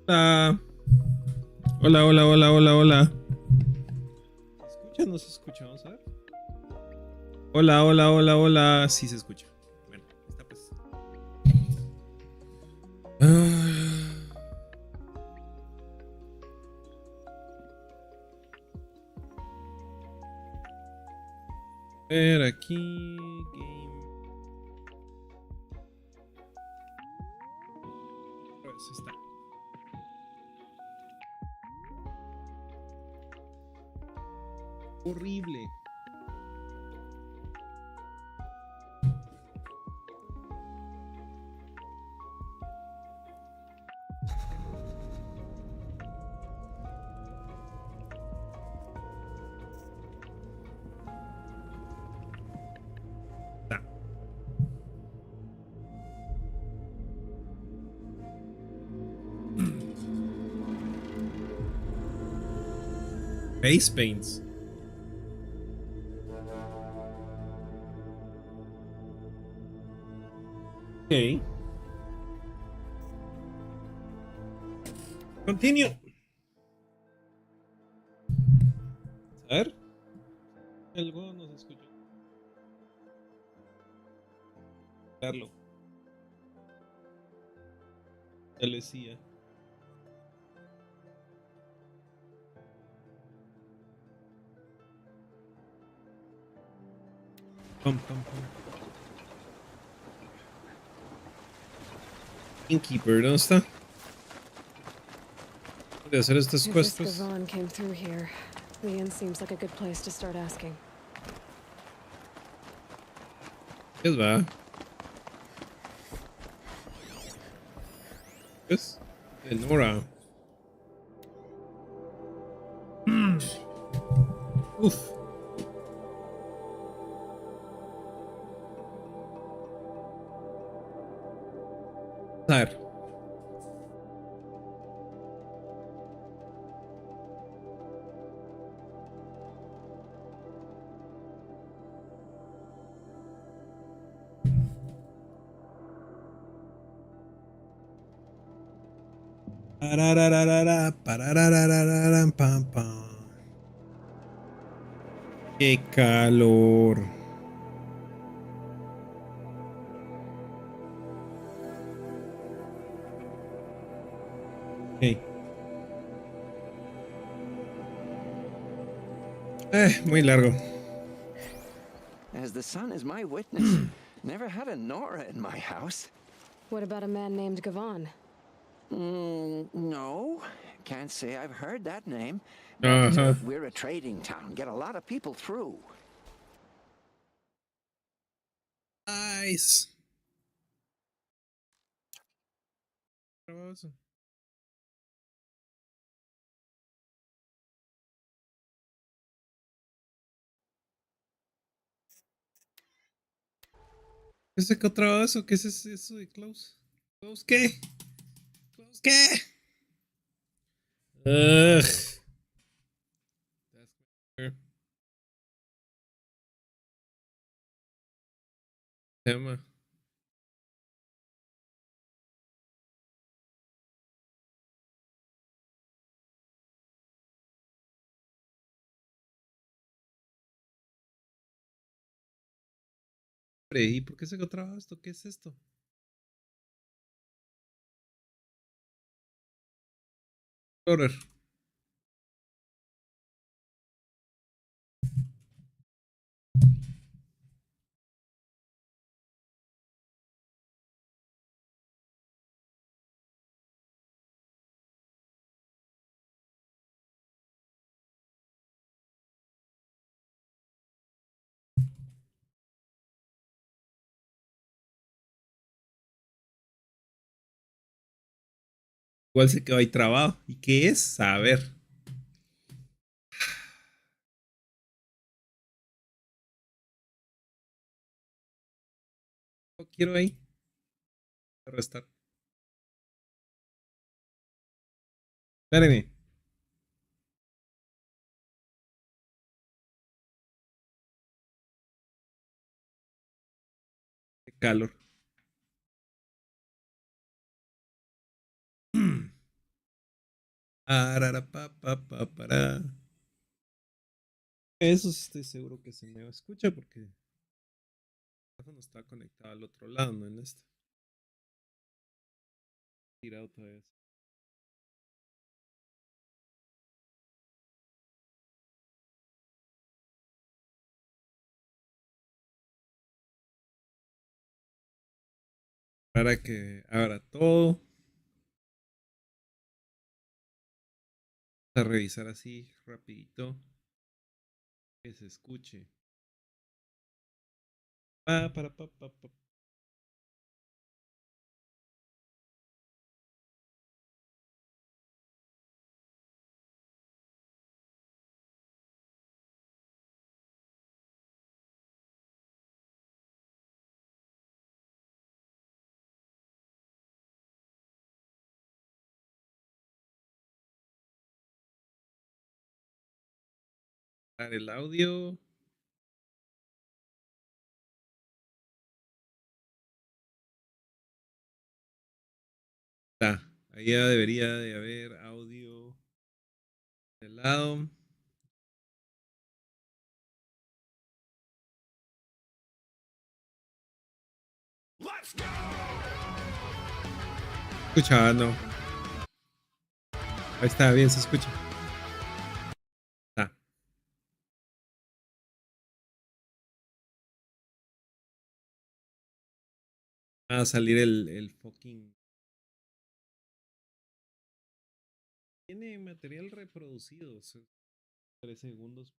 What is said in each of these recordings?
Hola, hola, hola, hola, hola, hola. ¿Se escucha o no se escucha? Vamos a ver. Hola, hola, hola, hola. Sí se escucha. Bueno, está pues. A ver, aquí. Game. Pues está. Horrible. Está. Face paints. Ok. Continue. A ver. Algo no se escucha. Carlo. Ya le decía. Pam, pam, pam. Innkeeper, ¿dónde está? Voy a hacer estas If this quests. Gavon came through here, the inn seems like a good place to start asking. ¿Qué va? Pues. De Nora. Uf. A ver. Parararara, parararara, pam, pam. Qué calor. Ok. Muy largo. As the sun is my witness, never had a Nora in my house. What about a man named Gavon? No, can't say I've heard that name. But Ajá. we're a trading town, get a lot of people through. Nice. Hermoso. ¿Qué es que otra vez o qué es eso de Klaus? ¿Klaus qué? ¿Klaus qué? Ugh. Tema. ¿Y por qué se encontraba esto? ¿Qué es esto? Horror. Igual se quedó ahí trabado. ¿Y qué es? A ver. No quiero ahí. Arrestar. Espérenme. Qué calor. Para. Eso sí estoy seguro que se me escucha porque el teléfono está conectado al otro lado, no en este. Tirado todavía. Para que abra todo. Vamos a revisar así rapidito. Que se escuche. Pa. Dar el audio. Está. Ahí ya debería de haber audio de lado. Escucha, no. Ahí está, bien, se escucha. Está. Va a salir el fucking. Tiene material reproducido. 3 segundos.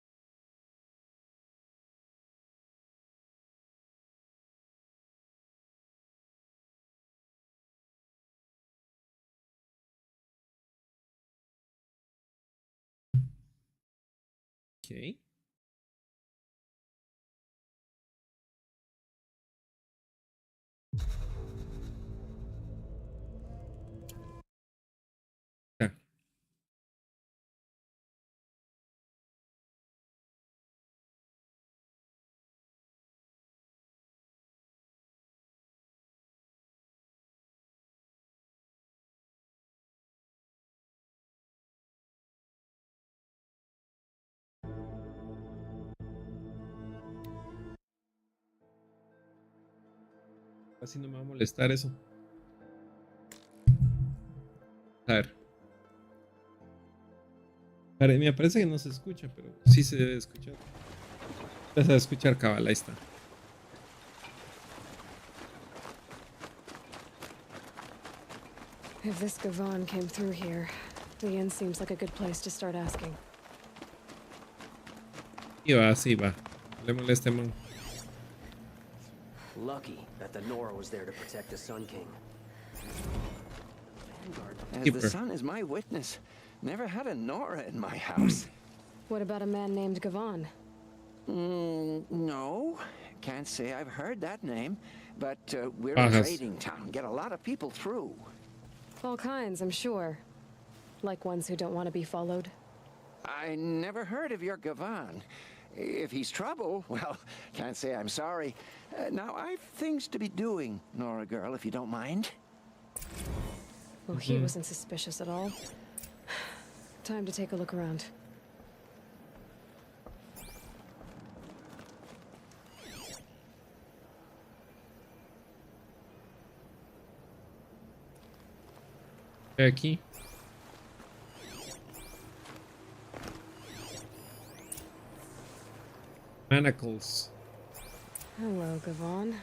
Ok. Ya. Casi no me va a molestar eso. A ver. Me parece que no se escucha, pero sí se debe escuchar. Ya se debe escuchar, cabal, ahí está. If this Gavon came through here, the inn seems like a good place to start asking. Y va, así va. No le moleste, man. Lucky that the Nora was there to protect the Sun King. As Keeper. the sun is my witness, never had a Nora in my house. What about a man named Gavon? No, can't say I've heard that name, but we're a Bajas. trading town, get a lot of people through. All kinds, I'm sure. Like ones who don't want to be followed. I never heard of your Gavon. If he's trouble, well, can't say I'm sorry. Now, I've things to be doing, Nora girl, if you don't mind. Well, he wasn't suspicious at all. Time to take a look around. Aquí. Manacles. Hello, Gavon.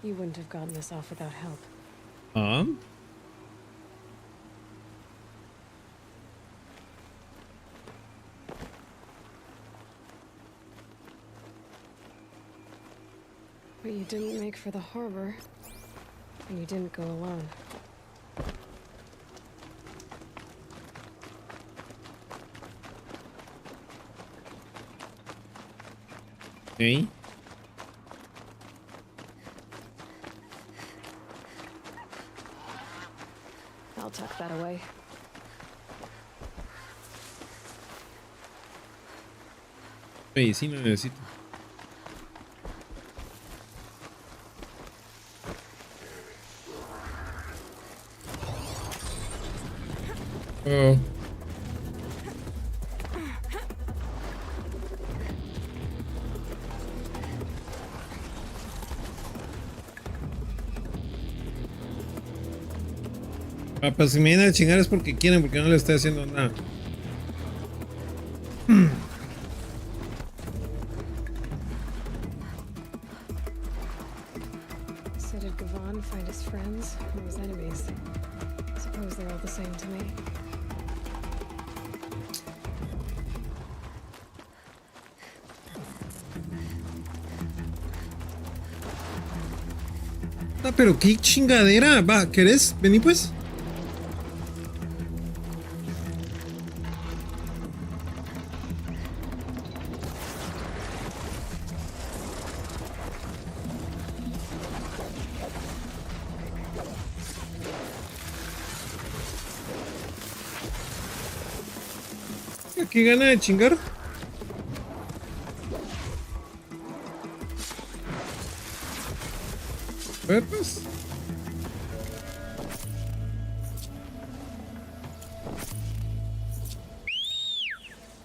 You wouldn't have gotten this off without help. But you didn't make for the harbor, and you didn't go alone. Ok. I'll tuck that away. Medicina necesito. Oh. Ah, pues si me vienen a chingar es porque quieren, porque no le estoy haciendo nada. So did Gavan find his friends or his enemies? Suppose they're all the same to me. Ah, pero qué chingadera. Va, ¿querés? Vení pues. ¿Qué gana de chingar? A ver, pues.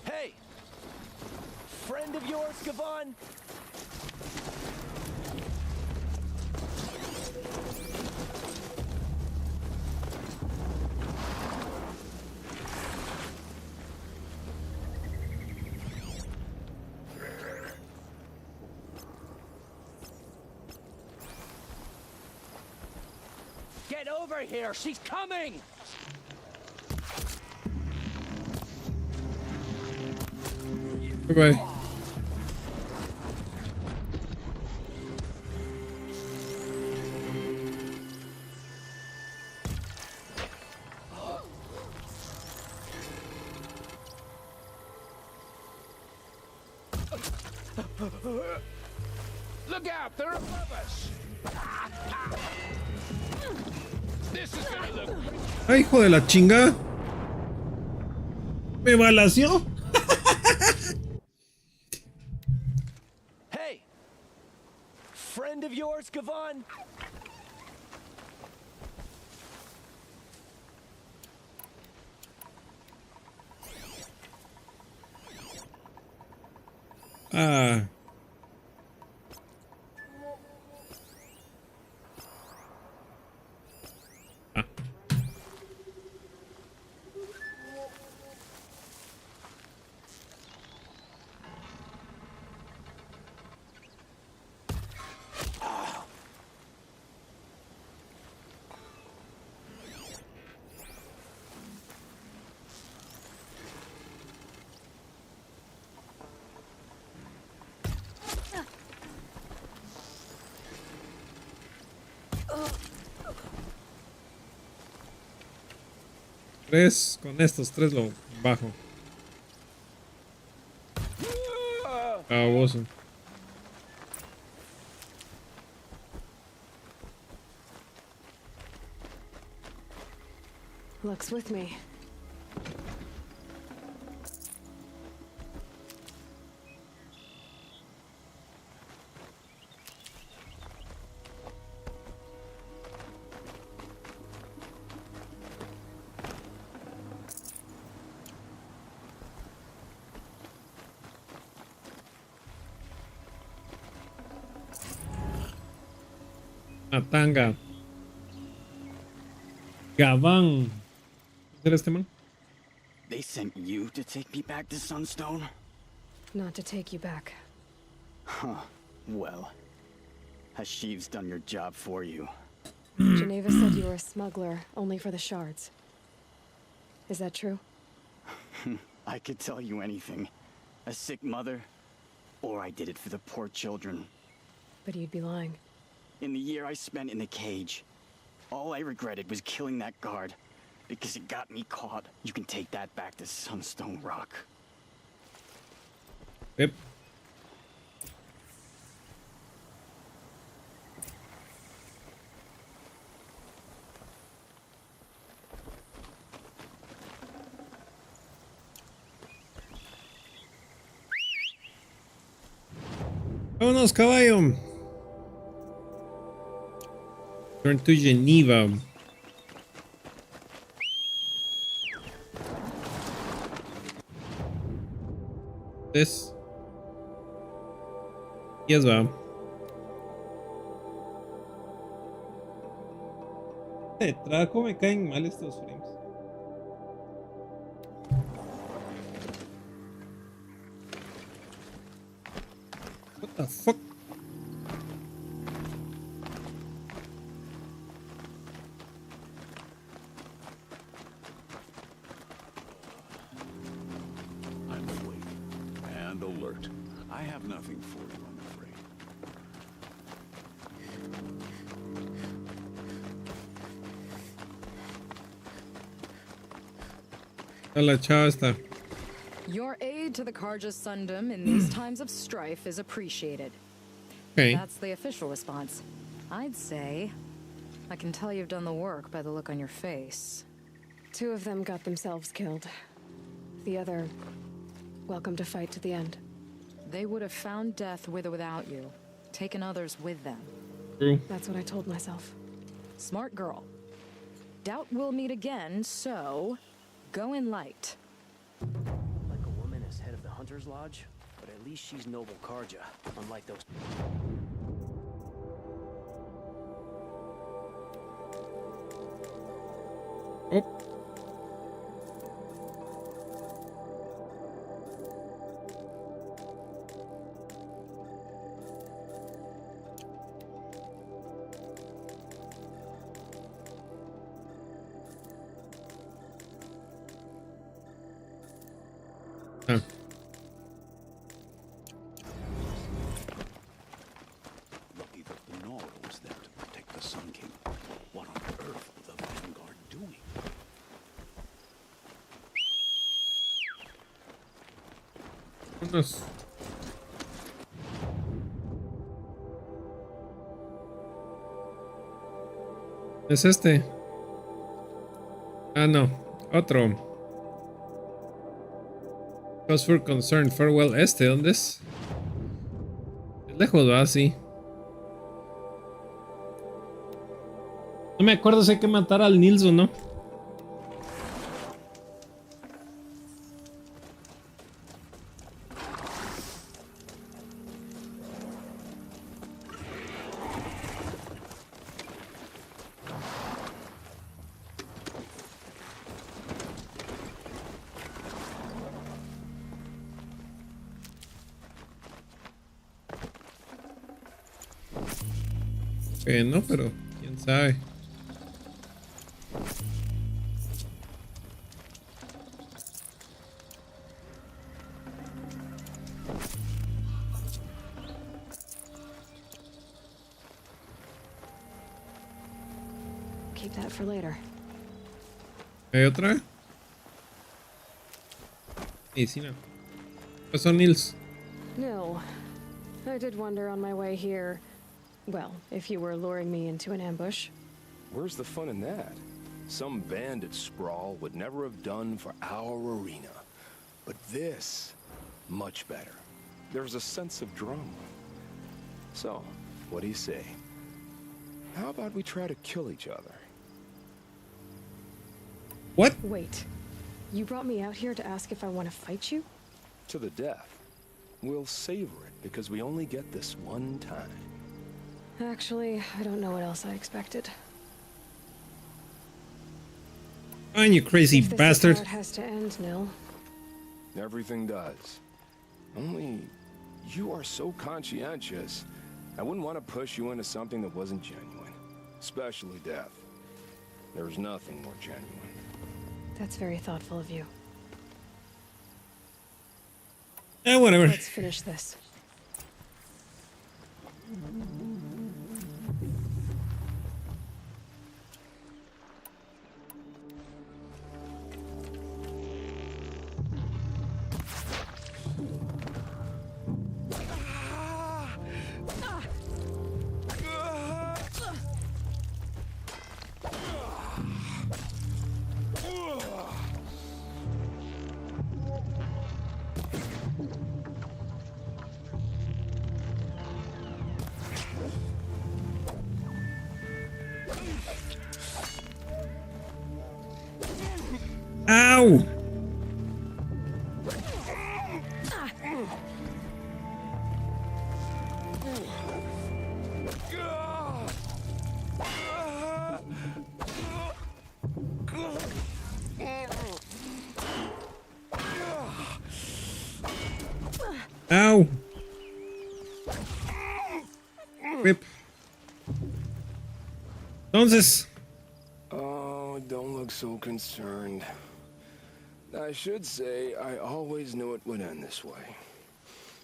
Hey! Friend of yours, Gavan? Get over here! She's coming! Bye bye. Look out! They're above us! This is gonna look... Ay, hijo de la chinga. Me balació. Hey! Friend of yours, Gavan? Ah. Ah. Tres, con estos tres lo bajo. Baboso. Luck's with me. Atanga. Gaván. ¿Será este man? They sent you to take me back to Sunstone? Not to take you back. Huh. Well, Hashiv's done your job for you. Geneva said you were a smuggler, only for the shards. Is that true? I could tell you anything. A sick mother, or I did it for the poor children. But you'd be lying. In the year I spent in the cage, all I regretted was killing that guard, because it got me caught. You can take that back to Sunstone Rock. Yep. Vámonos, caballo. Turn to Geneva. this. Yes, va. Trago me caen mal estos frames. What the fuck? I'm awake and alert. I have nothing for you, I'm afraid. La chava está. Your aid to the Karja Sundom in these times of strife is appreciated. Okay. That's the official response. I'd say I can tell you've done the work by the look on your face. 2 of them got themselves killed. The other, welcome to fight to the end. They would have found death with or without you, taken others with them. True. That's what I told myself. Smart girl. Doubt we'll meet again, so go in light. Like a woman as head of the Hunter's Lodge, but at least she's noble Karja, unlike those. Oh. Ah. Lucky that the Nora was there to protect the Sun King. What on earth were the Vanguard doing? Unos. ¿Es este? Ah, no. Otro. Cause for concern. Farewell, este. ¿Dónde es? Es lejos, va, sí. No me acuerdo si hay que matar al Nils o no. No, pero quién sabe. Keep that for later. ¿Hay otra? Medicina. ¿Qué son Nils? No. I did wonder on my way here. Well, if you were luring me into an ambush. Where's the fun in that? Some bandit sprawl would never have done for our arena. But this, much better. There's a sense of drama. So, what do you say? How about we try to kill each other? What? Wait. You brought me out here to ask if I want to fight you? To the death. We'll savor it because we only get this one time. Actually, I don't know what else I expected. On you crazy If this bastard. is how it has to end, Nil. Everything does. Only, you are so conscientious. I wouldn't want to push you into something that wasn't genuine. Especially death. There's nothing more genuine. That's very thoughtful of you. Whatever. Let's finish this. Ow! Ow. Whip. Entonces. Oh, don't look so concerned. I should say, I always knew it would end this way.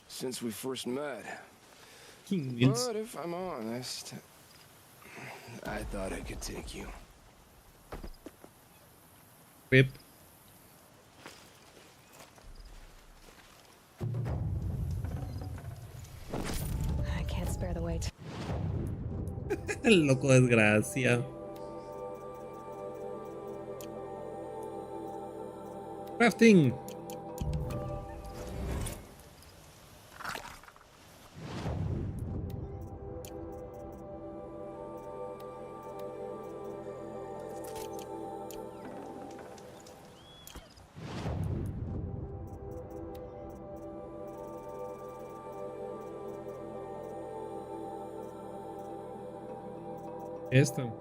Since we first met. But if I'm honest, I thought I could take you. Whip. I can't spare the weight. El loco desgracia. Crafting. Esto.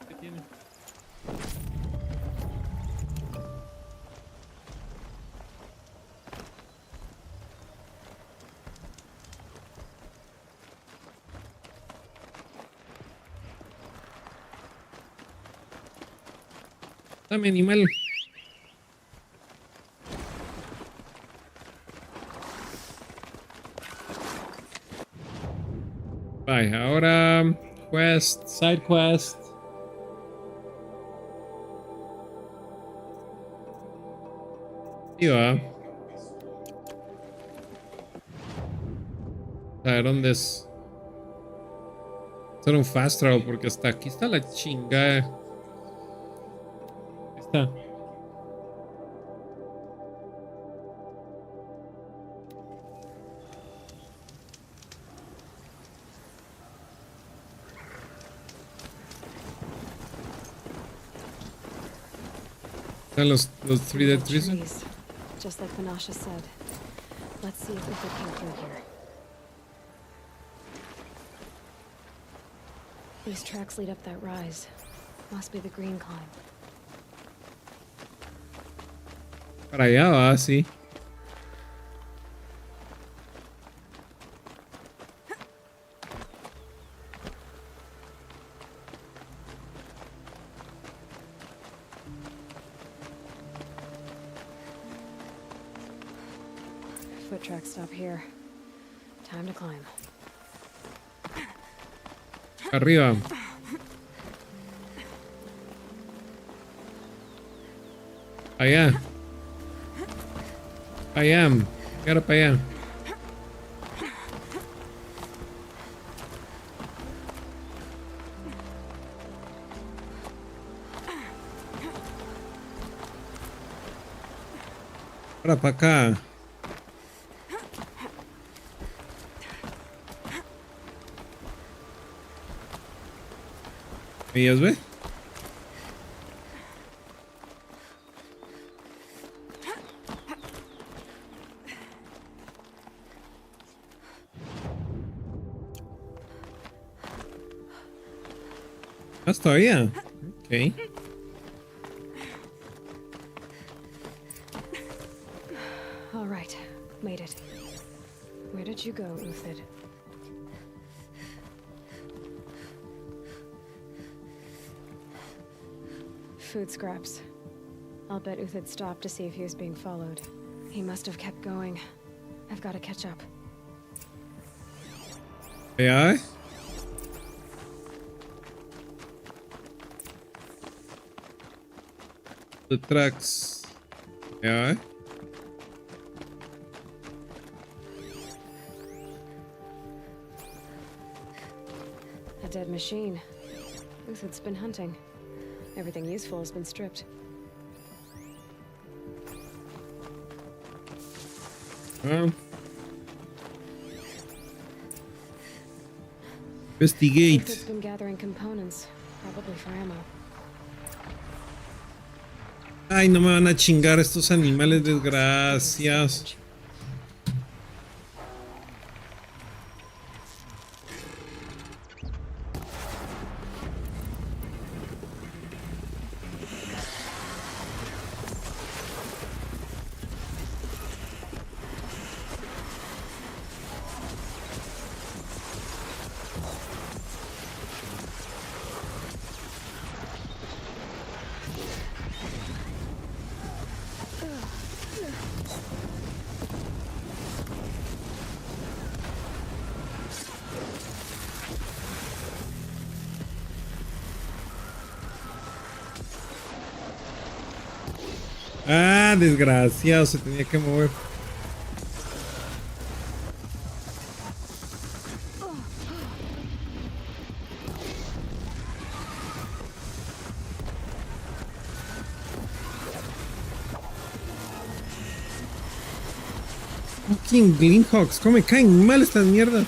¿Qué tiene? Dame, animal. Bye. Ahora quest, side quest. Y va. A ver dónde es. Hacer un fast travel porque hasta aquí está la chingada. Ahí está. Están los 3 dead trees. Trees, just like Panasha said. Let's see if we can came through here. These tracks lead up that rise. Must be the green climb. Para allá va, sí. Foot tracks stop here. Time to climb. Arriba. Allá. Allá. Ahora para allá. Ahora para acá. ¿Ellas ve? ¿Más todavía? Ok. All right, made it. Where did you go, Uthid? Food scraps. I'll bet Uthid stopped to see if he was being followed. He must have kept going. I've got to catch up. AI? The tracks. AI? A dead machine. Uthid's been hunting. Everything useful has been stripped. Investigate. Uthid's been gathering components, probably for ammo. Ay, no me van a chingar estos animales desgraciados. Ah, desgraciado, se tenía que mover. Fucking Gleamhawks, cómo me caen mal estas mierdas.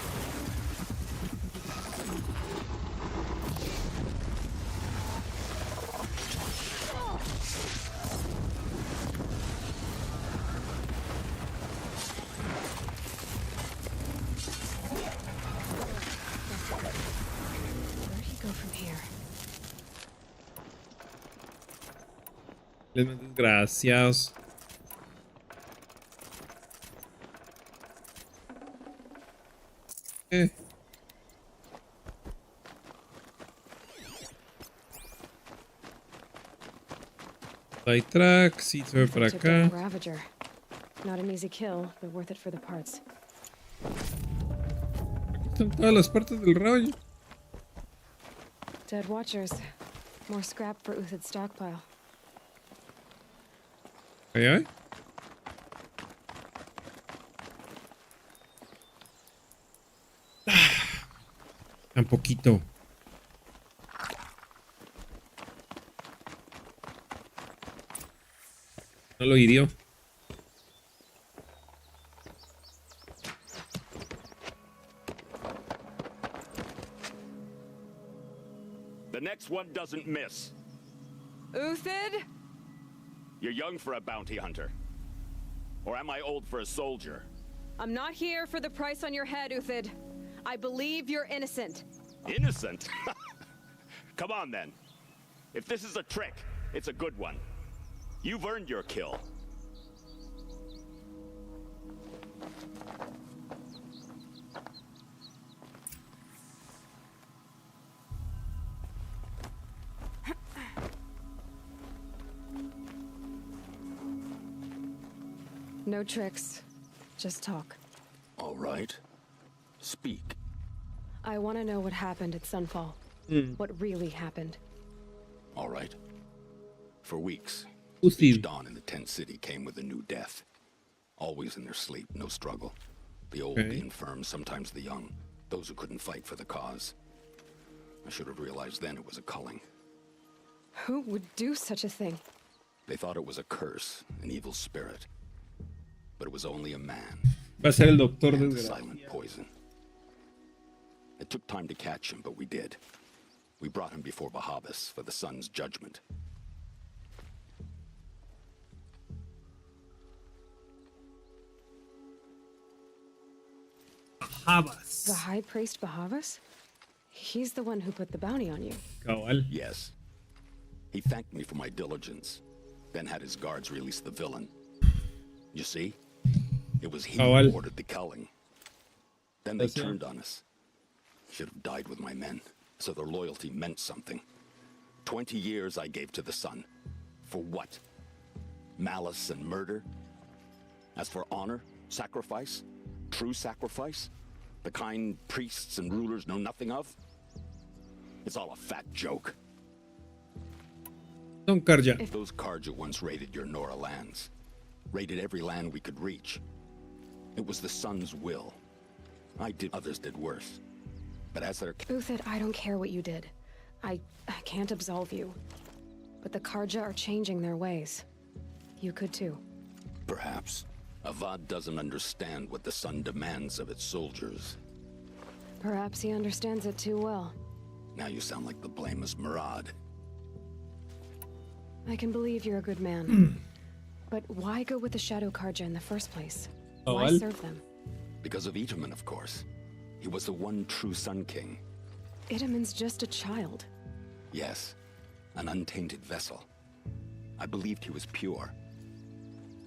Where'd he go from here? Les desgraciados. Hay track, sí se ve por Took down acá. Ravager. Not an easy kill, but worth it for the parts. Aquí están todas las partes del rollo. Dead Watchers. More scrap for Uthid's stockpile. Ahí hay. Un poquito. No lo hirió. The next one doesn't miss. Uthid? You're young for a bounty hunter. Or am I old for a soldier? I'm not here for the price on your head, Uthid. I believe you're innocent. Innocent? Come on, then. If this is a trick, it's a good one. You've earned your kill. No tricks. Just talk. All right. Speak. I want to know what happened at Sunfall. What really happened. All right. For weeks, Uthid. each dawn in the tent city came with a new death. Always in their sleep, no struggle. The old, Okay. the infirm, sometimes the young. Those who couldn't fight for the cause. I should have realized then it was a culling. Who would do such a thing? They thought it was a curse, an evil spirit. But it was only a man. Va a ser el doctor And a desgraciado. silent poison. It took time to catch him, but we did. We brought him before Bahavas for the sun's judgment. Habas. The High Priest Bahavas? He's the one who put the bounty on you. Cabal. Yes. He thanked me for my diligence, then had his guards release the villain. You see? It was he Cabal. who ordered the culling. Then they That's it. turned on us. Should have died with my men, so their loyalty meant something. 20 years I gave to the sun. For what? Malice and murder? As for honor, sacrifice, true sacrifice, the kind priests and rulers know nothing of? It's all a fat joke. Don Karja. Those Karja once raided your Nora lands. Raided every land we could reach. It was the sun's will. Others did worse. But as their Uthid, I don't care what you did. I can't absolve you. But the Karja are changing their ways. You could too. perhaps, Avad doesn't understand what the sun demands of its soldiers. Perhaps he understands it too well. Now you sound like the blameless Murad. I can believe you're a good man. But why go with the Shadow Karja in the first place? Why serve them? Because of Itaman, of course. He was the one true Sun King. Itaman's just a child. Yes, an untainted vessel. I believed he was pure.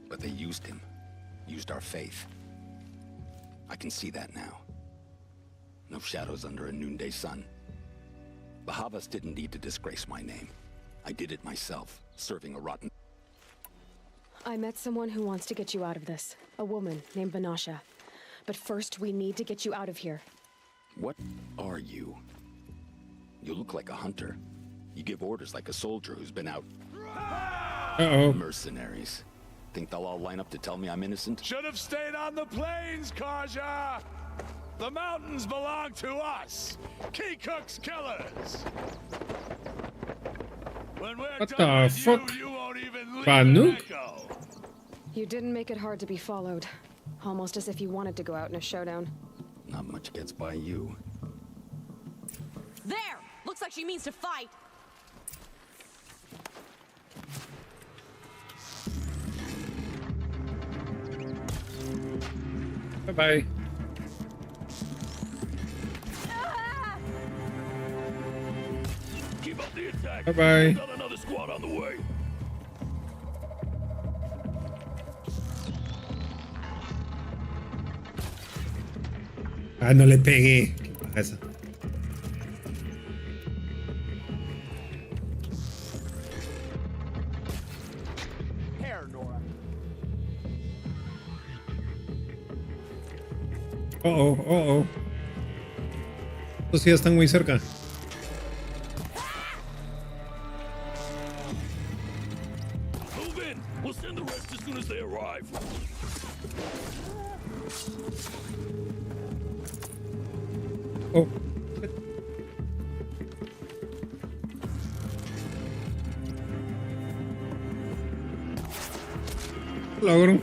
But they used him. Used our faith. I can see that now. No shadows under a noonday sun. Bahavas didn't need to disgrace my name. I did it myself, serving a rotten... I met someone who wants to get you out of this. A woman named Vanasha. But first, we need to get you out of here. What are you? You look like a hunter. You give orders like a soldier who's been out... Uh-oh. Mercenaries. Think they'll all line up to tell me I'm innocent? Should have stayed on the plains, Kaja! The mountains belong to us! Keecook's killers! When we're What done the with fuck? you won't even leave Banuk? an echo! You didn't make it hard to be followed. Almost as if you wanted to go out in a showdown. Not much gets by you. There! Looks like she means to fight. Bye-bye. Keep up the attack! Bye-bye. Got another squad on the way! Ah, no le pegué. ¿Qué pasa? Hair, Nora. Oh, oh, oh, oh. Estos ya están muy cerca. Move in! We'll send the rest as soon as they arrive! Oh. Logro.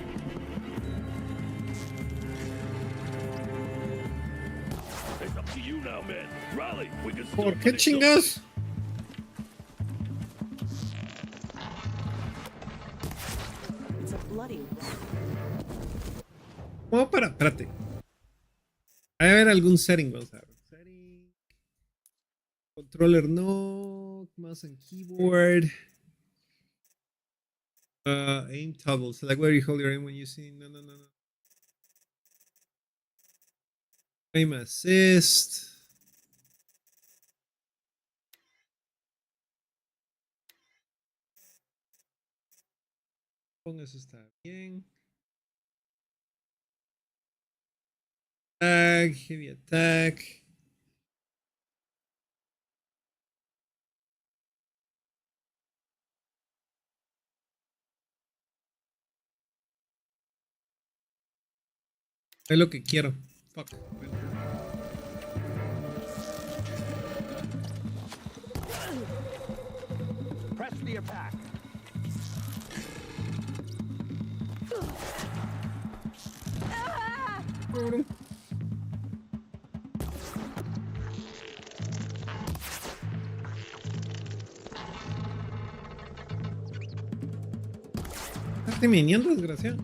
It's up to you now, man. Rally! We can still ¿Por qué finish them. chingas? It's a bloody ¿Cómo para? Espérate. Hay a ver algún setting. Vamos a ver. Setting. Controller no. Mouse and keyboard. Aim toggle. Select where you hold your aim when you see. No. Aim assist. Eso está bien. Attack, heavy attack. Es lo que quiero. Fuck. Press the attack. Estás terminando, desgraciado.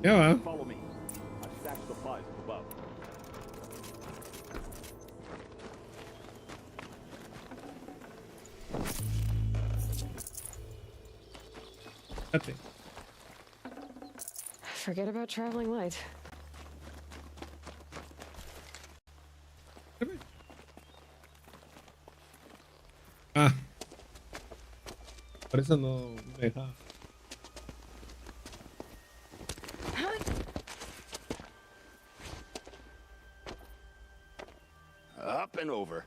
Ya va. Follow me. I've stacked supplies up above. Espérate. Forget about traveling light. Ah. Por eso no me deja. Up and over.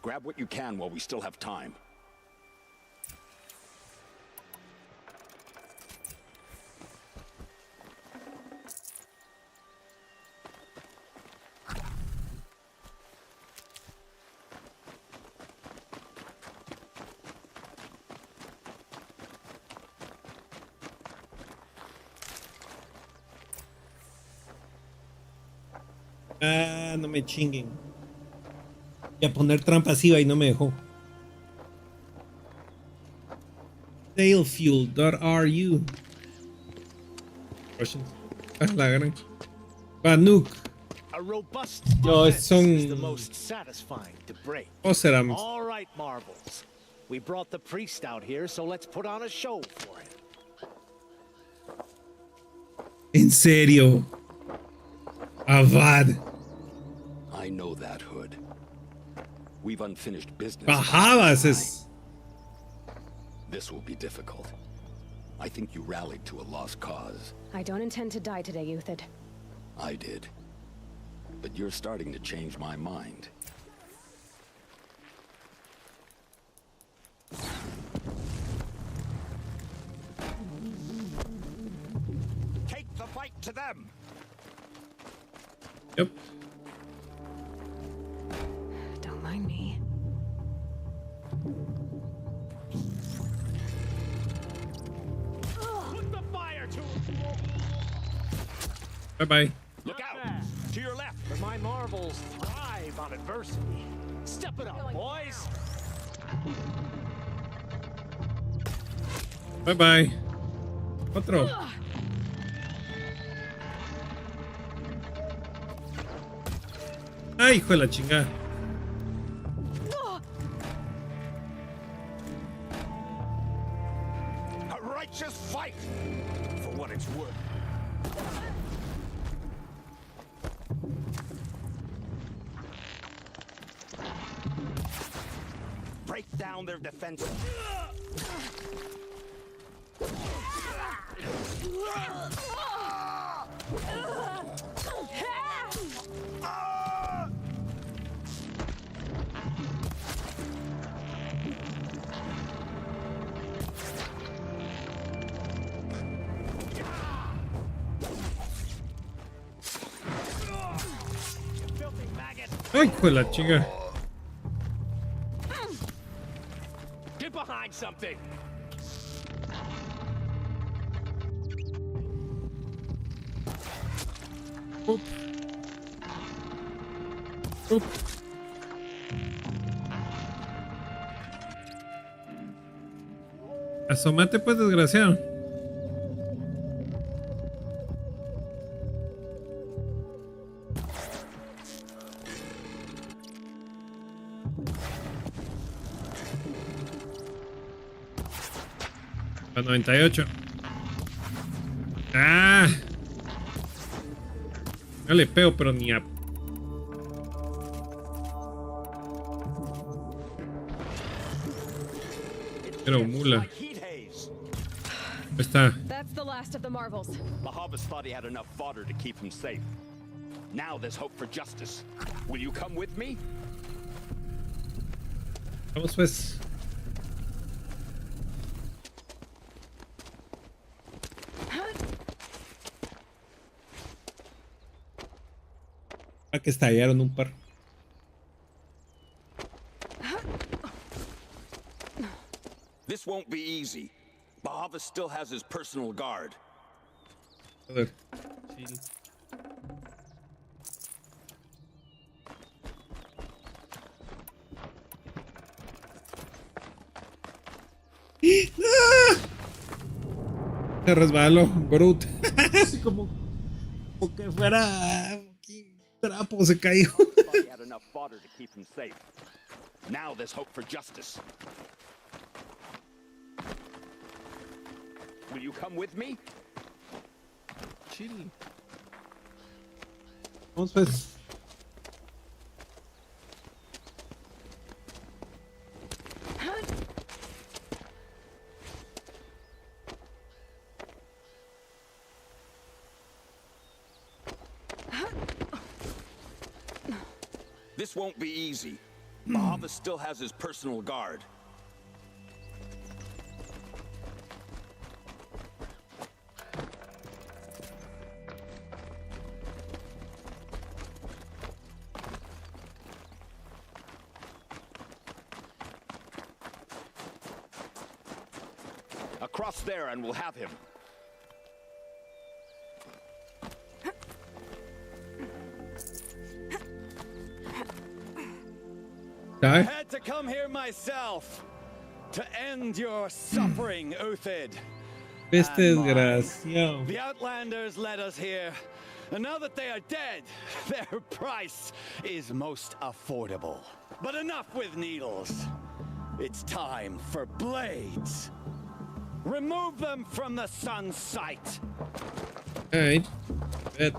Grab what you can while we still have time. Ah, no me chinguen. Y a poner trampa iba y no me dejó. Tailfuel.ru. Russians. Ah, la gran. Banuk. A robust Yo, defense son- is the most satisfying to break. Oserams. All right, Marbles. We brought the priest out here, so let's put on a show for him. En serio. Avad. I know that, Hood. We've unfinished business. Bajabas es. This will be difficult. I think you rallied to a lost cause. I don't intend to die today, Euthyd. I did. But you're starting to change my mind. Take the fight to them! Yep. Don't mind me. Put the fire to... Bye-bye. Look out! To your left! For my marvels thrive on adversity. Step it up, boys! Bye-bye. Otro. Ay, hijo de la chingada. A righteous fight! For what it's worth. Break down their defenses. Filthy maggot! Ay, hijo de la chinga. Get behind something! Up. Up. Asómate pues, desgraciado. A 98. ¡Ah! No le pego, pero ni a... Pero mula. Ahí está. That's the last of the marvels. Bahavas thought he had enough fodder to keep him safe. Now there's hope for justice. Will you come with me? Vamos pues. Que estallaron un par. This won't be easy. Bahava still has his personal guard. A ver. Sí. ¡Ah! Se resbaló, Groot. Así como que fuera trapo, se cayó. He had enough fodder to keep him safe. Now there's hope for justice. Will you come with me? Chill. Vamos pues. This won't be easy. Bahava still has his personal guard. Across there and we'll have him. I had to come here myself to end your suffering, Euthyd. Este desgraciado. The Outlanders led us here, and now that they are dead, their price is most affordable. But enough with needles. It's time for blades. Remove them from the sun's sight. Alright. Bet.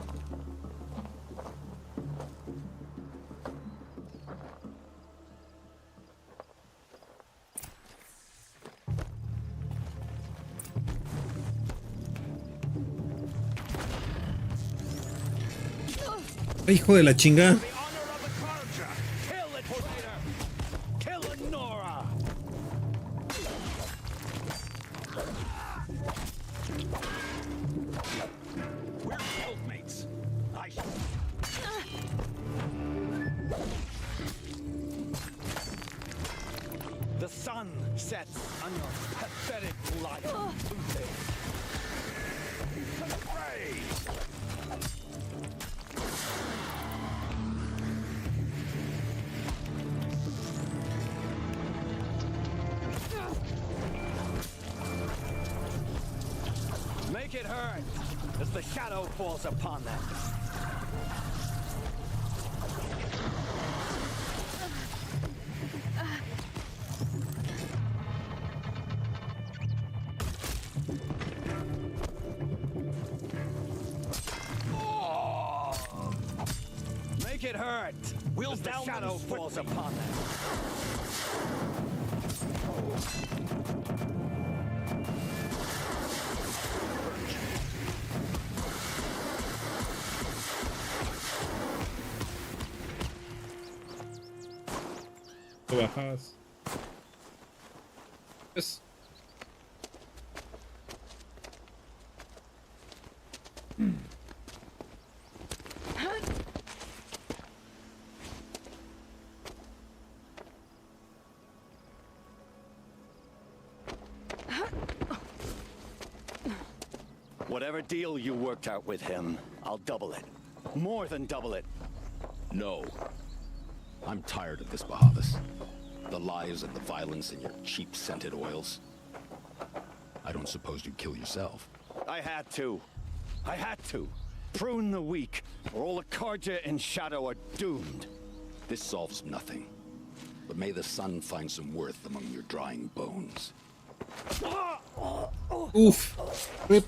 Ay, hijo de la chinga. For the honor of the Karja, kill it, traitor! Kill Nora! We're guildmates. The sun sets on your pathetic life, Uthid. Pray! Make it hurt as the shadow falls upon them. Make it hurt as the shadow falls upon them. Lo bajabas. Pues. Whatever deal you worked out with him, I'll double it. More than double it. No. I'm tired of this, Bahavas. The lies and the violence and your cheap-scented oils. I don't suppose you'd kill yourself. I had to. I had to. Prune the weak, or all the Karja in Shadow are doomed. This solves nothing. But may the sun find some worth among your drying bones. Uf. Rip.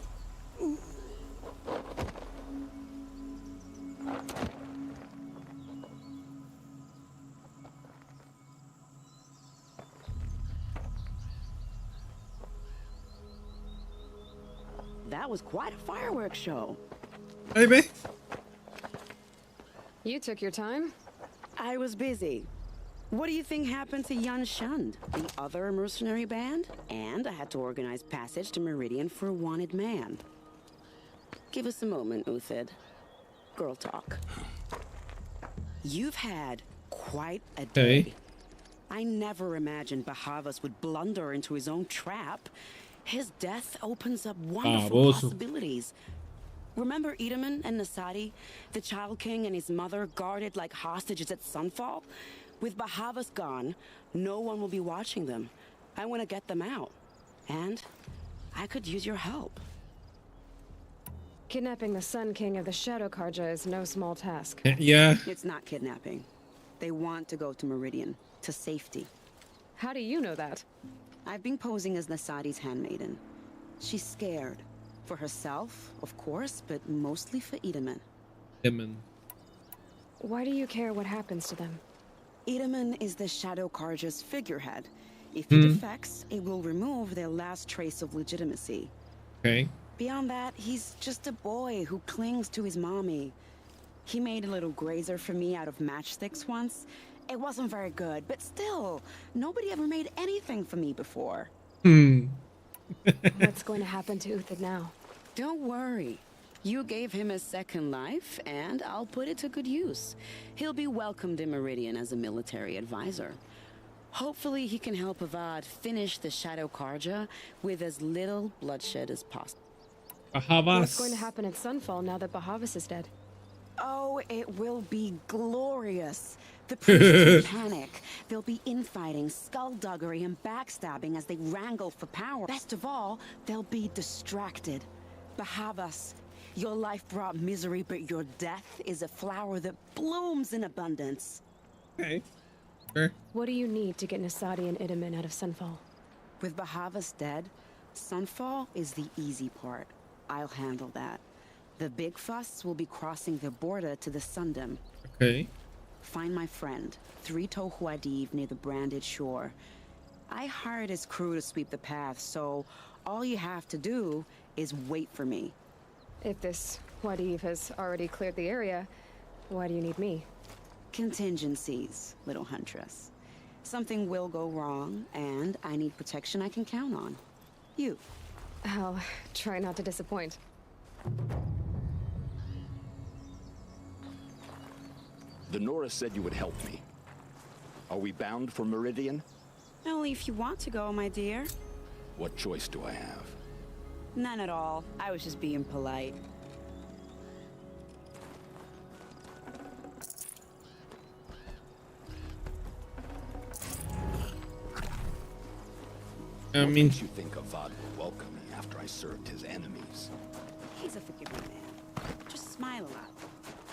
That was quite a fireworks show. Baby. You took your time. I was busy. What do you think happened to Yun Shund, the other mercenary band? And I had to organize passage to Meridian for a wanted man. Give us a moment, Uthid. Girl talk. You've had quite a day. Hey. I never imagined Bahavas would blunder into his own trap. His death opens up wonderful possibilities. Remember Edaman and Nasadi, the Child King and his mother guarded like hostages at Sunfall? With Bahavas gone, no one will be watching them. I want to get them out. And I could use your help. Kidnapping the Sun King of the Shadow Karja is no small task. Yeah. It's not kidnapping. They want to go to Meridian, to safety. How do you know that? I've been posing as Nasadi's handmaiden. She's scared. For herself, of course, but mostly for Edaman. Edaman. Why do you care what happens to them? Edaman is the Shadow Karja's figurehead. If he defects, it will remove their last trace of legitimacy. Okay. Beyond that, he's just a boy who clings to his mommy. He made a little grazer for me out of matchsticks once. It wasn't very good, but still, nobody ever made anything for me before. What's going to happen to Uthid now? Don't worry. You gave him a second life, and I'll put it to good use. He'll be welcomed in Meridian as a military advisor. Hopefully he can help Avad finish the Shadow Karja with as little bloodshed as possible. Bahavas. What's going to happen at Sunfall now that Bahavas is dead? Oh, it will be glorious. The priests will panic. There'll be infighting, skullduggery, and backstabbing as they wrangle for power. Best of all, they'll be distracted. Bahavas, your life brought misery, but your death is a flower that blooms in abundance. Okay. Sure. What do you need to get Nasadi and Edaman out of Sunfall? With Bahavas dead, Sunfall is the easy part. I'll handle that. The big fuss will be crossing the border to the Sundom. Okay. Find my friend, 3 Tohuadiv near the branded shore. I hired his crew to sweep the path, so all you have to do is wait for me. If this Wadiv has already cleared the area, Why do you need me? Contingencies, little huntress. Something will go wrong, and I need protection I can count on. You. I'll try not to disappoint. The Nora said you would help me. Are we bound for Meridian? Only if you want to go, my dear. What choice do I have? None at all. I was just being polite. What makes you think Avad would welcome me after I served his enemies? He's a forgiving man. Just smile a lot.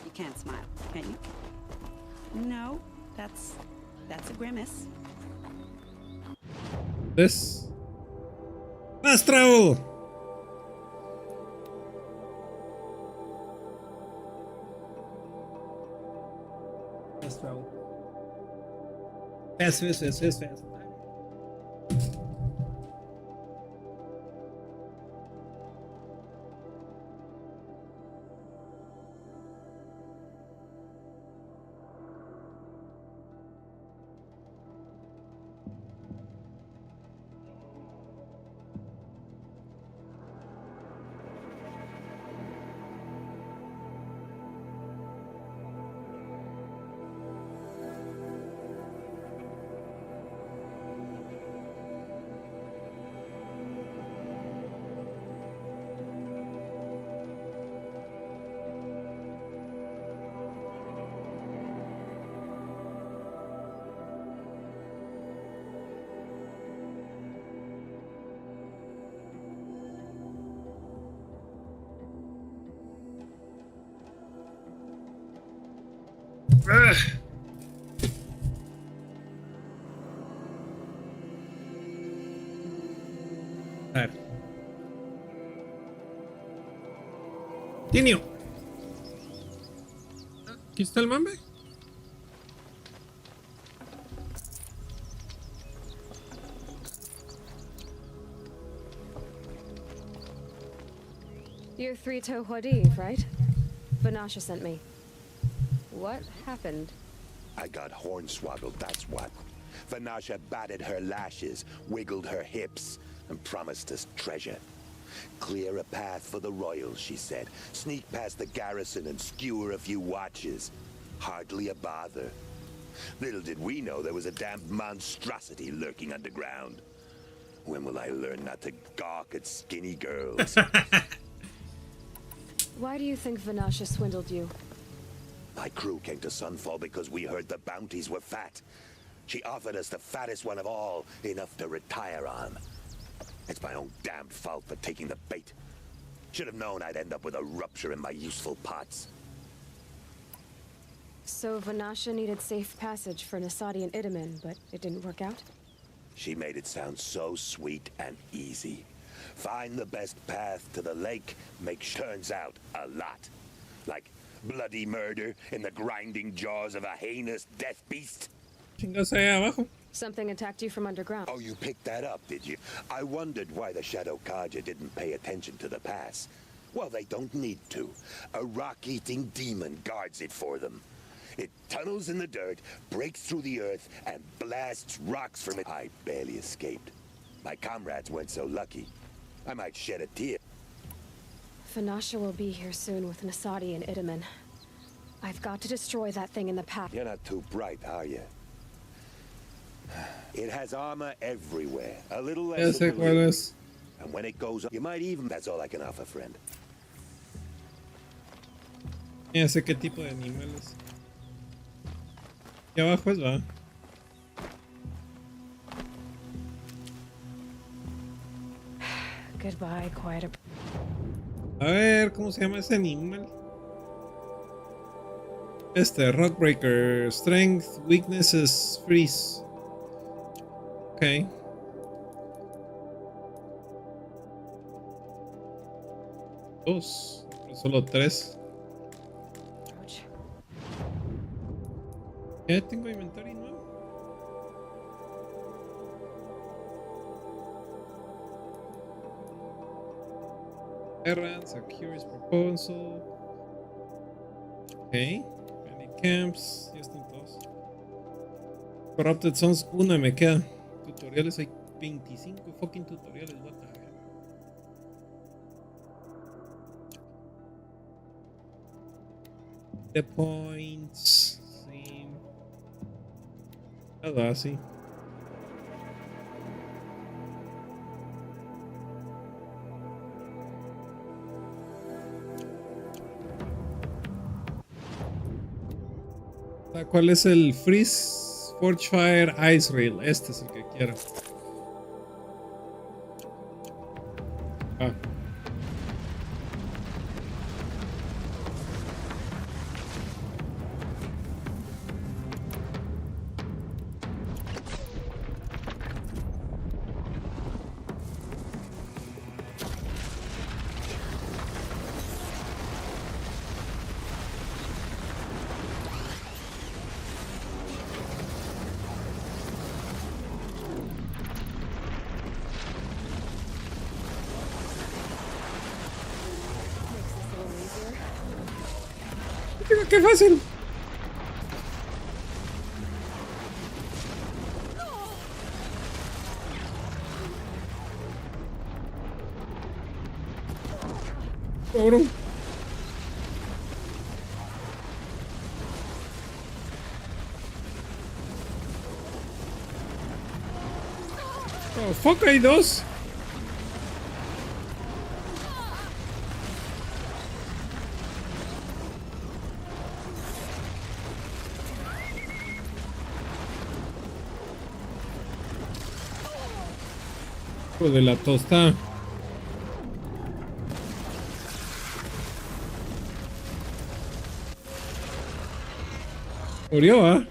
You can't smile, can you? No, that's a grimace. This. Fast travel. Fast travel. Fast. Tinio. Aquí está el mambe. You're Three-Toe Huadiv, right? Vanasha sent me. What happened? I got hornswoggled, that's what. Vanasha batted her lashes, wiggled her hips, and promised us treasure. Clear a path for the royals, she said. Sneak past the garrison and skewer a few watches. Hardly a bother. Little did we know there was a damned monstrosity lurking underground. When will I learn not to gawk at skinny girls? Why do you think Vanasha swindled you? My crew came to Sunfall because we heard the bounties were fat. She offered us the fattest one of all, enough to retire on. It's my own damned fault for taking the bait. Should have known I'd end up with a rupture in my useful pots. So Vanasha needed safe passage for Nasadi and Itamen, but it didn't work out? She made it sound so sweet and easy. Find the best path to the lake, turns out a lot. Like bloody murder in the grinding jaws of a heinous death beast. Something attacked you from underground. Oh, you picked that up, did you? I wondered why the Shadow Kaja didn't pay attention to the pass. Well, they don't need to. A rock-eating demon guards it for them. It tunnels in the dirt, breaks through the earth, and blasts rocks from it. I barely escaped. My comrades weren't so lucky. I might shed a tear. Vanasha will be here soon with Nasadi and Itamen. I've got to destroy that thing in the path. You're not too bright, are you? It has armor everywhere. A little less. And when it goes up, you might even. That's all I can offer, friend. Ya sé qué tipo de animales. Y abajo es va. Goodbye, quiet. A ver, ¿cómo se llama ese animal? Rockbreaker. Strength, weaknesses, freeze. Ok. Dos. Solo tres. Ya tengo inventario nuevo. Errands, a curious proposal. Ok. Camps. Ya están todos. Corrupted Sons, una me queda. Tutoriales, hay 25 fucking tutoriales. What the hell. The points. Sí. Nada así. ¿Cuál es el Freeze Forge Fire Ice Rail? Este es el que quiero. Ah. ¡Qué fácil! Cabrón. Oh, fuck, hay dos. De la tosta. Murió, ¿ah?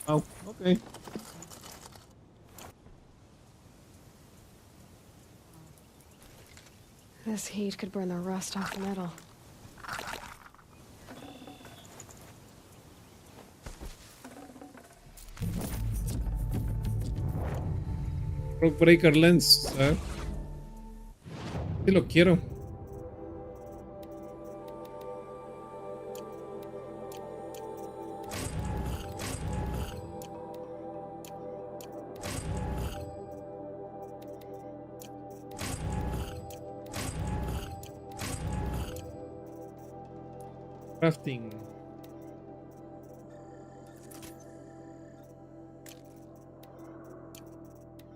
Oh, okay. This heat could burn the rust off the metal. Rock Breaker Lens, ¿sabes? Sí lo quiero. Crafting.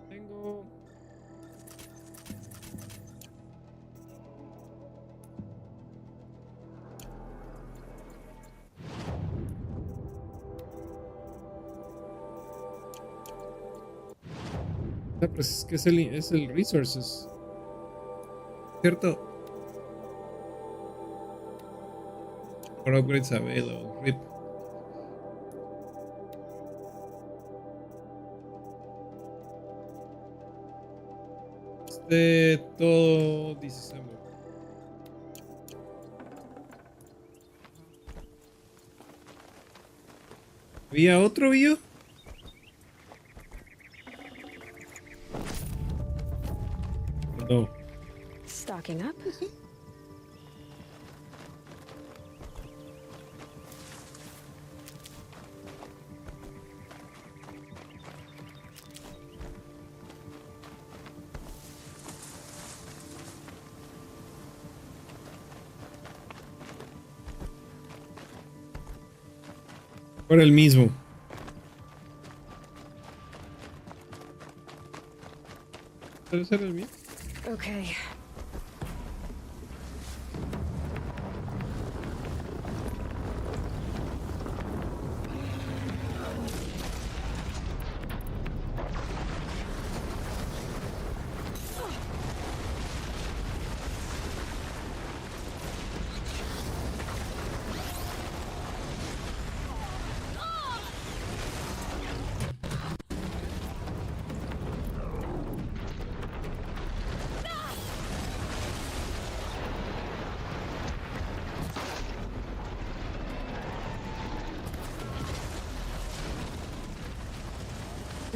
Tengo. Pues es que es el resources. ¿Cierto? For upgrades available. RIP. Todo disassemble. ¿Había otro bio? No. Stocking up? Por el mismo. ¿Puede ser el mismo? Okay.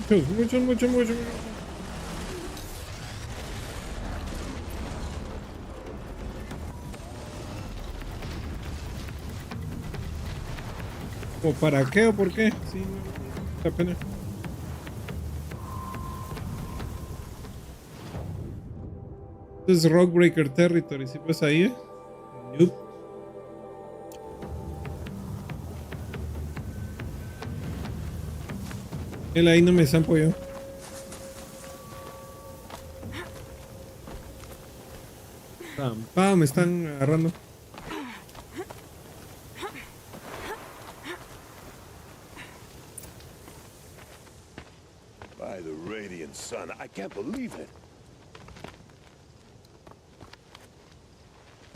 Mucho. ¿O para qué o por qué? Sí, no, la pena. Esto es Rockbreaker Territory, ¿sí pues ahí? Nope. Él ahí no me zampo yo. Me están agarrando. By the radiant sun, I can't believe it.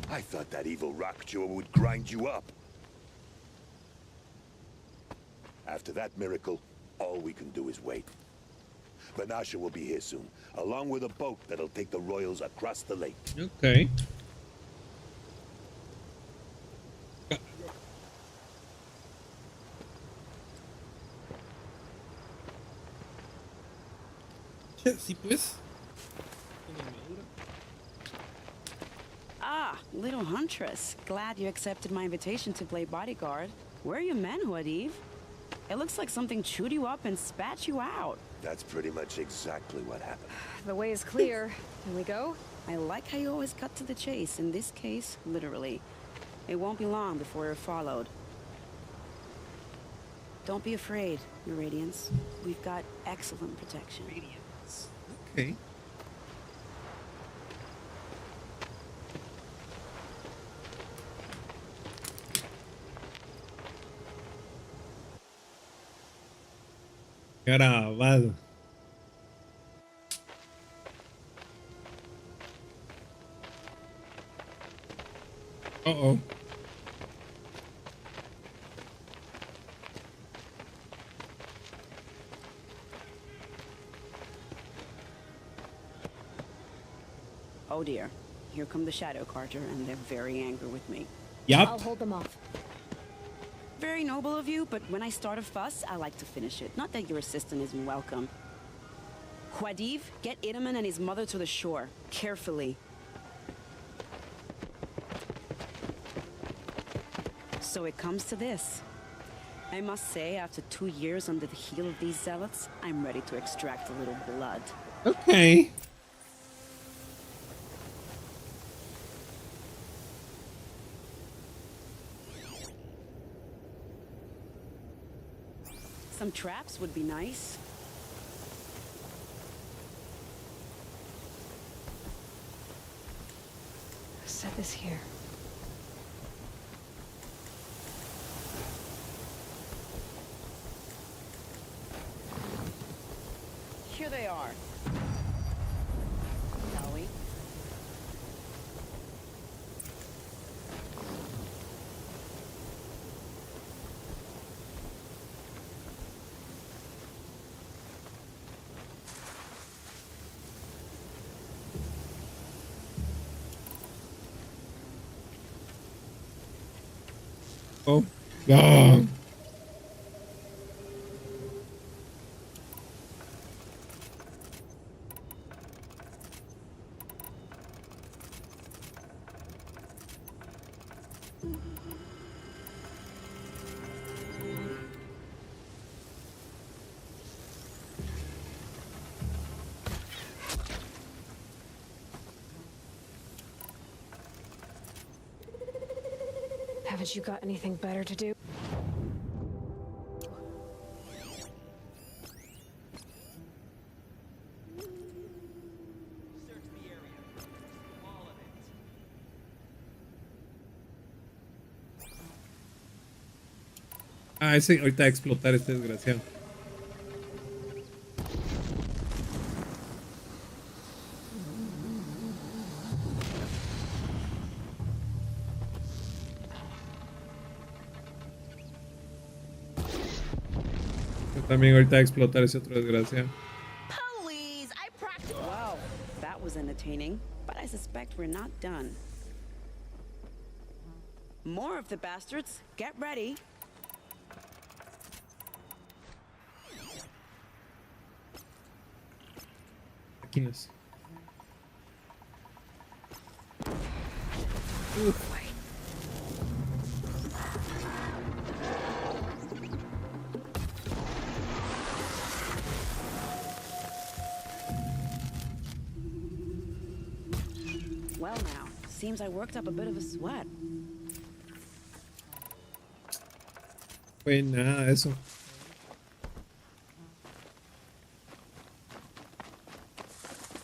I thought that evil rockjaw would grind you up. After that miracle, all we can do is wait. Vanasha will be here soon, along with a boat that'll take the royals across the lake. Okay. Sí, pues. Ah, little huntress. Glad you accepted my invitation to play bodyguard. Where are your men, Huadiv? It looks like something chewed you up and spat you out. That's pretty much exactly what happened. The way is clear. Can we go? I like how you always cut to the chase. In this case, literally. It won't be long before you're followed. Don't be afraid, Your Radiance. We've got excellent protection. Radiance. Okay. Grabado. Uh-oh. Oh dear. Here come the Shadow Carter, and they're very angry with me. Yep. I'll hold them off. Very noble of you, but when I start a fuss, I like to finish it. Not that your assistant isn't welcome. Huadiv, get Itaman and his mother to the shore. Carefully. So it comes to this. I must say, after 2 years under the heel of these zealots, I'm ready to extract a little blood. Okay. Some traps would be nice. Set this here. Here they are. Shall we? Oh. God. Haven't you got anything better to do? Ah, ese ahorita va a explotar este desgraciado. También ahorita va a explotar ese otro desgraciado. Please, I practiced. Wow, that was entertaining, but I suspect we're not done. More of the bastards. Get ready. Aquí no es. Well now, seems I worked up a bit of a sweat. Pues nada, eso.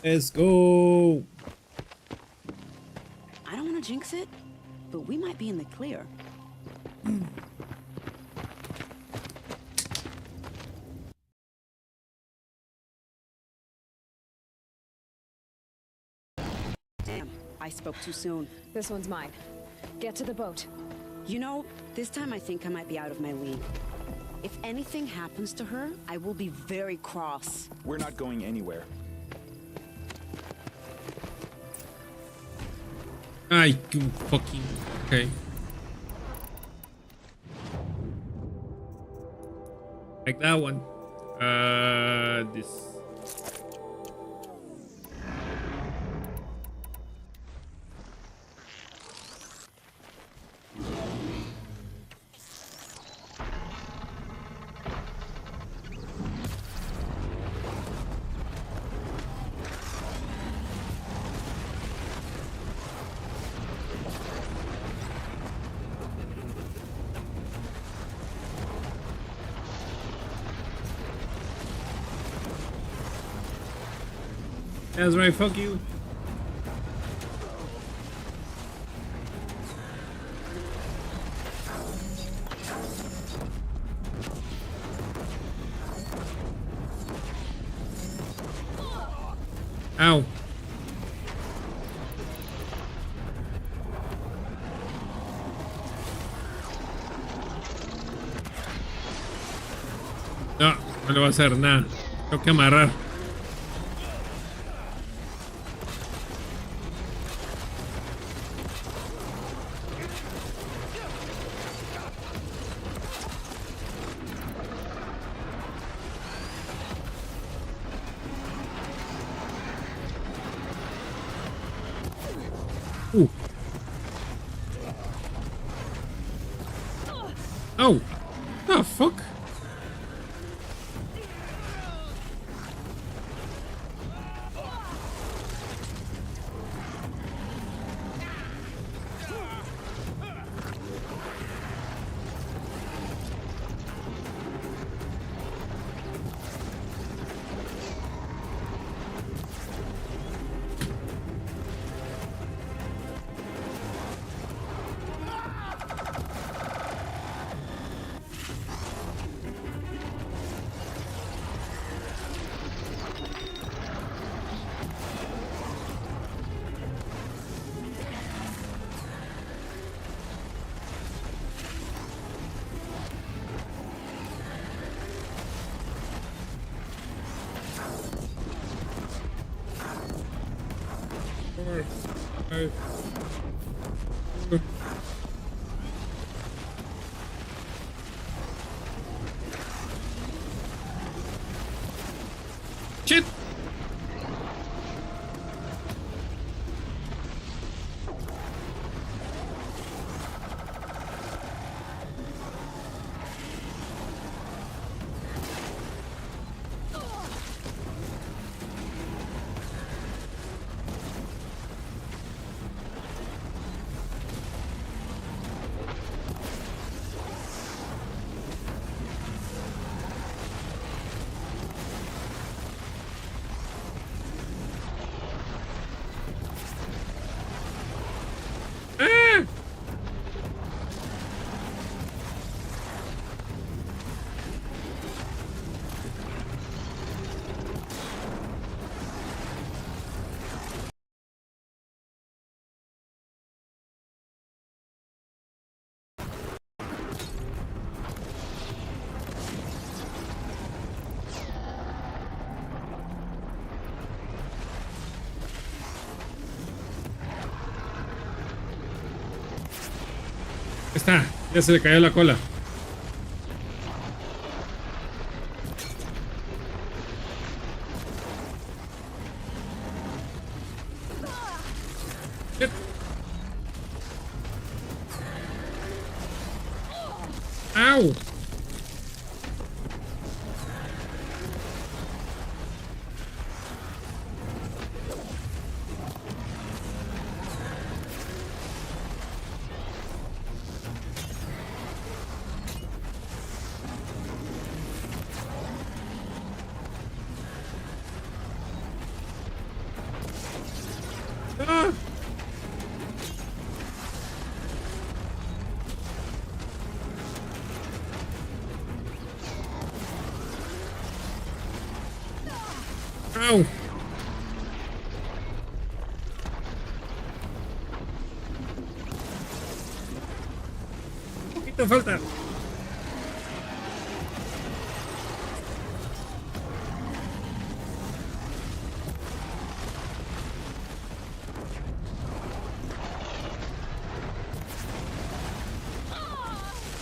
Let's go. I don't want to jinx it, but we might be in the clear. Damn, I spoke too soon. This one's mine. Get to the boat. You know, this time I think I might be out of my league. If anything happens to her, I will be very cross. We're not going anywhere. Ay, you fucking. Okay. Like that one. This. That's right, fuck you. Ow. No, no le voy a hacer nada. Tengo que amarrar. Oh, the fuck? Shit! Está, ya se le cayó la cola. Shit. Ow. ¡Au! Un poquito falta.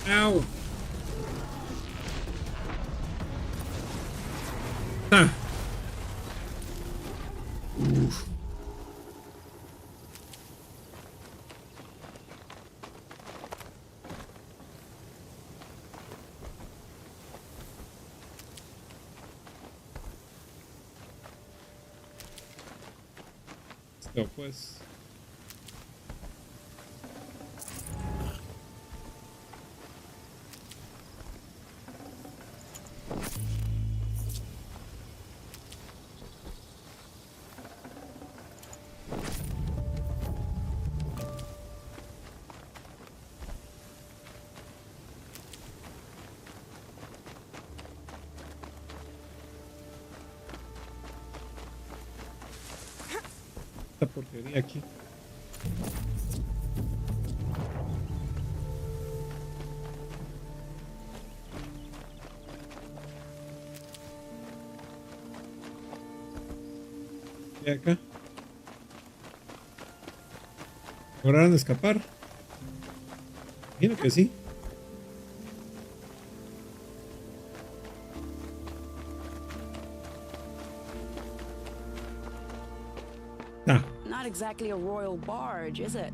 ¡Au! Ah. Uf. Esto pues. Esta porquería aquí. ¿Y acá? ¿Lograron escapar? Imagino que sí. Not exactly a royal barge, is it?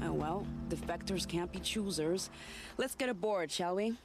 Oh well, defectors can't be choosers. Let's get aboard, shall we?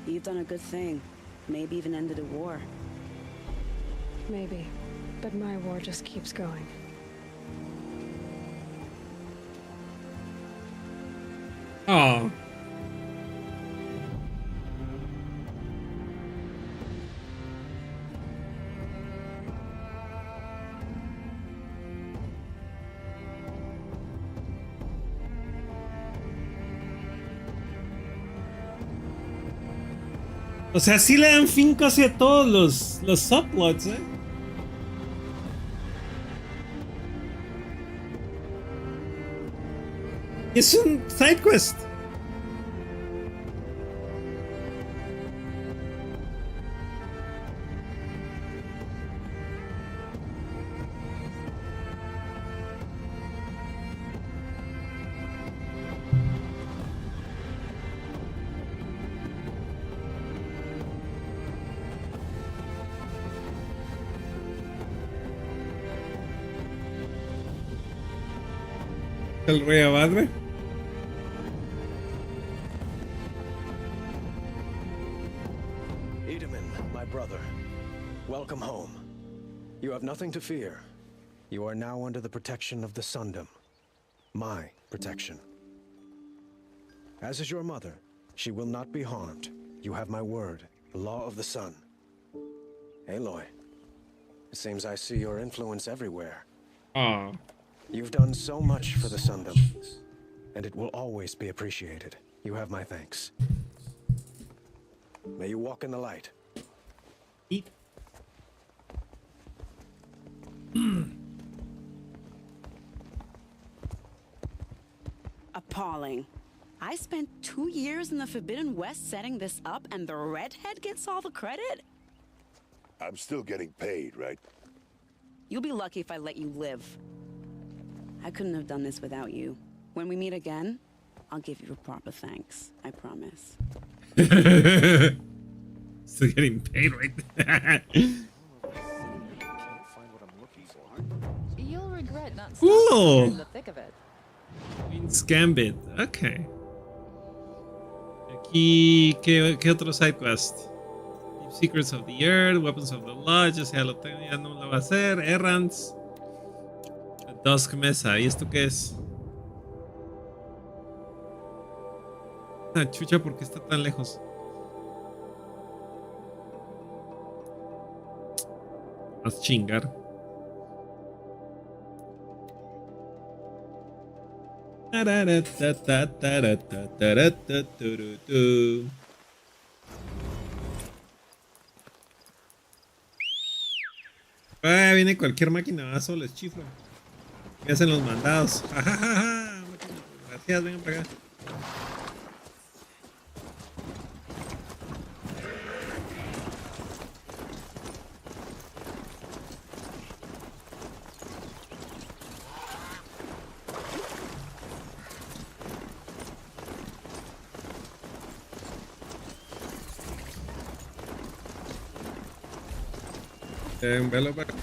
You've done a good thing. Maybe even ended a war. Maybe. But my war just keeps going. Oh. O sea, sí le dan fin casi a todos los subplots, ¿eh? Es un side quest. El rey Abadre. Edaman, my brother, welcome home. You have nothing to fear. You are now under the protection of the Sundom. My protection. As is your mother, she will not be harmed. You have my word, the law of the sun. Aloy, it seems I see your influence everywhere. Ah. You've done so much for the Sundom, and it will always be appreciated. You have my thanks. May you walk in the light. Eat. Appalling. I spent 2 years in the Forbidden West setting this up, and the redhead gets all the credit? I'm still getting paid, right? You'll be lucky if I let you live. I couldn't have done this without you. When we meet again, I'll give you a proper thanks. I promise. Still getting paid right there. You'll regret not Cool. in the thick of it. Queen's Gambit. Ok. Aquí, ¿qué otro side quest? Secrets of the Earth, Weapons of the Lodge, ya sea lo tengo, ya no lo va a hacer. Errands. Dusk Mesa, ¿y esto qué es? Ah, chucha, ¿por qué está tan lejos? Haz chingar. Ah, viene cualquier máquina, solo les chiflo. Me hacen los mandados. Gracias, vengan para acá. Velo para acá.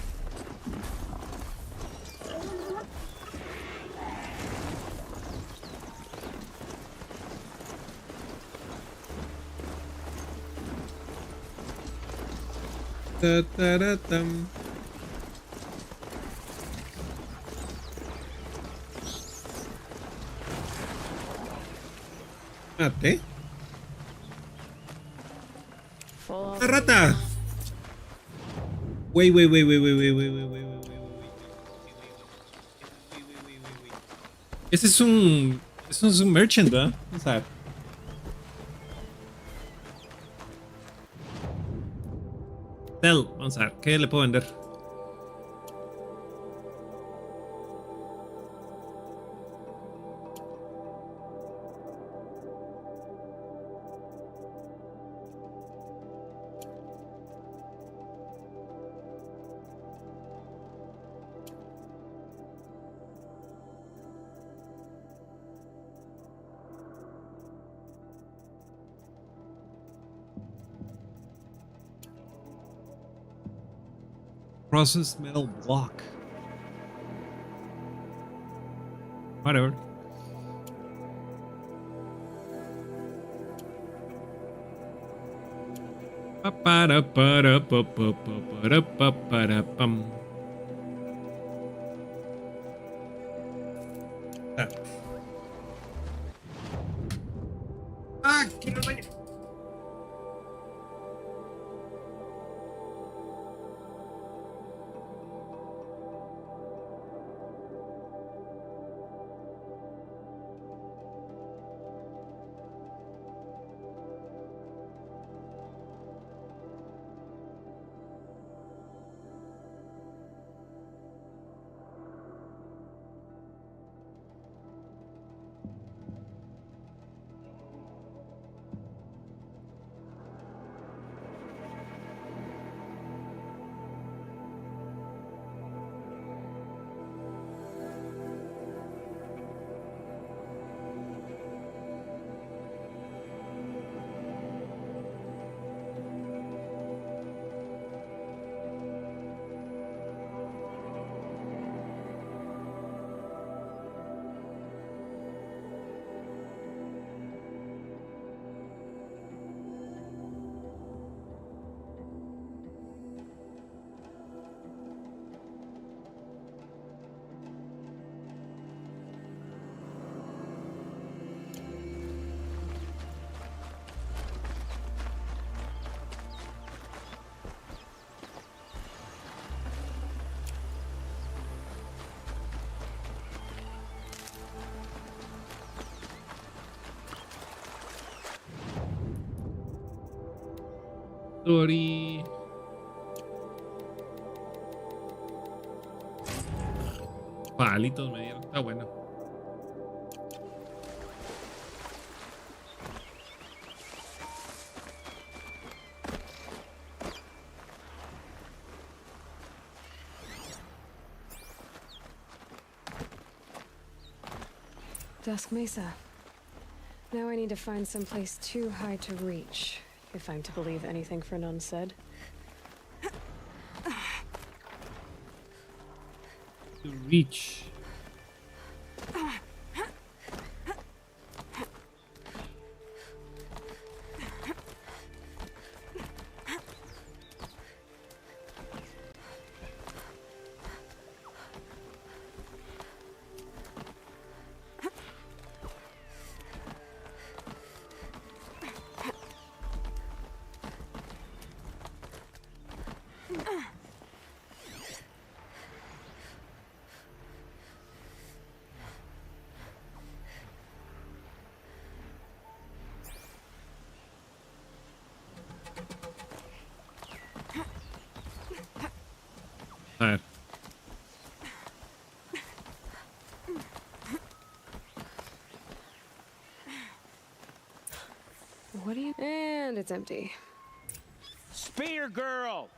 Ta-ta-ra-tam. Mate. ¡La rata! Wait. Ese es un... Eso es un merchant, ¿verdad? Vamos a ver. Sell. Vamos a ver. ¿Qué le puedo vender? Processed metal block. Whatever. Pa-para-para-pa-pa-pa-para-pa-para-pam. Ah, quiero el baño. Story. Palitos me dieron. Está bueno. Dusk Mesa. Now I need to find someplace too high to reach, if I'm to believe anything Fernan said. To reach. A ver. What do you... And it's empty. Spear girl!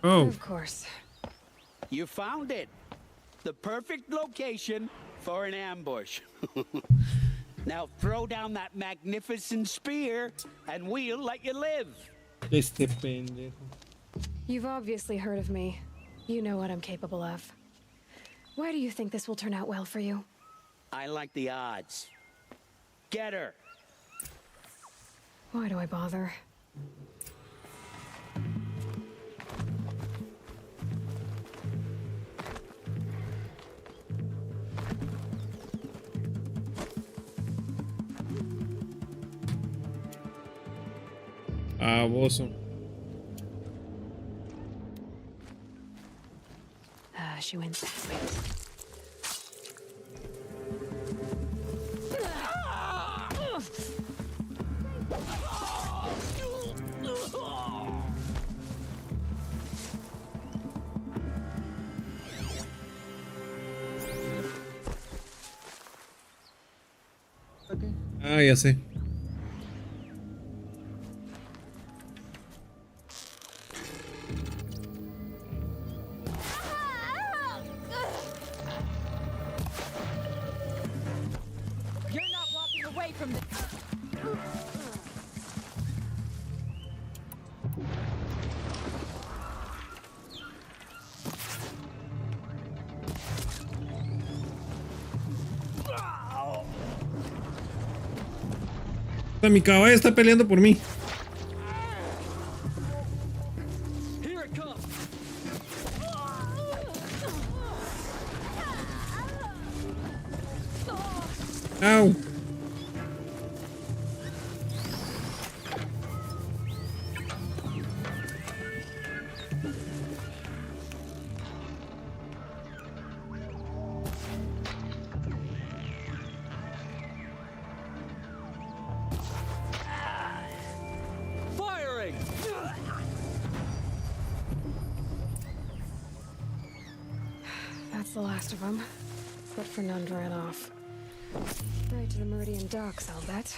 Oh. Of course. You found it. The perfect location for an ambush. Now throw down that magnificent spear, and we'll let you live. Este pendejo. You've obviously heard of me. You know what I'm capable of. Why do you think this will turn out well for you? I like the odds. Get her. Why do I bother? Baboso. She went that way. Ah, ya sé. You're not walking away from this. Mi caballo está peleando por mí. Here it comes. Au. Firing. That's the last of them. But Fernand ran off. Right to the Meridian docks, I'll bet.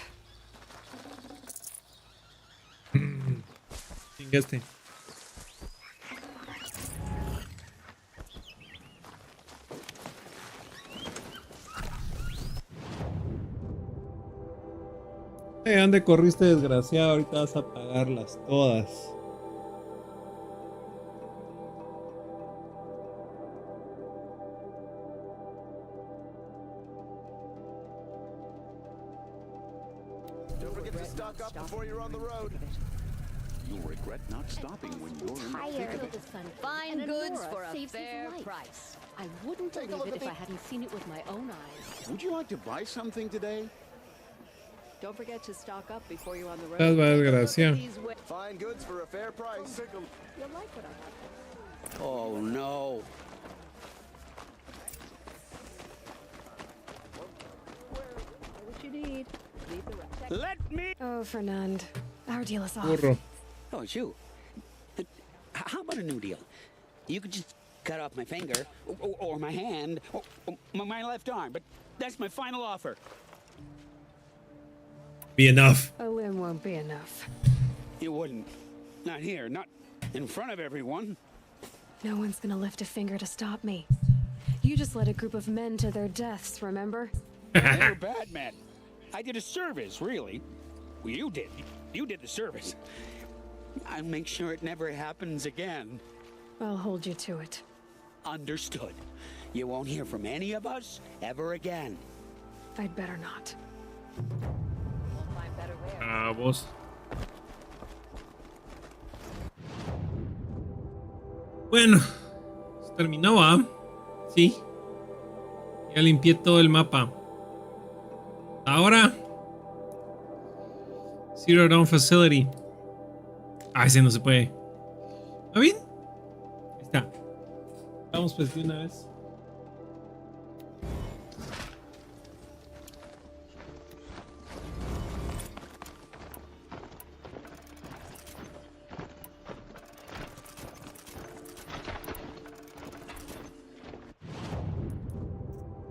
Chingaste. ¿Dónde corriste, desgraciado? Ahorita vas a pagarlas todas. Don't forget to stock up before you're on the road. You'll regret not stopping when you're in the thick of it. Fine goods for a fair price. I wouldn't believe it if I hadn't seen it with my own eyes. Would you like to buy something today? Don't forget to stock up before you're on the road. Estás va, desgracia. Fine goods for a fair price. You'll like what I have. Oh no. What you need. Leave the rest. Let me. Oh, Fernand. Our deal is off. Burro. Oh, it's you. How about a new deal? You could just cut off my finger, or my hand, or my left arm, but that's my final offer. Be enough. A limb won't be enough. You wouldn't. Not here, not in front of everyone. No one's gonna lift a finger to stop me. You just led a group of men to their deaths, remember? They were bad men. I did a service, really. Well, you did. You did the service. I'll make sure it never happens again. I'll hold you to it. Understood. You won't hear from any of us ever again. I'd better not. Vos. Bueno, se terminó, ¿ah? Sí. Ya limpié todo el mapa. Ahora, Zero Dawn Facility. Ah, ese no se puede. ¿Está bien? Ahí está. Vamos pues de una vez.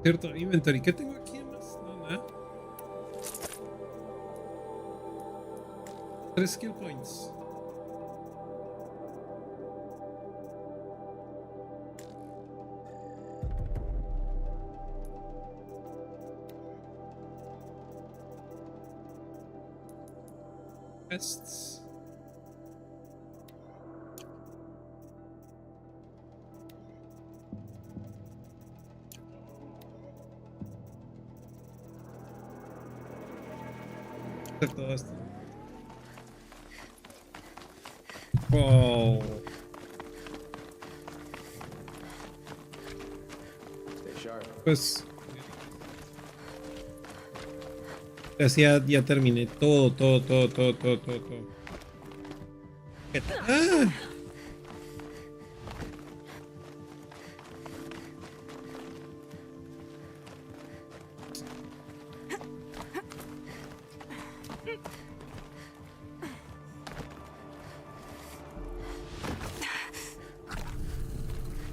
Cierto, inventory. ¿Qué tengo aquí más? No, nada. 3 skill points. Tests. Todo esto. Oh. Pues ya terminé todo. ¿Qué tal? ¡Ah!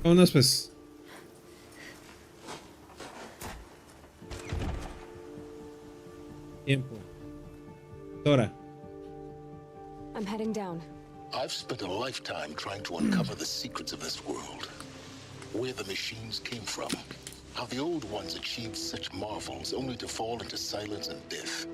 Vámonos pues. Tiempo. Dora. I'm heading down. I've spent a lifetime trying to uncover the secrets of this world. Where the machines came from. How the old ones achieved such marvels only to fall into silence and death.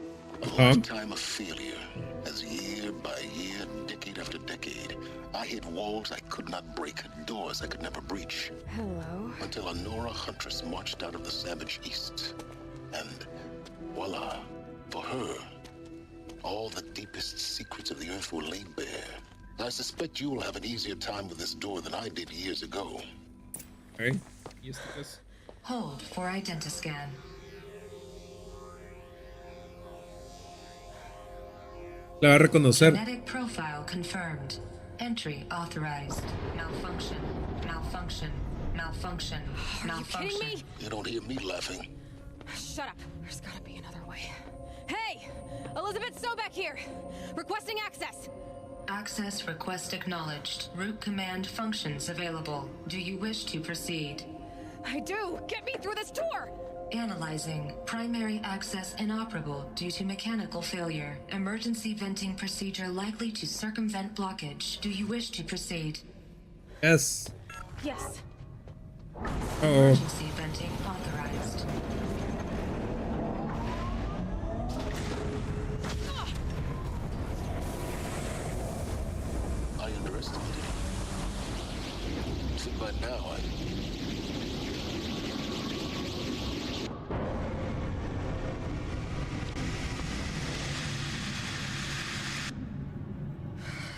A lifetime of failure. As year by year, decade after decade, I hit walls I could not break, doors I could never breach. Hello. Until a Nora huntress marched out of the savage east. And voila, for her, all the deepest secrets of the earth were laid bare. I suspect you will have an easier time with this door than I did years ago. Okay. Hold for identiscan. La va a reconocer. Genetic profile confirmed. Entry authorized. Malfunction. Malfunction. Malfunction. Malfunction. Are you kidding me? You don't hear me laughing. Shut up. There's gotta be another way. Hey! Elizabeth Sobek here! Requesting access! Access request acknowledged. Root command functions available. Do you wish to proceed? I do! Get me through this tour! Analyzing. Primary access inoperable due to mechanical failure. Emergency venting procedure likely to circumvent blockage. Do you wish to proceed? Yes. Yes. Emergency venting authorized. I underestimated you. See, by now,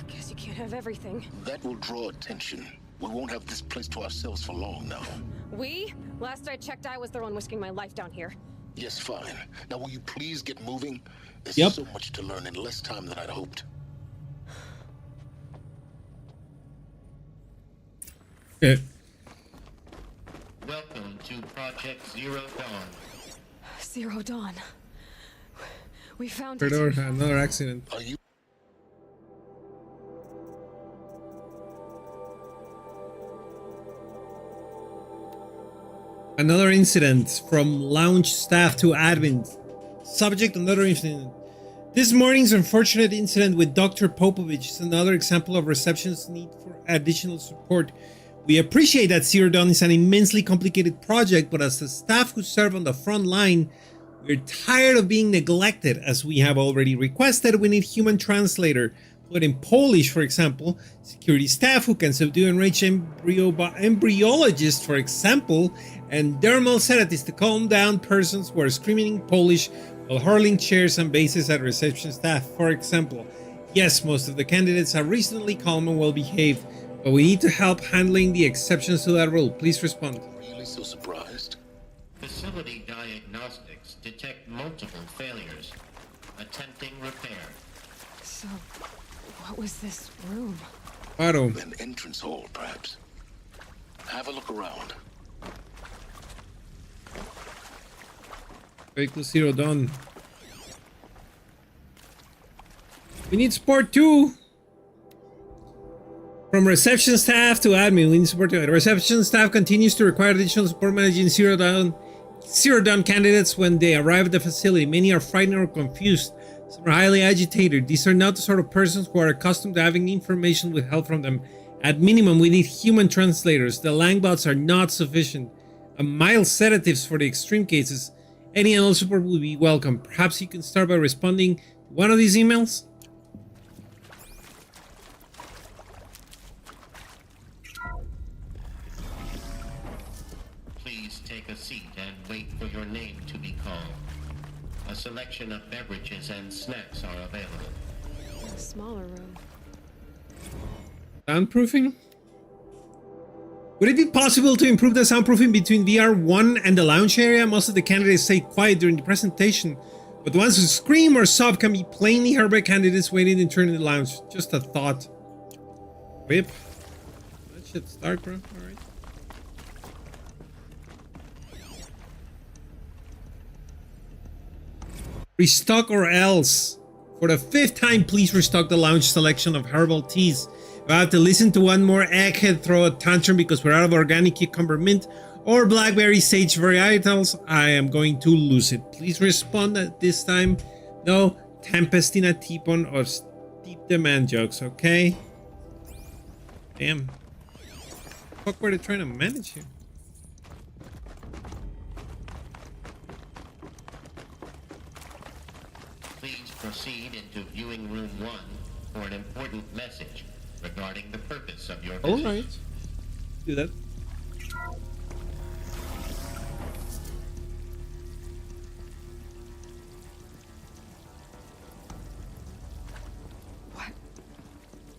Guess you can't have everything. that will draw attention. We won't have this place to ourselves for long now. We? Last I checked, I was the one risking my life down here. Yes, fine. Now, will you please get moving? There's Yep. so much to learn in less time than I'd hoped. Okay. Welcome to Project Zero Dawn. Zero Dawn. We found Perdón, it. another accident. Are you? Another incident from lounge staff to admin. Subject: another incident. This morning's unfortunate incident with Dr. Popovich is another example of reception's need for additional support. We appreciate that Zero Dawn is an immensely complicated project, but as the staff who serve on the front line, we're tired of being neglected. As we have already requested, we need human translator. But in Polish, for example, security staff who can subdue enraged embryologists, for example, and dermal sedatives to calm down persons who are screaming in Polish while hurling chairs and bases at reception staff, for example. Yes, most of the candidates are reasonably calm and well behaved, but we need to help handling the exceptions to that rule. Please respond. Really so surprised? Facility diagnostics detect multiple failures. Attempting repair. So, what was this room? Claro. An entrance hall, perhaps. Have a look around. Vehicle Zero Dawn. We need support too. From reception staff to admin, we need support too. The reception staff continues to require additional support managing Zero Dawn Zero Dawn candidates when they arrive at the facility. Many are frightened or confused. Some are highly agitated. These are not the sort of persons who are accustomed to having information withheld from them. At minimum, we need human translators. The Langbots are not sufficient. Mild sedatives for the extreme cases. Any and all support will be welcome. Perhaps you can start by responding to one of these emails? Please take a seat and wait for your name to be called. A selection of beverages and snacks are available. A smaller room. Soundproofing? Would it be possible to improve the soundproofing between VR1 and the lounge area? Most of the candidates stay quiet during the presentation, but the ones who scream or sob can be plainly heard by candidates waiting in turn in the lounge. Just a thought. Whip. That shit's dark, bro. Alright. Restock or else. For the 5th time, please restock the lounge selection of herbal teas. If I have to listen to one more egghead throw a tantrum because we're out of organic cucumber mint or blackberry sage varietals, I am going to lose it. Please respond at this time. No tempest in a teapot or steep demand jokes, okay? Damn. Fuck, were they trying to manage here? Please proceed into viewing room 1 for an important message regarding the purpose of your visit. Alright. Do that.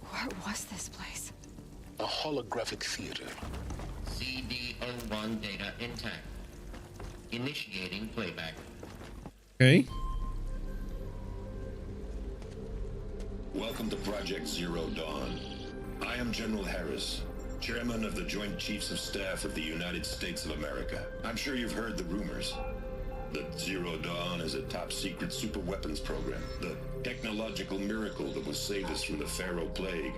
What was this place? A holographic theater. CD01 data intact. Initiating playback. Okay. Welcome to Project Zero Dawn. I am General Harris, Chairman of the Joint Chiefs of Staff of the United States of America. I'm sure you've heard the rumors that Zero Dawn is a top-secret super-weapons program, the technological miracle that will save us from the Pharaoh Plague,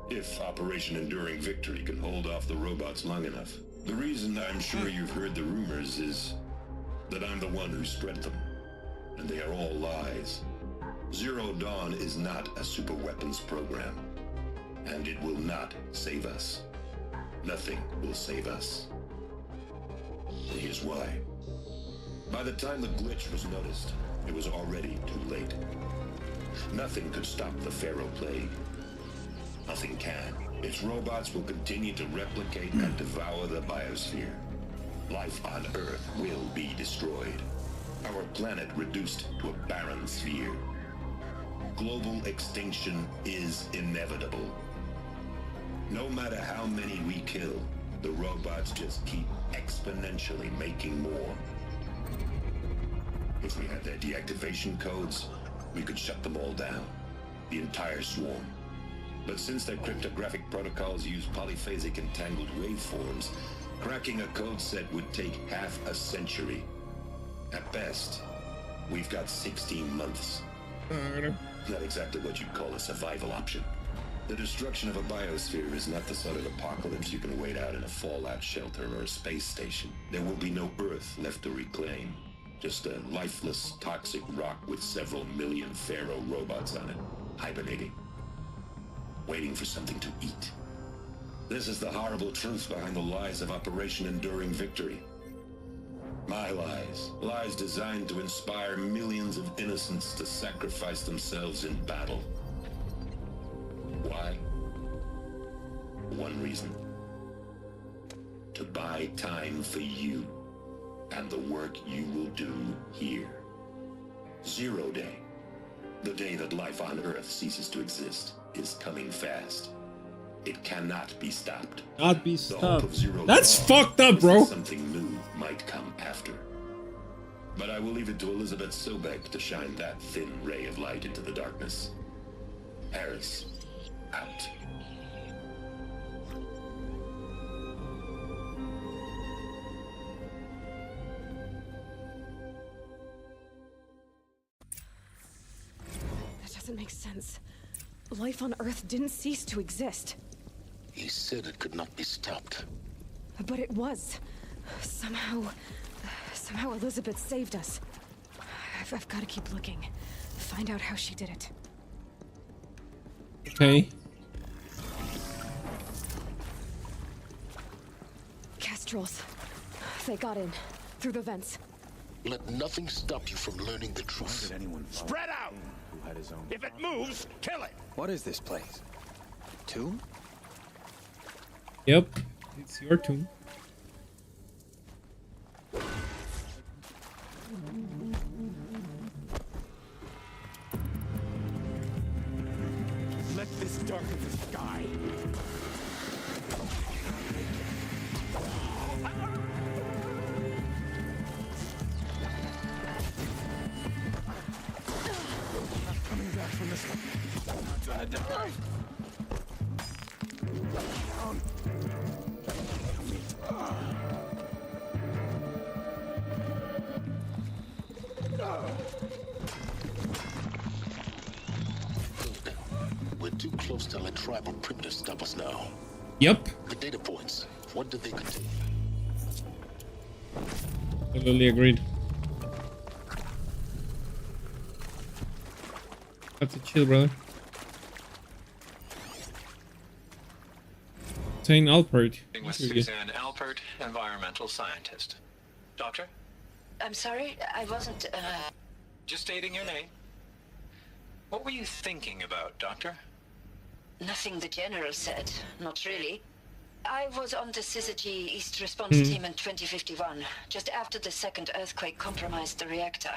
if Operation Enduring Victory can hold off the robots long enough. The reason I'm sure you've heard the rumors is that I'm the one who spread them, and they are all lies. Zero Dawn is not a superweapons program, and it will not save us. Nothing will save us. Here's why. By the time the glitch was noticed, it was already too late. Nothing could stop the Pharaoh Plague. Nothing can. Its robots will continue to replicate and devour the biosphere. Life on Earth will be destroyed. Our planet reduced to a barren sphere. Global extinction is inevitable. No matter how many we kill, the robots just keep exponentially making more. If we had their deactivation codes, we could shut them all down. The entire swarm. But since their cryptographic protocols use polyphasic entangled waveforms, cracking a code set would take half a century. At best, we've got 16 months. Not exactly what you'd call a survival option. The destruction of a biosphere is not the sort of apocalypse you can wait out in a fallout shelter or a space station. There will be no Earth left to reclaim. Just a lifeless, toxic rock with several million Pharaoh robots on it, hibernating, waiting for something to eat. This is the horrible truth behind the lies of Operation Enduring Victory. My lies. Lies designed to inspire millions of innocents to sacrifice themselves in battle. Why? One reason. To buy time for you and the work you will do here. Zero Day, the day that life on Earth ceases to exist, is coming fast. It cannot be stopped. Not be stopped. That's fucked up, bro. Something new might come after. But I will leave it to Elizabeth Sobek to shine that thin ray of light into the darkness. Harris, out. That doesn't make sense. Life on Earth didn't cease to exist. He said it could not be stopped. But it was. Somehow Somehow Elizabeth saved us. I've got to keep looking. Find out how she did it. Okay. Kestrels. They got in. Through the vents. Let nothing stop you from learning the truth. Did anyone Spread out! who had his own? If it moves, kill it! What is this place? Tomb? Yep. It's your tomb. Let this darken the sky. Coming back from this one. I'm gonna die. We're too close to let tribal primitives stop us now. Yep. The data points, what do they contain? Totally agreed. That's a chill, brother. Saying Alpert. With Suzanne Alpert, environmental scientist. Doctor? I'm sorry, I wasn't, Just stating your name. What were you thinking about, Doctor? Nothing the General said. Not really. I was on the Syzygy East Response Team in 2051, just after the second earthquake compromised the reactor.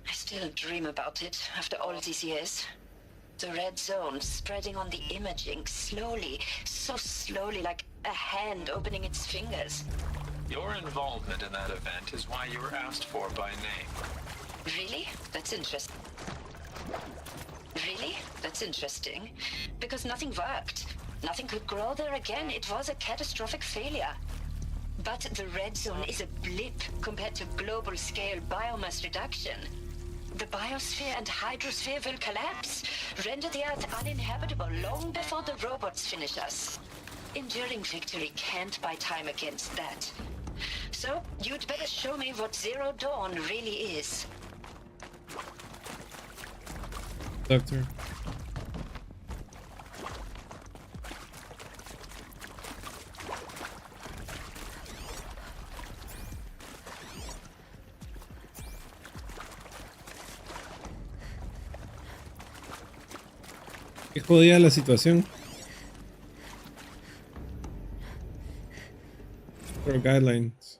I still dream about it, after all these years. The red zone spreading on the imaging, slowly, so slowly, like a hand opening its fingers. Your involvement in that event is why you were asked for by name. Really? That's interesting. Really? That's interesting. Because nothing worked. Nothing could grow there again. It was a catastrophic failure. But the red zone is a blip compared to global-scale biomass reduction. The biosphere and hydrosphere will collapse, render the Earth uninhabitable long before the robots finish us. Enduring victory can't buy time against that. So, you'd better show me what Zero Dawn really is. Doctor. Qué jodida la situación. For guidelines.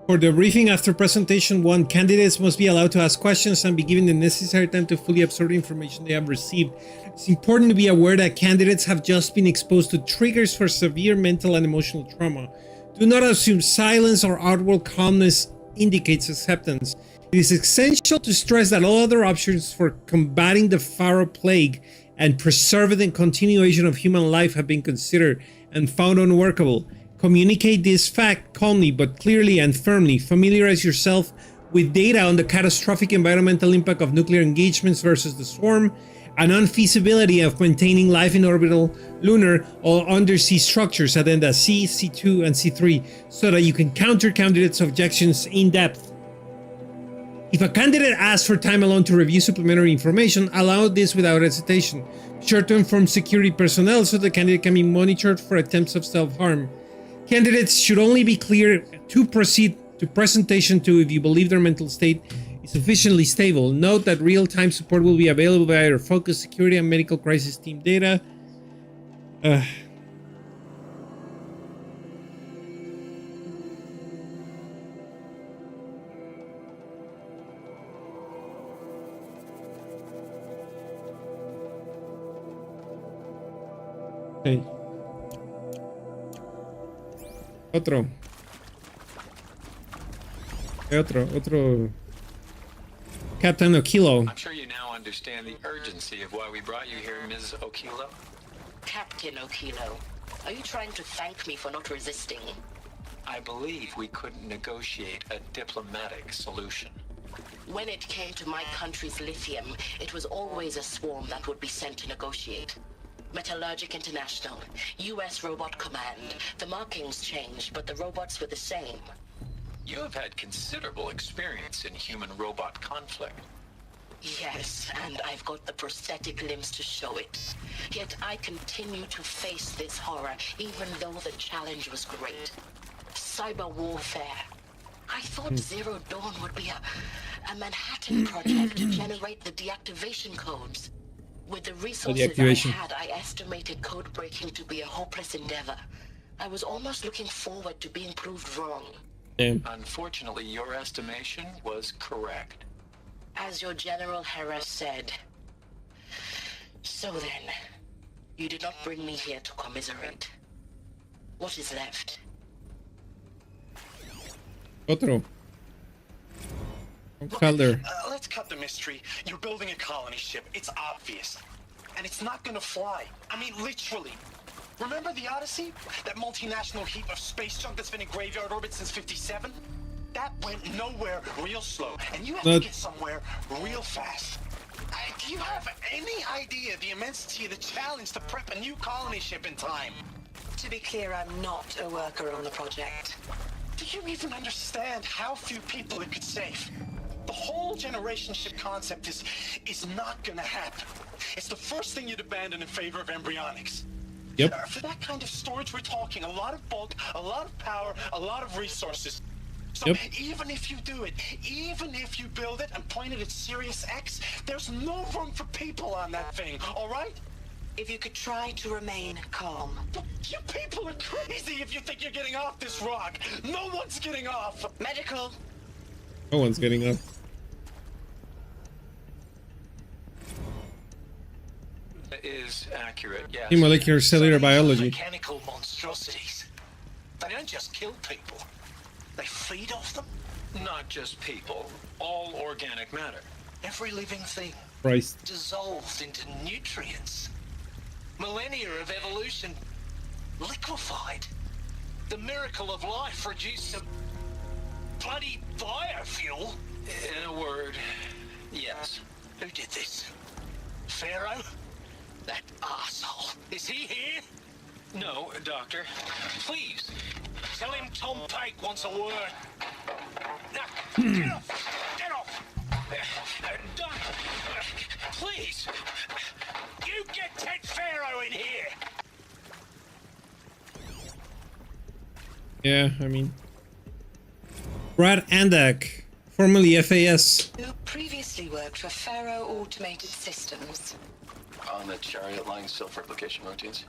For the briefing after presentation 1, candidates must be allowed to ask questions and be given the necessary time to fully absorb the information they have received. It's important to be aware that candidates have just been exposed to triggers for severe mental and emotional trauma. Do not assume silence or outward calmness indicates acceptance. It is essential to stress that all other options for combating the Pharaoh plague and preserving the continuation of human life have been considered and found unworkable. Communicate this fact calmly but clearly and firmly. Familiarize yourself with data on the catastrophic environmental impact of nuclear engagements versus the swarm, and unfeasibility of maintaining life in orbital, lunar, or undersea structures at Enda C, C2, and C3, so that you can counter candidates' objections in depth. If a candidate asks for time alone to review supplementary information, allow this without hesitation. Be sure to inform security personnel so the candidate can be monitored for attempts of self-harm. Candidates should only be clear to proceed to presentation 2 if you believe their mental state is sufficiently stable. Note that real-time support will be available via your focus, security, and medical crisis team data. Okay. Otro. Captain Okilo. I'm sure you now understand the urgency of why we brought you here, Ms. Okilo. Captain Okilo, are you trying to thank me for not resisting? I believe we couldn't negotiate a diplomatic solution. When it came to my country's lithium, it was always a swarm that would be sent to negotiate. Metallurgic International, US Robot Command. The markings changed, but the robots were the same. You have had considerable experience in human-robot conflict. Yes, and I've got the prosthetic limbs to show it. Yet I continue to face this horror, even though the challenge was great. Cyber warfare. I thought Zero Dawn would be a Manhattan project to generate the deactivation codes. With the resources I had, I estimated code breaking to be a hopeless endeavor. I was almost looking forward to being proved wrong. Unfortunately, your estimation was correct. As your General Harris said. So then, you did not bring me here to commiserate. What is left? Otro. Calder. Let's cut the mystery. You're building a colony ship. It's obvious. And it's not gonna fly. I mean, literally. Remember the Odyssey? That multinational heap of space junk that's been in graveyard orbit since 57? That went nowhere real slow. And you have to get somewhere real fast. Do you have any idea the immensity of the challenge to prep a new colony ship in time? To be clear, I'm not a worker on the project. Do you even understand how few people it could save? The whole generation ship concept is not gonna happen. It's the first thing you'd abandon in favor of embryonics. Yep. For that kind of storage, we're talking a lot of bulk, a lot of power, a lot of resources. So even if you do it, even if you build it and point it at Sirius X, there's no room for people on that thing, all right? If you could try to remain calm. You people are crazy if you think you're getting off this rock. No one's getting off. Medical. No one's getting up. Is accurate, yes. In molecular cellular biology. Mechanical monstrosities. They don't just kill people. They feed off them. Not just people. All organic matter. Every living thing. Christ. Dissolved into nutrients. Millennia of evolution liquefied. The miracle of life reduced to bloody biofuel. In a word, yes. Who did this? Pharaoh? That asshole. Is he here? No, Doctor. Please, tell him Tom Pike wants a word. Now, get off! Get off! Doctor, please, you get Ted Pharaoh in here! Yeah, I mean... Brad Andak, formerly FAS. Who previously worked for Pharaoh Automated Systems. On the chariot line self-replication routines.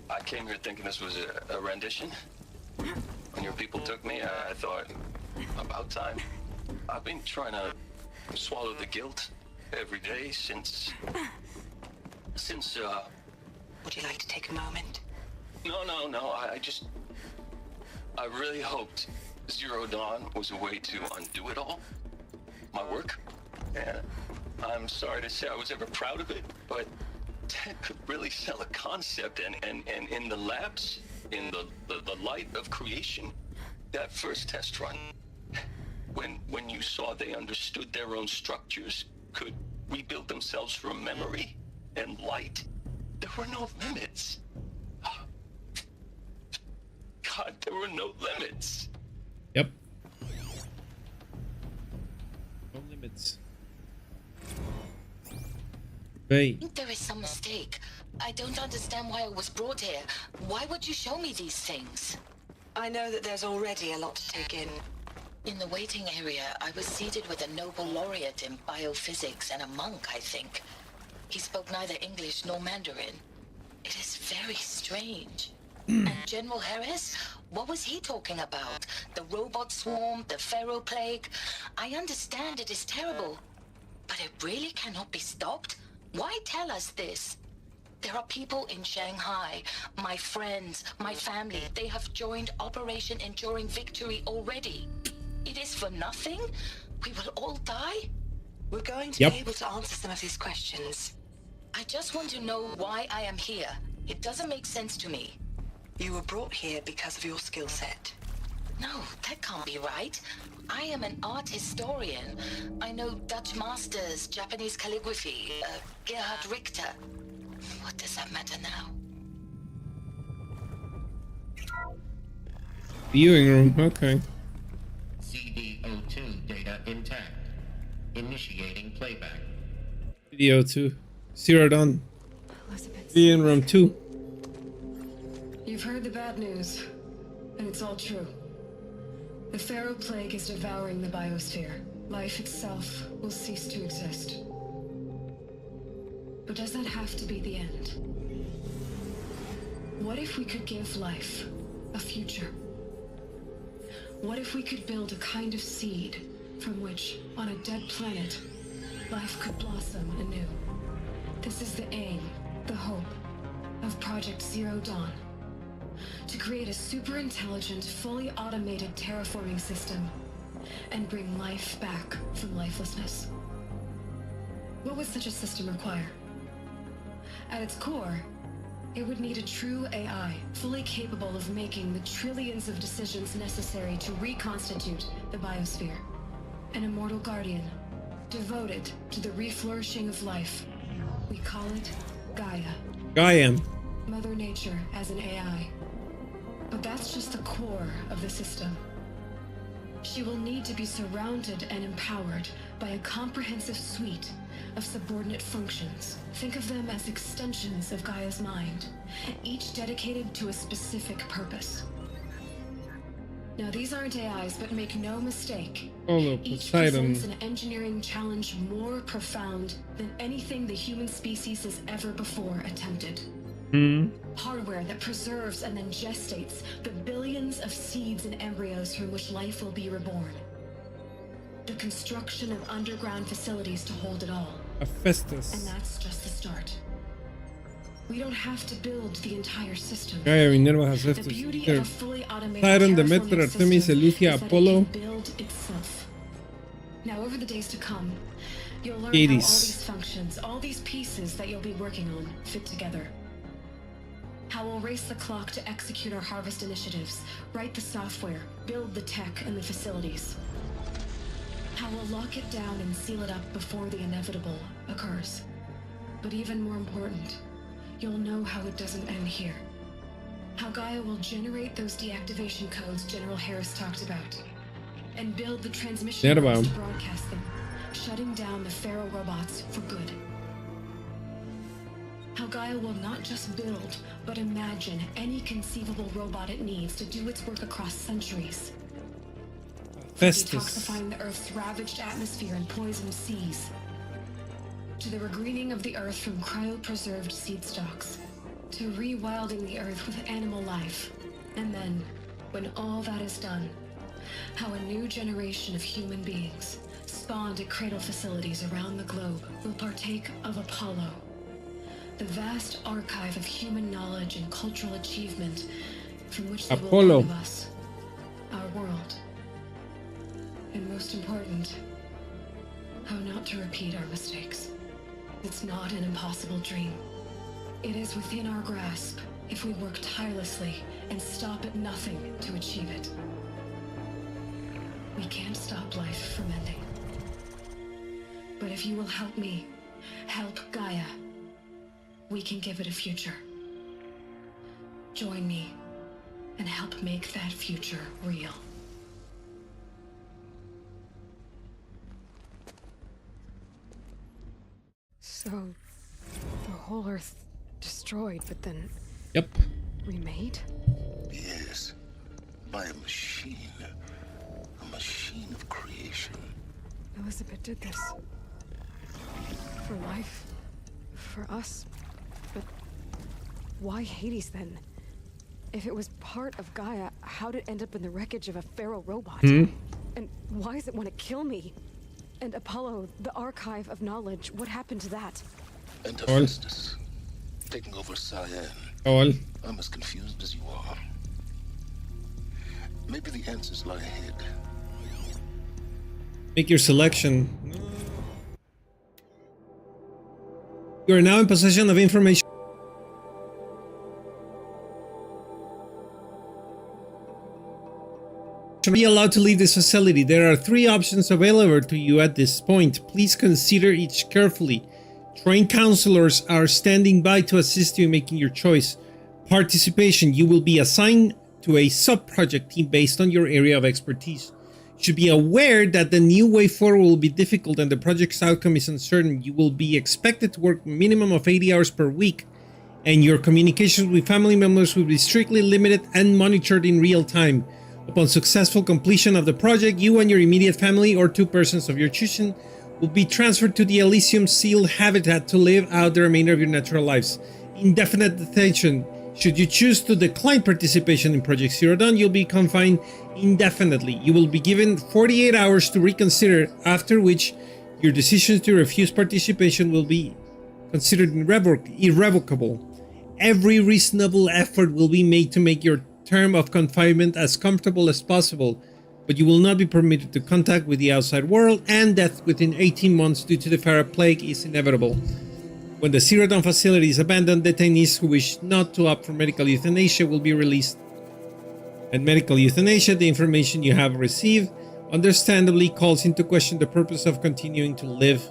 I came here thinking this was a rendition. When your people took me, I thought, about time. I've been trying to swallow the guilt every day since... Would you like to take a moment? No, I really hoped Zero Dawn was a way to undo it all. My work. And I'm sorry to say I was ever proud of it, but Ted could really sell a concept, and in the labs, in the light of creation, that first test run, when you saw they understood their own structures, could rebuild themselves from memory and light, there were no limits. God, there were no limits. Yep. No limits. I think there is some mistake. I don't understand why I was brought here. Why would you show me these things? I know that there's already a lot to take in. In the waiting area, I was seated with a Nobel laureate in biophysics and a monk, I think. He spoke neither English nor Mandarin. It is very strange. And General Harris? What was he talking about? The robot swarm, the Pharaoh plague? I understand it is terrible, but it really cannot be stopped? Why tell us this? There are people in Shanghai, my friends, my family. They have joined Operation Enduring Victory already. It is for nothing? We will all die? We're going to be able to answer some of these questions. I just want to know why I am here. It doesn't make sense to me. You were brought here because of your skill set. No, that can't be right. I am an art historian. I know Dutch masters, Japanese calligraphy, Gerhard Richter. What does that matter now? Viewing room, okay. CD02 data intact. Initiating playback. Video 2. 0 done. Viewing room 2. You've heard the bad news, and it's all true. The Pharaoh Plague is devouring the biosphere. Life itself will cease to exist. But does that have to be the end? What if we could give life a future? What if we could build a kind of seed from which, on a dead planet, life could blossom anew? This is the aim, the hope, of Project Zero Dawn. To create a super intelligent, fully automated terraforming system and bring life back from lifelessness. What would such a system require? At its core, it would need a true AI, fully capable of making the trillions of decisions necessary to reconstitute the biosphere. An immortal guardian, devoted to the reflourishing of life. We call it Gaia. Gaia. Mother Nature as an AI. But that's just the core of the system. She will need to be surrounded and empowered by a comprehensive suite of subordinate functions. Think of them as extensions of Gaia's mind, each dedicated to a specific purpose. Now, these aren't AIs, but make no mistake. Each presents an engineering challenge more profound than anything the human species has ever before attempted. Hardware that preserves and then gestates the billions of seeds and embryos from which life will be reborn. The construction of underground facilities to hold it all. Hephaestus. And that's just the start. We don't have to build the entire system. Gaia, Minerva, Hephaestus, The beauty of a fully automated Saturn, Demeter, terraforming Artemis, system Eleuthia, is that it Apollo. can build itself. Now, over the days to come, you'll learn Hades. how all these functions, all these pieces that you'll be working on, fit together. How we'll race the clock to execute our harvest initiatives, write the software, build the tech and the facilities. How we'll lock it down and seal it up before the inevitable occurs. But even more important, you'll know how it doesn't end here. How Gaia will generate those deactivation codes General Harris talked about, and build the transmission lines to broadcast them, shutting down the Pharaoh robots for good. How Gaia will not just build, but imagine any conceivable robot it needs to do its work across centuries. From detoxifying the Earth's ravaged atmosphere and poisoned seas, to the regreening of the Earth from cryopreserved seed stocks, to rewilding the Earth with animal life. And then, when all that is done, how a new generation of human beings, spawned at cradle facilities around the globe, will partake of Apollo, the vast archive of human knowledge and cultural achievement from which they will learn of us, our world. And most important, how not to repeat our mistakes. It's not an impossible dream. It is within our grasp if we work tirelessly and stop at nothing to achieve it. We can't stop life from ending. But if you will help me, help Gaia, we can give it a future. Join me and help make that future real. So, the whole Earth destroyed, but then... Yep. Remade? Yes. By a machine. A machine of creation. Elizabeth did this. For life. For us. But why Hades then? If it was part of Gaia, how did it end up in the wreckage of a Pharaoh robot? And why does it want to kill me? And Apollo, the archive of knowledge, what happened to that? And Hephaestus, taking over Cyan. I'm as confused as you are. Maybe the answers lie ahead. Make your selection. You are now in possession of information. Be allowed to leave this facility. There are 3 options available to you at this point. Please consider each carefully. Trained counselors are standing by to assist you in making your choice. Participation. You will be assigned to a sub-project team based on your area of expertise. You should be aware that the new way forward will be difficult and the project's outcome is uncertain. You will be expected to work a minimum of 80 hours per week, and your communications with family members will be strictly limited and monitored in real time. Upon successful completion of the project, you and your immediate family or 2 persons of your choosing will be transferred to the Elysium sealed habitat to live out the remainder of your natural lives. Indefinite detention. Should you choose to decline participation in Project Zero Dawn, you'll be confined indefinitely. You will be given 48 hours to reconsider, after which your decision to refuse participation will be considered irrevocable. Every reasonable effort will be made to make your term of confinement as comfortable as possible, but you will not be permitted to contact with the outside world, and death within 18 months due to the Pharaoh plague is inevitable. When the Zero Dawn facility is abandoned, detainees who wish not to opt for medical euthanasia will be released. At medical euthanasia, the information you have received understandably calls into question the purpose of continuing to live.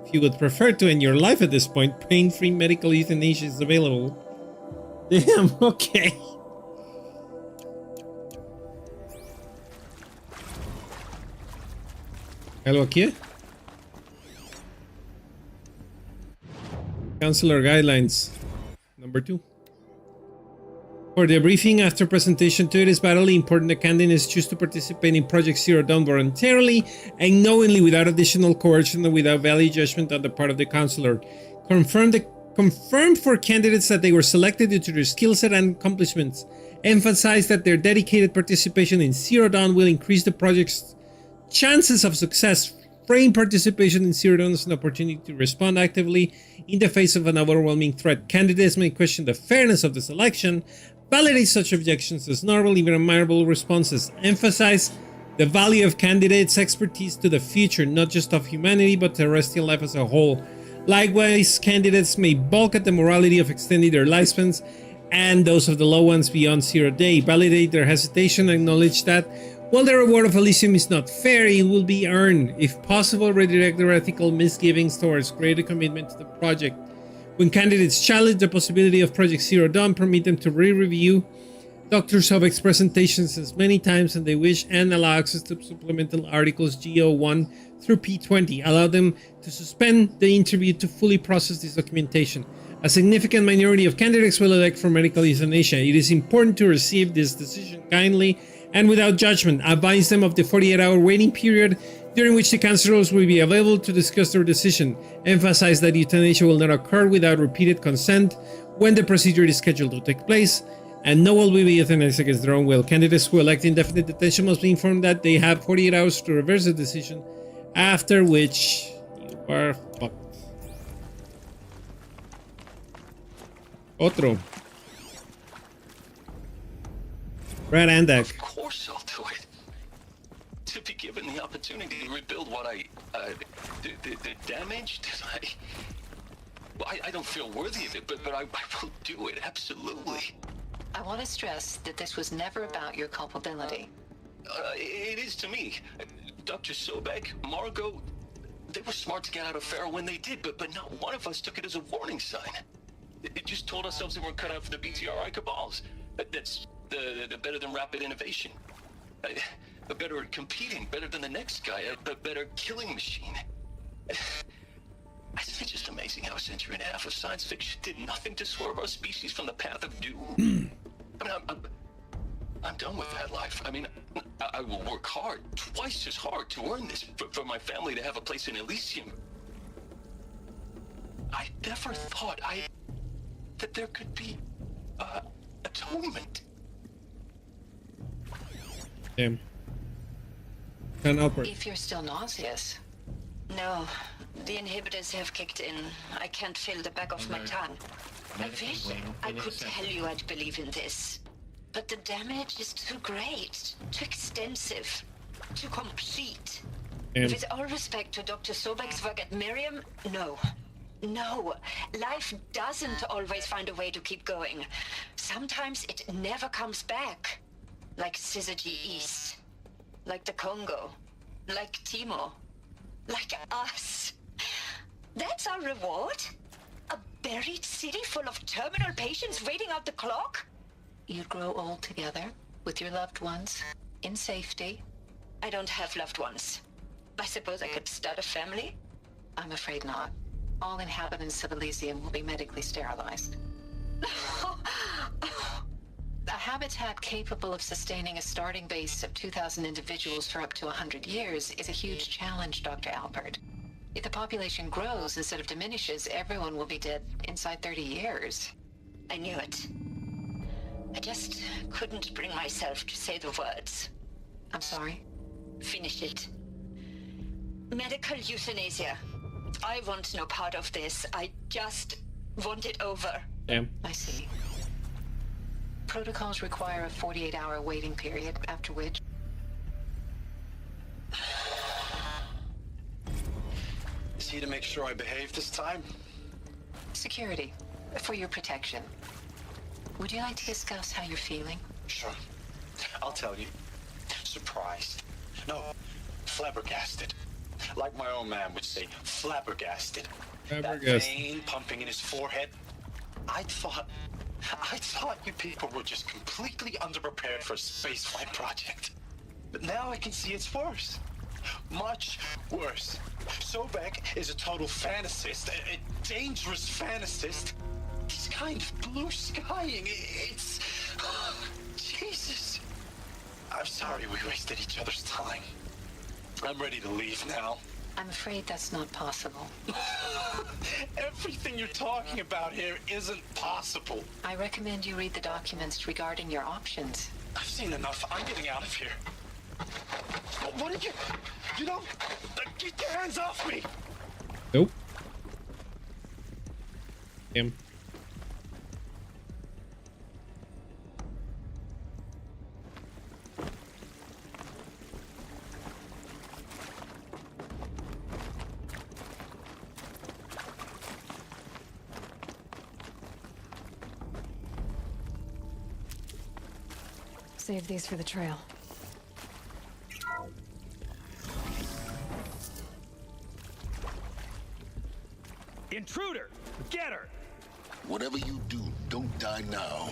If you would prefer to end your life at this point, pain-free medical euthanasia is available. Damn, okay. ¿Algo aquí? Counselor Guidelines. Number 2. For the briefing after presentation 2, it is vitally important that candidates choose to participate in Project Zero Dawn voluntarily and knowingly without additional coercion and without value judgment on the part of the counselor. Confirm for candidates that they were selected due to their skill set and accomplishments. Emphasize that their dedicated participation in Zero Dawn will increase the project's chances of success. Frame participation in Zero Dawn as an opportunity to respond actively in the face of an overwhelming threat. Candidates may question the fairness of the selection, validate such objections as normal, even admirable responses. Emphasize the value of candidates' expertise to the future, not just of humanity, but terrestrial life as a whole. Likewise, candidates may balk at the morality of extending their lifespans and those of the low ones beyond 0 day. Validate their hesitation and acknowledge that while the reward of Elysium is not fair, it will be earned. If possible, redirect their ethical misgivings towards greater commitment to the project. When candidates challenge the possibility of Project Zero Dawn, permit them to re-review Dr. Sobek's presentations as many times as they wish and allow access to supplemental articles GO1 through P20. Allow them to suspend the interview to fully process this documentation. A significant minority of candidates will elect for medical euthanasia. It is important to receive this decision kindly and without judgment. Advise them of the 48-hour waiting period during which the counselors will be available to discuss their decision. Emphasize that euthanasia will not occur without repeated consent when the procedure is scheduled to take place, and no one will be euthanized against their own will. Candidates who elect indefinite detention must be informed that they have 48 hours to reverse the decision, after which you are fucked. Otro. Brad Andak. Of course I'll do it. To be given the opportunity to rebuild what the damage that I don't feel worthy of it, but I will do it, absolutely. I want to stress that this was never about your culpability. It is to me. Dr. Sobek, Margot, they were smart to get out of Pharaoh when they did, but not one of us took it as a warning sign. It just told ourselves they weren't cut out for the BTRI cabals. That's the better than rapid innovation. A better at competing, better than the next guy, a better killing machine. It's just amazing how a century and a half of science fiction did nothing to swerve our species from the path of doom. I mean, I'm done with that life. I mean, I will work hard, twice as hard, to earn this, for my family to have a place in Elysium. I never thought that there could be atonement. Damn. Can operate. If you're still nauseous. No, the inhibitors have kicked in. I can't feel the back of my tongue. I wish I could tell you I'd believe in this. But the damage is too great, too extensive, too complete. With all respect to Dr. Sobek's work at Miriam, no. No, life doesn't always find a way to keep going. Sometimes it never comes back. Like Syzygy East. Like the Congo. Like Timo. Like us. That's our reward? A buried city full of terminal patients waiting out the clock? You'd grow old together, with your loved ones, in safety. I don't have loved ones. I suppose I could start a family? I'm afraid not. All inhabitants of Elysium will be medically sterilized. A habitat capable of sustaining a starting base of 2,000 individuals for up to 100 years is a huge challenge, Dr. Alpert. If the population grows instead of diminishes, everyone will be dead inside 30 years. I knew it. I just couldn't bring myself to say the words. I'm sorry? Finish it. Medical euthanasia. I want no part of this. I just want it over. Damn. I see. Protocols require a 48-hour waiting period, after which... Is he to make sure I behave this time? Security, for your protection. Would you like to discuss how you're feeling? Sure. I'll tell you. Surprised. No, flabbergasted. Like my old man would say, flabbergasted. That vein pumping in his forehead. I thought you people were just completely underprepared for a spaceflight project. But now I can see it's worse. Much worse. Sobek is a total fantasist, a dangerous fantasist. He's kind of blue skying. It's... Jesus. I'm sorry we wasted each other's time. I'm ready to leave now. I'm afraid that's not possible. Everything you're talking about here isn't possible. I recommend you read the documents regarding your options. I've seen enough. I'm getting out of here. What did you... You don't... Get your hands off me! Nope. Him. Save these for the trail. Intruder! Get her! Whatever you do, don't die now.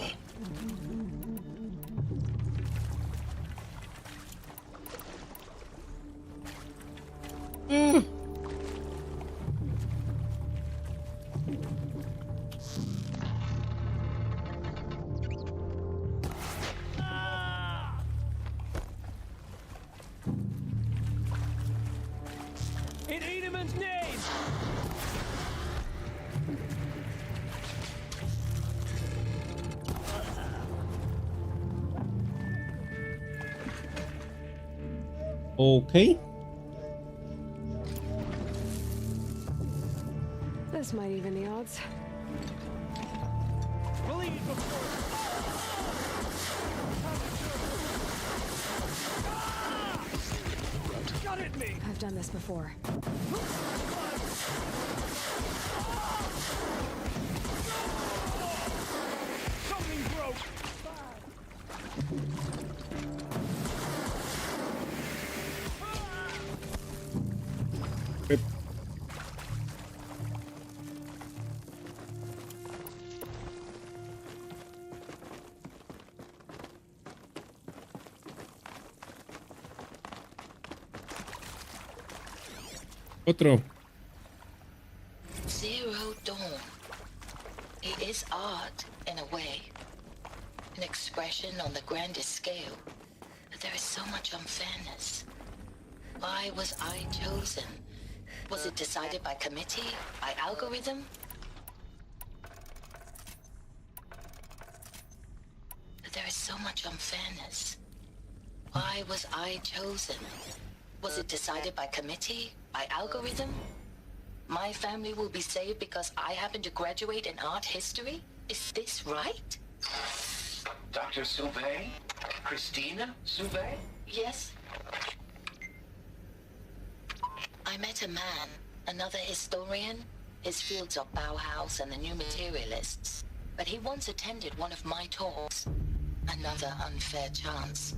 In Edemon's name! Okay. This might even the odds. Bleed before... Got it, me! I've done this before. Something broke! Yep. Otro. Zero Dawn. It is art, in a way. An expression on the grandest scale. But there is so much unfairness. Why was I chosen? Was it decided by committee? By algorithm? But there is so much unfairness. Why was I chosen? Was it decided by committee? By algorithm? My family will be saved because I happen to graduate in art history? Is this right? Dr. Sauvé? Christina Sauvé? Yes. I met a man, another historian. His fields are Bauhaus and the New Materialists. But he once attended one of my talks. Another unfair chance.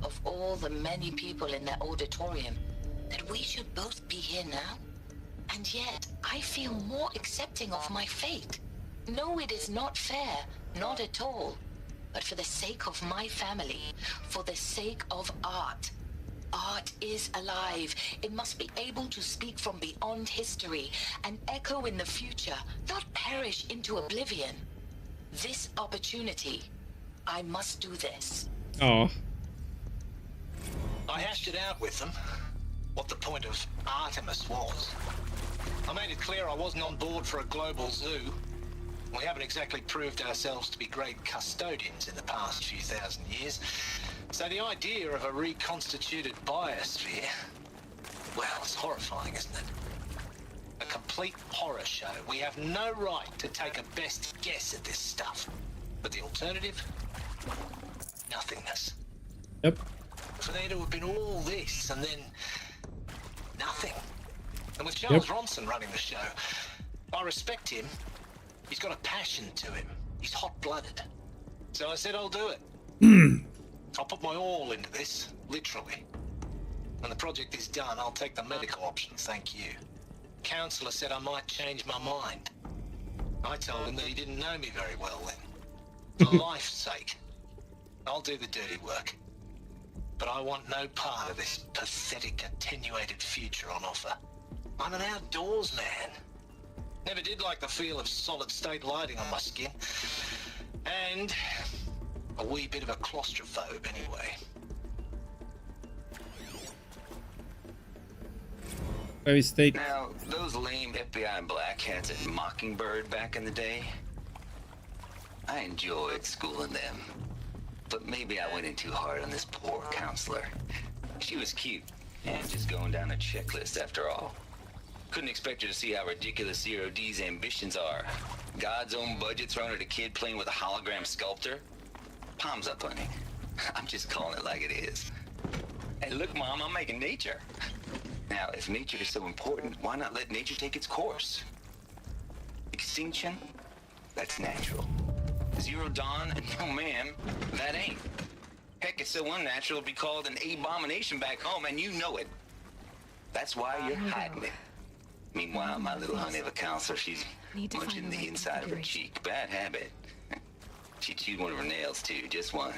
Of all the many people in that auditorium, that we should both be here now? And yet, I feel more accepting of my fate. No, it is not fair. Not at all. but for the sake of my family, for the sake of art. Art is alive. It must be able to speak from beyond history and echo in the future, not perish into oblivion. This opportunity, I must do this. Oh. I hashed it out with them, what the point of Artemis was. I made it clear I wasn't on board for a global zoo. We haven't exactly proved ourselves to be great custodians in the past few thousand years. So the idea of a reconstituted biosphere, well, it's horrifying, isn't it? A complete horror show. We have no right to take a best guess at this stuff. But the alternative? Nothingness. Yep. For there to have been all this and then nothing. And with Charles Ronson running the show, I respect him. He's got a passion to him. He's hot-blooded. So I said I'll do it. I'll put my all into this, literally. When the project is done, I'll take the medical option, thank you. Counselor said I might change my mind. I told him that he didn't know me very well then. For life's sake, I'll do the dirty work. But I want no part of this pathetic, attenuated future on offer. I'm an outdoors man. Never did like the feel of solid-state lighting on my skin. And a wee bit of a claustrophobe, anyway. Very state. Now, those lame FBI black hats at Mockingbird back in the day, I enjoyed schooling them. But maybe I went in too hard on this poor counselor. She was cute, and just going down a checklist after all. Couldn't expect her to see how ridiculous Zero D's ambitions are. God's own budget thrown at a kid playing with a hologram sculptor. Palms up, honey. I'm just calling it like it is. Hey, look, Mom, I'm making nature. Now, if nature is so important, why not let nature take its course? Extinction? That's natural. Zero Dawn? No, ma'am, that ain't. Heck, it's so unnatural to be called an abomination back home, and you know it. That's why you're hiding it. Meanwhile, my little honey of a counselor, she's munching the inside of her cheek. Bad habit. She chewed one of her nails, too, just one.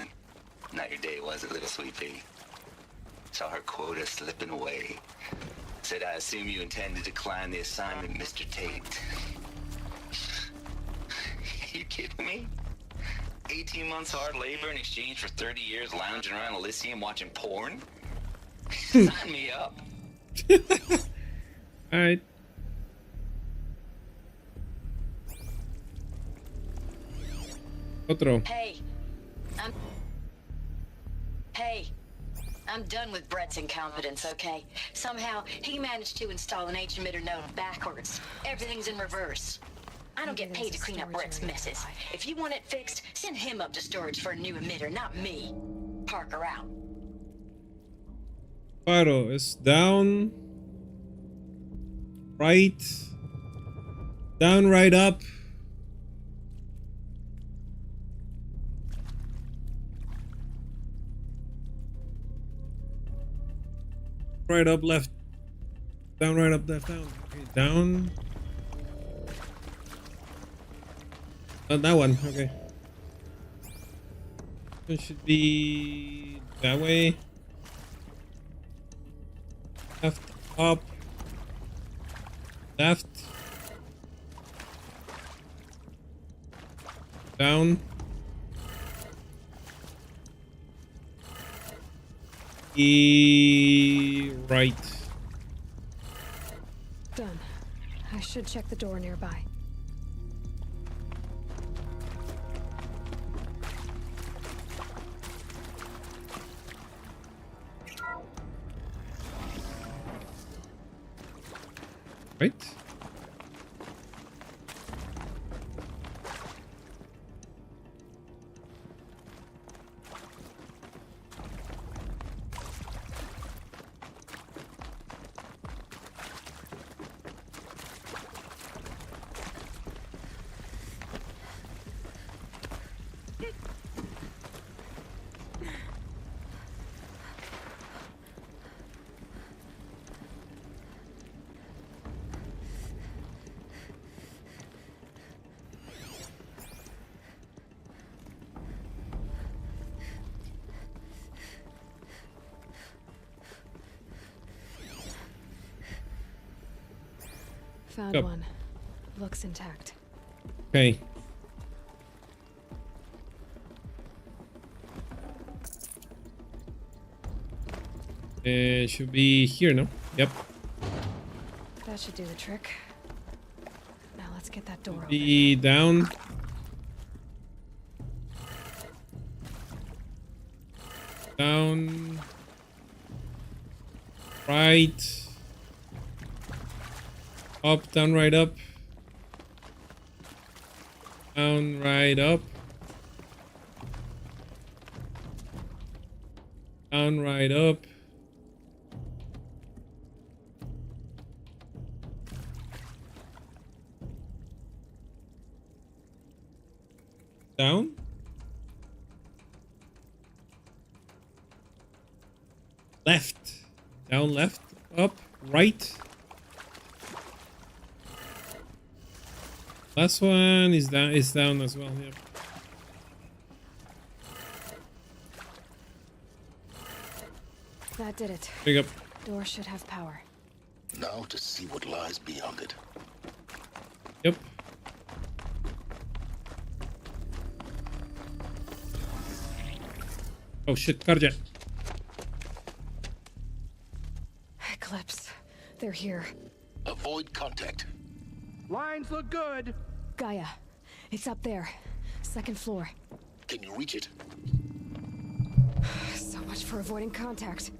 Not your day, was it, little sweet pea? Saw her quota slipping away. Said, I assume you intend to decline the assignment, Mr. Tate. You kidding me? 18 months hard labor in exchange for 30 years lounging around Elysium watching porn? Sign me up. Alright. Otro. Hey, I'm done with Brett's incompetence, okay? Somehow, he managed to install an H-emitter node backwards. Everything's in reverse. I don't get paid to clean up Brett's messes. If you want it fixed, send him up to storage for a new emitter, not me. Parker out. Faro is down, right, down, right, up. Right, up, left, down, right, up, left, down. Okay, down. Not that one. Okay. It should be that way. Left, up, left, down. Right. Done. I should check the door nearby. Right. Found one. Looks intact. Okay. It should be here, no? Yep. That should do the trick. Now let's get that door open. Be down. Down. Right. Up, down, right, up. Down, right, up. Down, right, up. Down. Left. Down, left, up, right. Last one is down as well. Yep. That did it. Pick up. Door should have power. Now to see what lies beyond it. Yep. Oh shit, Karja. Eclipse. They're here. Avoid contact. Lines look good. Gaia. It's up there. Second floor. Can you reach it? So much for avoiding contact.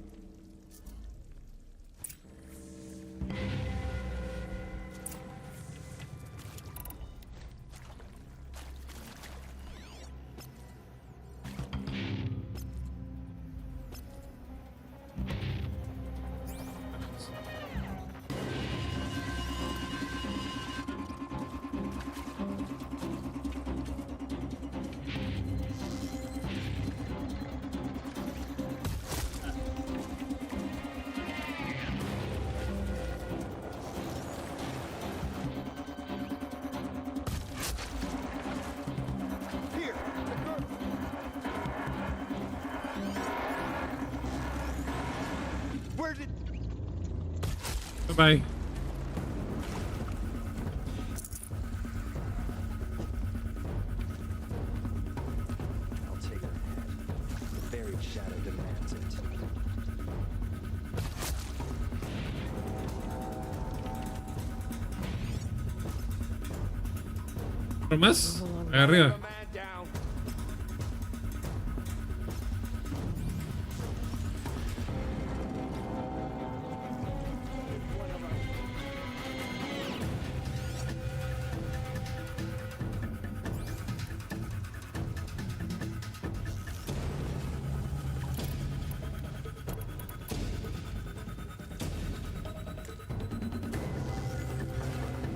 Bye. I'll take her head. The buried shadow demands it. ¿Otro más? Ahí arriba.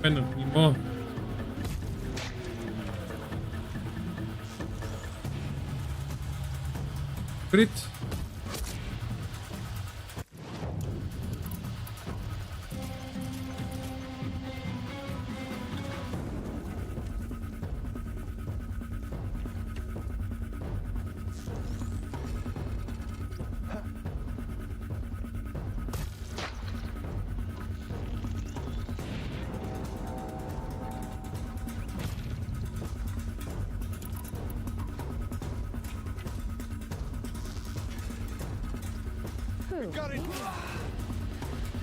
Bueno, ni modo. Crit. Got it.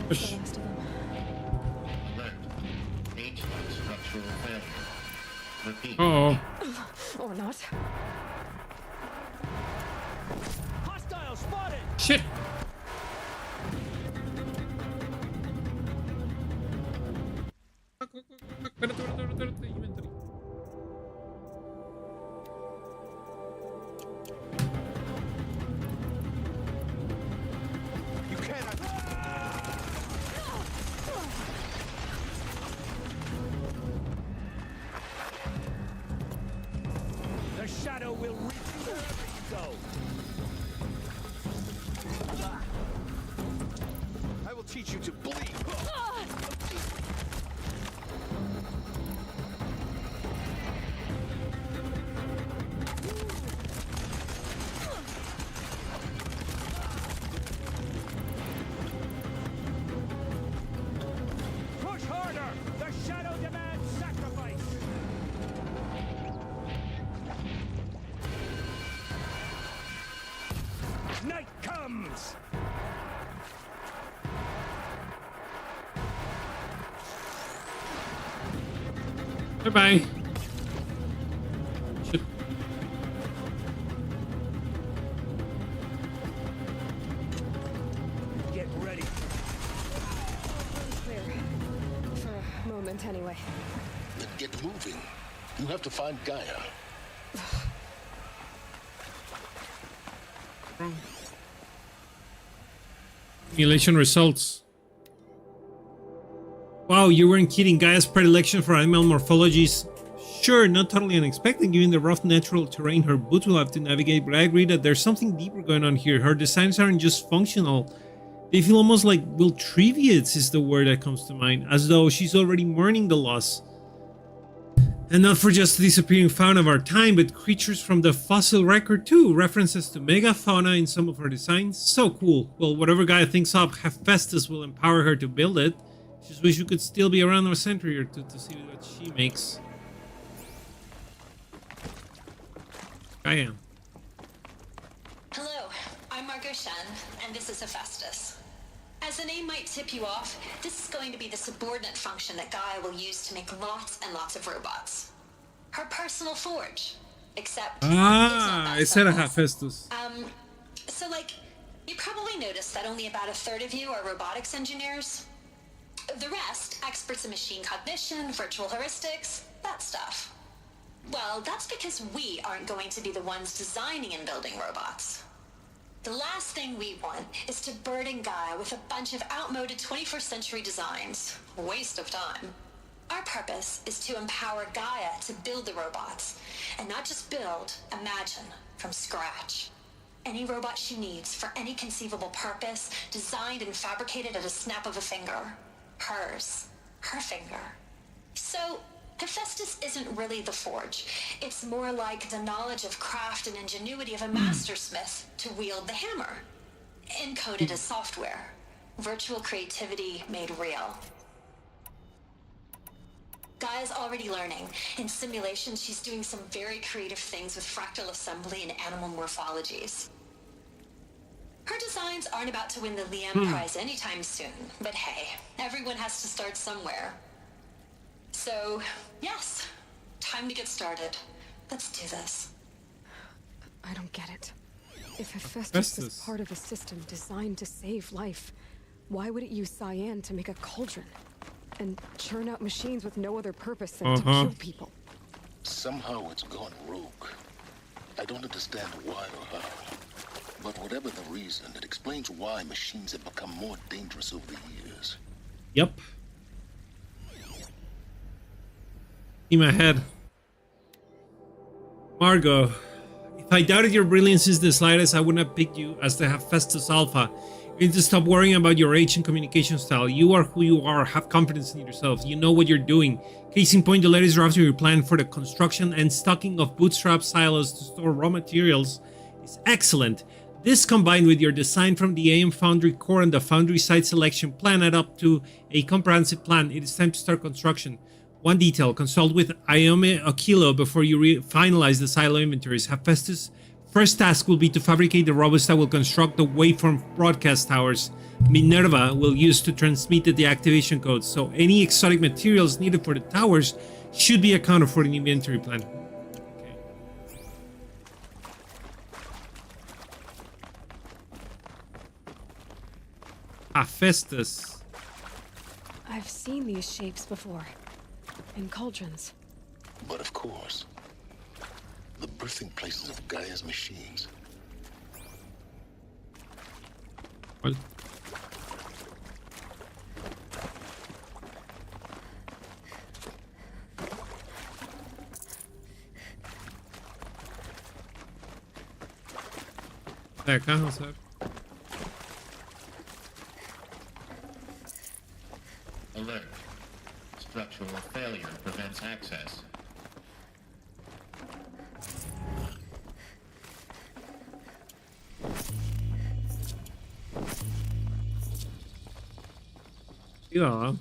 Push. Alert. HVAC structural failure. Repeat. Uh-oh. Or not. Hostile spotted. Shit. Espérate. Inventory. You cannot. The shadow will reach you wherever you go. I will teach you to bleed. Push harder! The robots. Bye-bye. Get ready. Clear. For a moment, anyway. Then get moving. You have to find Gaia. Simulation results. Wow, you weren't kidding. Gaia's predilection for animal morphologies. Sure, not totally unexpected given the rough natural terrain her boots will have to navigate, but I agree that there's something deeper going on here. Her designs aren't just functional. They feel almost like, well, triviates is the word that comes to mind, as though she's already mourning the loss. And not for just the disappearing fauna of our time, but creatures from the fossil record too. References to megafauna in some of her designs. So cool. Well, whatever Gaia thinks of, Hephaestus will empower her to build it. Just wish you could still be around a century or two to see what she makes. Gaia. Hello, I'm Margot Shen, and this is Hephaestus. As the name might tip you off, this is going to be the subordinate function that Gaia will use to make lots and lots of robots. Her personal forge. Except I said a Hephaestus. So like, you probably noticed that only about a third of you are robotics engineers. The rest, experts in machine cognition, virtual heuristics, that stuff. Well, that's because we aren't going to be the ones designing and building robots. The last thing we want is to burden Gaia with a bunch of outmoded 21st century designs. Waste of time. Our purpose is to empower Gaia to build the robots, and not just build, imagine, from scratch. Any robot she needs for any conceivable purpose, designed and fabricated at a snap of a finger. Hers. Her finger. So, Hephaestus isn't really the forge. It's more like the knowledge of craft and ingenuity of a mastersmith to wield the hammer. Encoded as software. Virtual creativity made real. Gaia's already learning. In simulations, she's doing some very creative things with fractal assembly and animal morphologies. Her designs aren't about to win the Liam Prize anytime soon, but hey, everyone has to start somewhere. So, yes, time to get started. Let's do this. I don't get it. If Hephaestus is part of a system designed to save life, why would it use cyan to make a cauldron? And churn out machines with no other purpose than to kill people? Somehow it's gone rogue. I don't understand why or how. But whatever the reason, it explains why machines have become more dangerous over the years. Yep. In my head. Margot, if I doubted your brilliance is the slightest, I wouldn't have picked you as the Hephaestus Alpha. You need to stop worrying about your age and communication style. You are who you are. Have confidence in yourself. You know what you're doing. Case in point, the latest draft of your plan for the construction and stocking of bootstrap silos to store raw materials is excellent. This combined with your design from the AM Foundry core and the Foundry site selection plan add up to a comprehensive plan. It is time to start construction. One detail, consult with Iome Okilo before you finalize the silo inventories. Hephaestus' first task will be to fabricate the robots that will construct the waveform broadcast towers Minerva will use to transmit the deactivation codes, so any exotic materials needed for the towers should be accounted for in the inventory plan. Okay. Hephaestus. I've seen these shapes before. In cauldrons. But of course, the birthing places of Gaia's machines. What? Acá, vamos a ver. Alert. Structural failure prevents access. Yeah.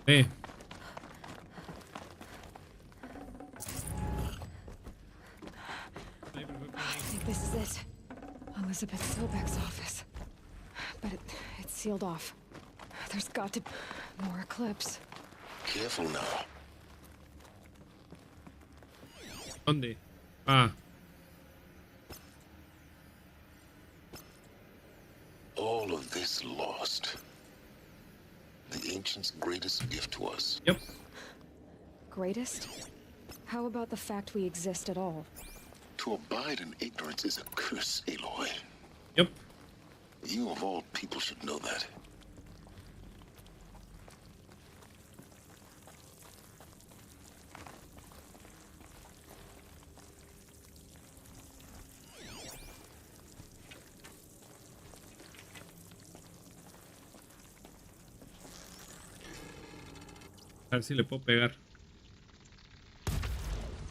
Hey. I think this is it. Elizabeth Sobek's office. But it's sealed off. There's got to be more Eclipse. Careful now. ¿Dónde? Ah. All of this lost. The ancients' greatest gift to us. Yep. Greatest? How about the fact we exist at all? To abide in ignorance is a curse, Aloy. Yep. You of all people should know that. A ver si le puedo pegar.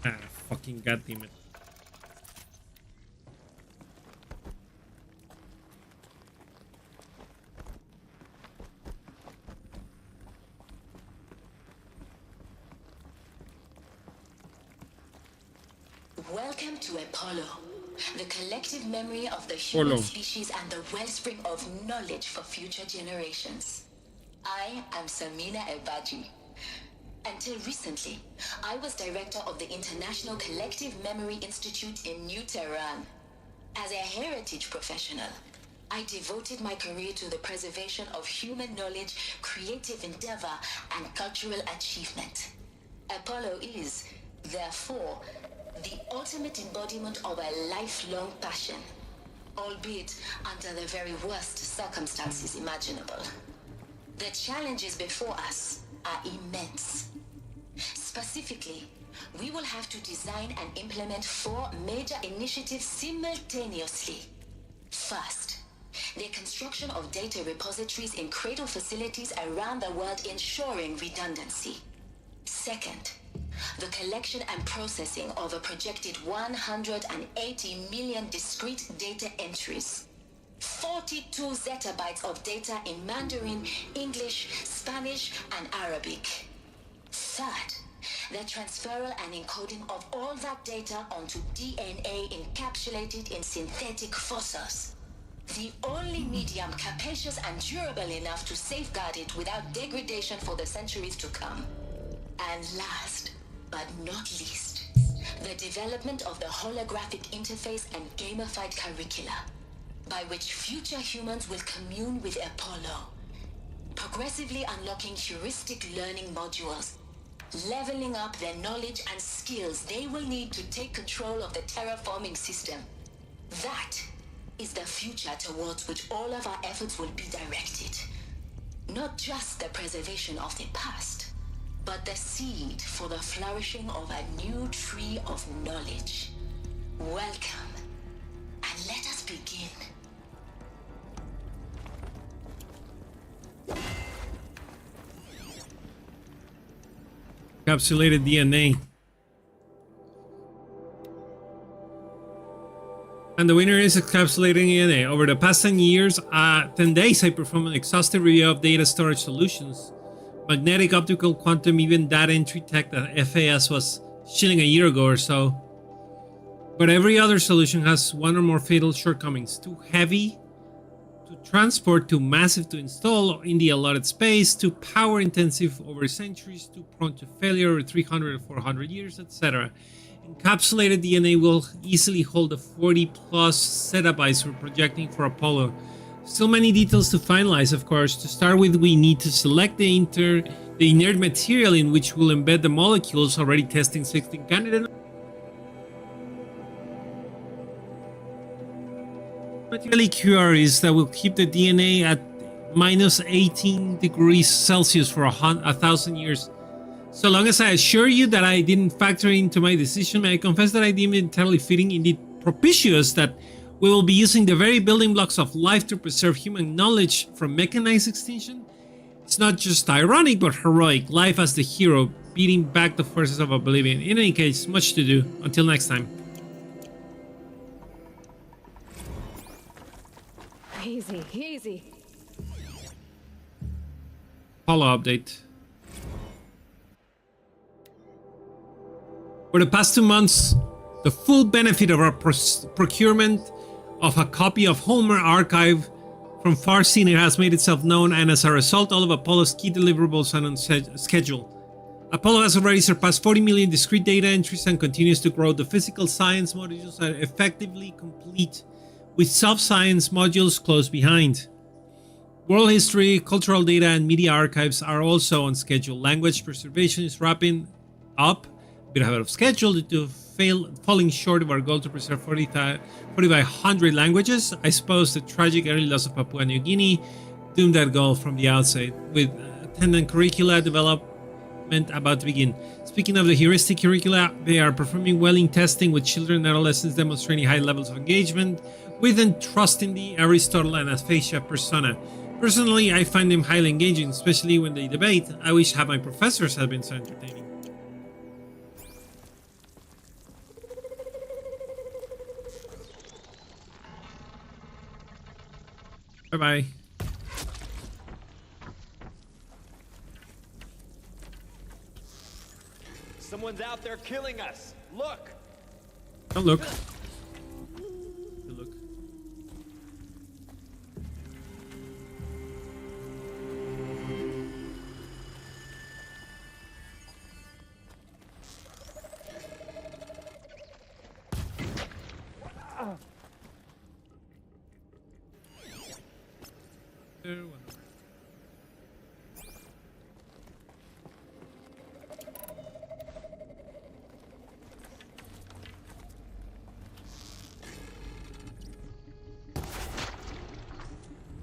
Ah, fucking goddammit. Welcome to Apollo, the collective memory of the human species and the wellspring of knowledge for future generations. I am Samina Ebaji. Until recently, I was director of the International Collective Memory Institute in New Tehran. As a heritage professional, I devoted my career to the preservation of human knowledge, creative endeavor, and cultural achievement. Apollo is, therefore, the ultimate embodiment of a lifelong passion, albeit under the very worst circumstances imaginable. The challenges before us are immense. Specifically, we will have to design and implement 4 major initiatives simultaneously. First, the construction of data repositories in cradle facilities around the world, ensuring redundancy. Second, the collection and processing of a projected 180 million discrete data entries. 42 zettabytes of data in Mandarin, English, Spanish, and Arabic. Third, the transferal and encoding of all that data onto DNA encapsulated in synthetic fossils. The only medium capacious and durable enough to safeguard it without degradation for the centuries to come. And last, but not least, the development of the holographic interface and gamified curricula, by which future humans will commune with Apollo, progressively unlocking heuristic learning modules, leveling up their knowledge and skills they will need to take control of the terraforming system. That is the future towards which all of our efforts will be directed. Not just the preservation of the past, but the seed for the flourishing of a new tree of knowledge. Welcome, and let us begin. Encapsulated DNA. And the winner is encapsulating DNA. Over the past 10 days, I performed an exhaustive review of data storage solutions. Magnetic, optical, quantum, even data entry tech that FAS was shilling a year ago or so. But every other solution has one or more fatal shortcomings. Too heavy to transport, too massive to install in the allotted space, too power intensive over centuries, too prone to failure over 300 or 400 years, etc. Encapsulated DNA will easily hold the 40 plus zettabytes we're projecting for Apollo. Still many details to finalize, of course. To start with, we need to select the inert material in which we'll embed the molecules, already testing 16 candidates. Materially curious that will keep the DNA at minus 18 degrees Celsius for 1,000 years. So long as I assure you that I didn't factor into my decision, may I confess that I deem it entirely fitting, indeed propitious, that we will be using the very building blocks of life to preserve human knowledge from mechanized extinction. It's not just ironic, but heroic. Life as the hero, beating back the forces of oblivion. In any case, much to do. Until next time. Easy, easy. Apollo update. For the past 2 months, the full benefit of our procurement of a copy of Homer Archive from Far Senior has made itself known, and as a result, all of Apollo's key deliverables are on schedule. Apollo has already surpassed 40 million discrete data entries and continues to grow. The physical science modules are effectively complete, with self-science modules close behind. World history, cultural data, and media archives are also on schedule. Language preservation is wrapping up, a bit ahead of schedule due to falling short of our goal to preserve 4,500 languages. I suppose the tragic early loss of Papua New Guinea doomed that goal from the outset, with attendant curricula development about to begin. Speaking of the heuristic curricula, they are performing well in testing, with children and adolescents demonstrating high levels of engagement with and trust in the Aristotle and aphasia persona. Personally, I find them highly engaging, especially when they debate. I wish half my professors had been so entertaining. Bye-bye. Someone's out there killing us. Look. Don't look. Look.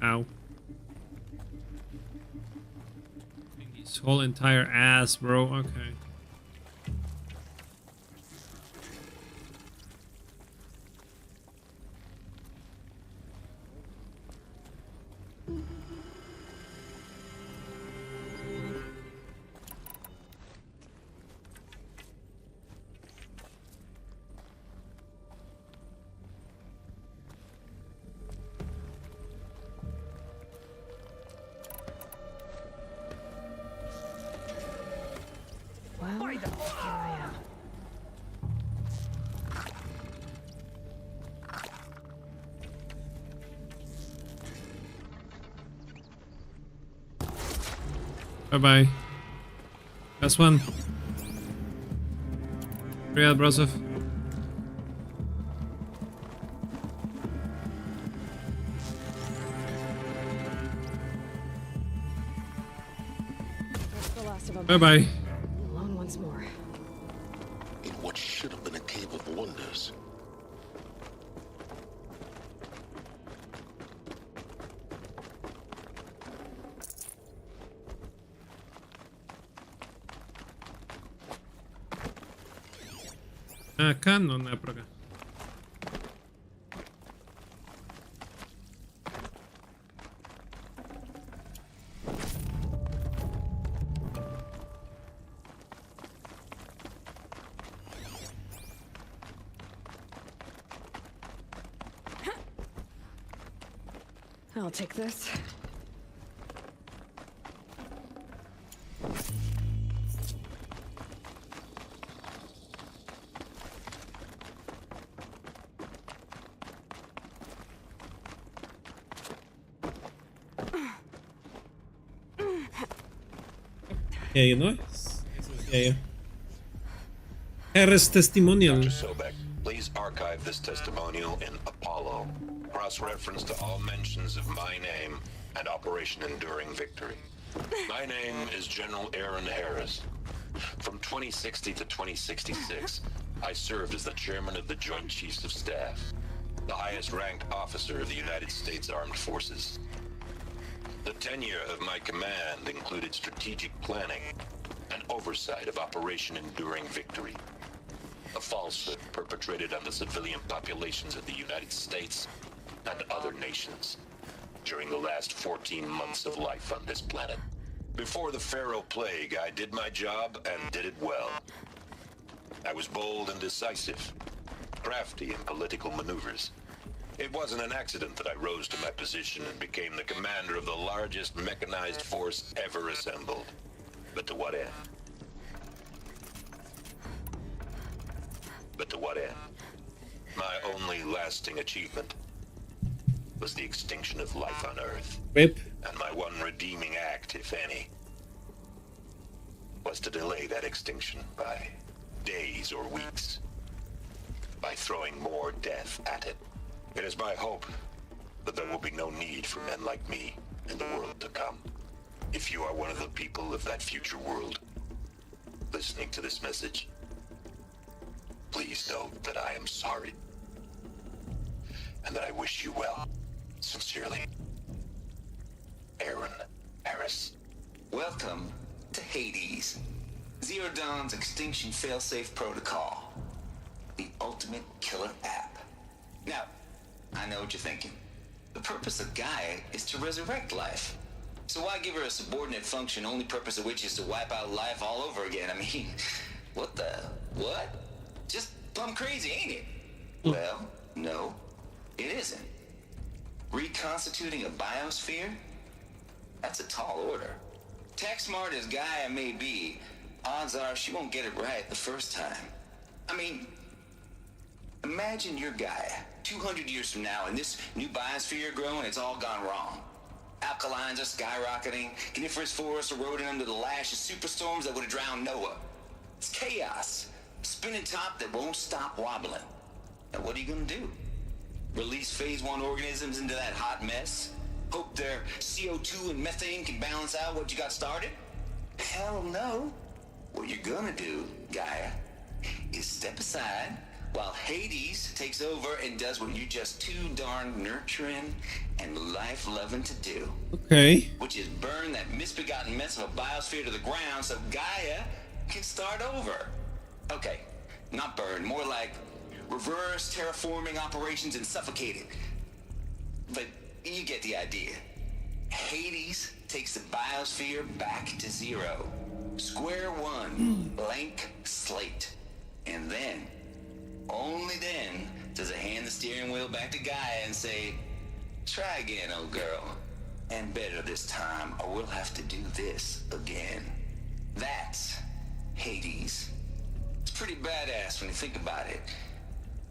Ow. His whole entire ass, bro. Okay. Bye-bye. Last one. Real Brosov. Bye-bye. Alone once more. In what should have been a cave of wonders. Acá no, nada por acá. I'll take this. Yeah, ¿no? Eso decía yo. Harris testimonial. Dr. Sobek, please archive this testimonial in Apollo. Cross-reference to all mentions of my name and Operation Enduring Victory. My name is General Aaron Harris. From 2060 to 2066, I served as the chairman of the Joint Chiefs of Staff, the highest-ranked officer of the United States Armed Forces. The tenure of my command included strategic planning and oversight of Operation Enduring Victory, a falsehood perpetrated on the civilian populations of the United States and other nations during the last 14 months of life on this planet. Before the Pharaoh Plague, I did my job and did it well. I was bold and decisive, crafty in political maneuvers. It wasn't an accident that I rose to my position and became the commander of the largest mechanized force ever assembled. But to what end? But to what end? My only lasting achievement was the extinction of life on Earth. Rip. And my one redeeming act, if any, was to delay that extinction by days or weeks, by throwing more death at it. It is my hope that there will be no need for men like me in the world to come. If you are one of the people of that future world listening to this message, please know that I am sorry and that I wish you well. Sincerely, Aaron Harris. Welcome to Hades, Zero Dawn's extinction failsafe protocol, the ultimate killer app. Now, I know what you're thinking. The purpose of Gaia is to resurrect life. So why give her a subordinate function, only purpose of which is to wipe out life all over again? I mean, what? Just plumb crazy, ain't it? Well, no, it isn't. Reconstituting a biosphere? That's a tall order. Tech smart as Gaia may be, odds are she won't get it right the first time. I mean, imagine you're Gaia 200 years from now and this new biosphere you're growing, it's all gone wrong. Alkalines are skyrocketing, coniferous forests eroding under the lash of superstorms that would have drowned Noah. It's chaos, spinning top that won't stop wobbling. Now what are you gonna do? Release phase 1 organisms into that hot mess? Hope their CO2 and methane can balance out what you got started? Hell no. What you're gonna do, Gaia, is step aside while Hades takes over and does what you're just too darn nurturing and life-loving to do. Okay. Which is burn that misbegotten mess of a biosphere to the ground so Gaia can start over. Okay, not burn, more like reverse terraforming operations and suffocate it. But you get the idea. Hades takes the biosphere back to zero. Square one, blank slate. And then, only then, does it hand the steering wheel back to Gaia and say, try again, old girl. And better this time, or we'll have to do this again. That's Hades. It's pretty badass when you think about it.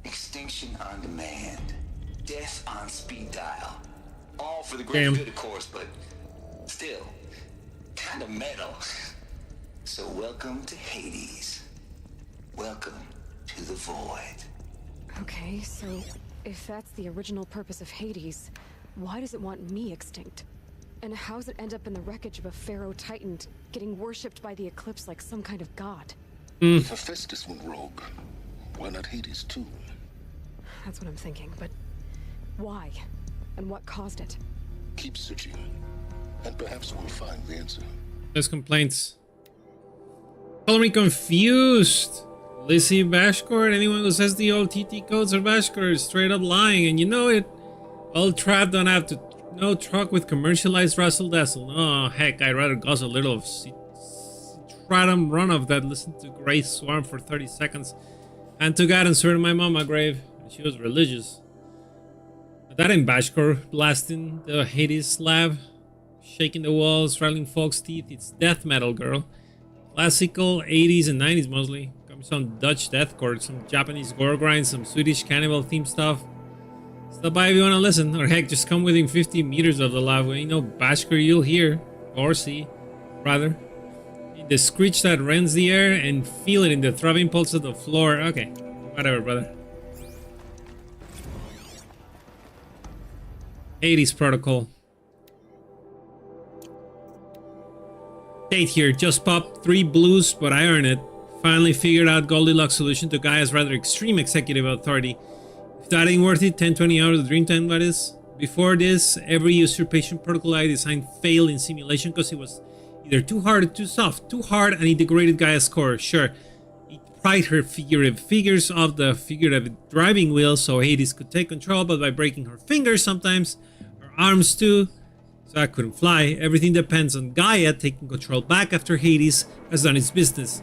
Extinction on demand. Death on speed dial. All for the great good, of course, but still, kind of metal. So welcome to Hades. Welcome to the void. Okay, so if that's the original purpose of Hades, why does it want me extinct? And how's it end up in the wreckage of a pharaoh titan, getting worshipped by the eclipse like some kind of god? If Hephaestus went rogue, why not Hades too? That's what I'm thinking, but why? And what caused it? Keep searching, and perhaps we'll find the answer. There's complaints. Color me confused. Lizzie Bashcore, anyone who says the old TT codes are Bashcore is straight up lying, and you know it. Old trap don't have to no truck with commercialized Russell Dazzle. Oh heck, I'd rather guzzle a little of Citratum runoff that listen to Grey Swarm for 30 seconds. And to God and swear to my mama grave. She was religious. But that ain't Bashcore blasting the Hades slab, shaking the walls, rattling folks' teeth. It's death metal, girl. Classical 80s and 90s mostly. Comes some Dutch deathcore, some Japanese gore grind, some Swedish cannibal themed stuff. Stop by if you want to listen, or heck, just come within 50 meters of the lava. Ain't no Bashcore you'll hear, or see, rather. The screech that rends the air and feel it in the throbbing pulse of the floor. Okay, whatever, brother. Hades Protocol. Date here, just popped 3 blues, but I earn it. Finally figured out Goldilocks solution to Gaia's rather extreme executive authority. If that ain't worth it, 10-20 hours of dream time, that is. Before this, every usurpation protocol I designed failed in simulation because it was either too hard or too soft. Too hard and it degraded Gaia's core, sure. It pried her figures off the figurative driving wheel so Hades could take control, but by breaking her fingers sometimes, her arms too, so I couldn't fly. Everything depends on Gaia taking control back after Hades has done its business.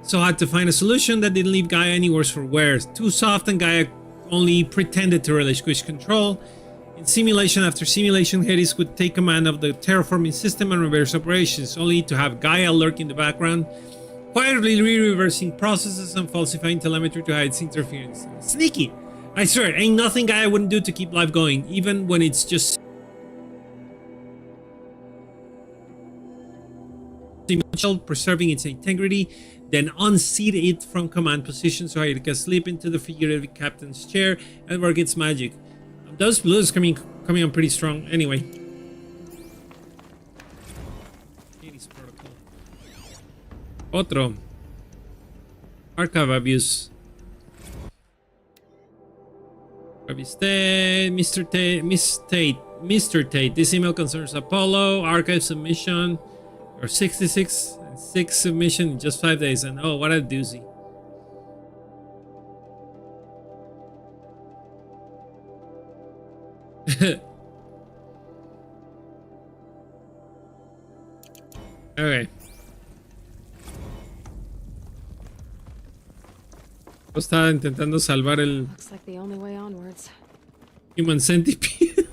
So I had to find a solution that didn't leave Gaia any worse for wear. Too soft and Gaia only pretended to relinquish control. In simulation after simulation, Hades would take command of the terraforming system and reverse operations, only to have Gaia lurk in the background, quietly reversing processes and falsifying telemetry to hide its interference. Sneaky! I swear, ain't nothing I wouldn't do to keep life going, even when it's just preserving its integrity, then unseat it from command position so it can slip into the figurative captain's chair and work its magic. Those blues coming on pretty strong. Anyway. Otro. Archive abuse. Mr. Tate. This email concerns Apollo. Archive submission. Or 66 and 6 submission in just 5 days. And oh, what a doozy. Okay. Estaba intentando salvar el Looks like the only way onwards. Human Centipede.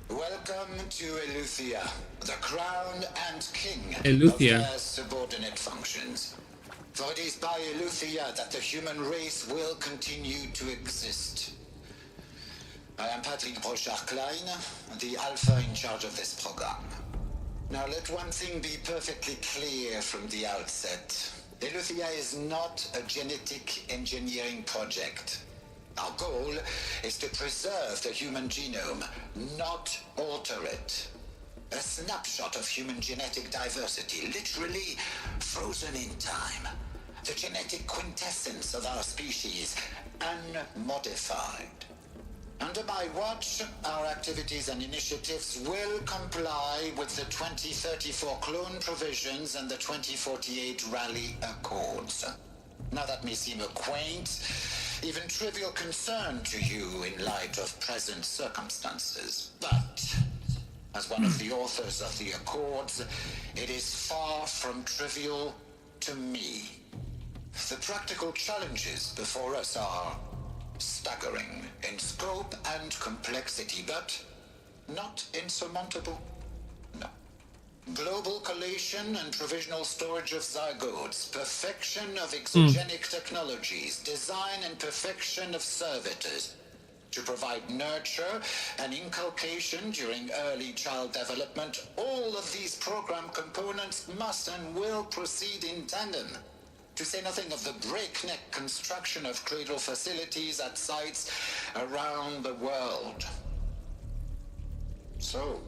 Welcome to Eleuthia, the crown and king Eleuthia. of their subordinate functions. For it is by Eleuthia that the human race will continue to exist. I am Patrick Brochard-Klein, the Alpha in charge of this program. Now let one thing be perfectly clear from the outset. Eleuthia is not a genetic engineering project. Our goal is to preserve the human genome, not alter it. A snapshot of human genetic diversity, literally frozen in time. The genetic quintessence of our species, unmodified. Under my watch, our activities and initiatives will comply with the 2034 clone provisions and the 2048 Rally Accords. Now that may seem a quaint, even trivial concern to you in light of present circumstances, but as one of the authors of the Accords, it is far from trivial to me. The practical challenges before us are staggering in scope and complexity, but not insurmountable. No. Global collation and provisional storage of zygotes, perfection of exogenic technologies, design and perfection of servitors to provide nurture and inculcation during early child development. All of these program components must and will proceed in tandem. To say nothing of the breakneck construction of cradle facilities at sites around the world. So,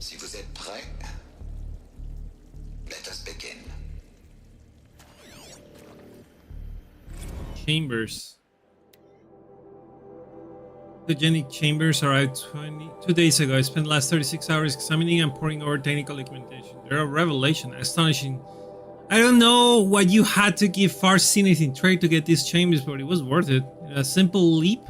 si vous êtes prêts, let us begin. Chambers. The genic chambers arrived 2 days ago. I spent the last 36 hours examining and poring over technical documentation. They're a revelation, astonishing. I don't know what you had to give Far Zenith in trade to get these chambers, but it was worth it. In a single leap,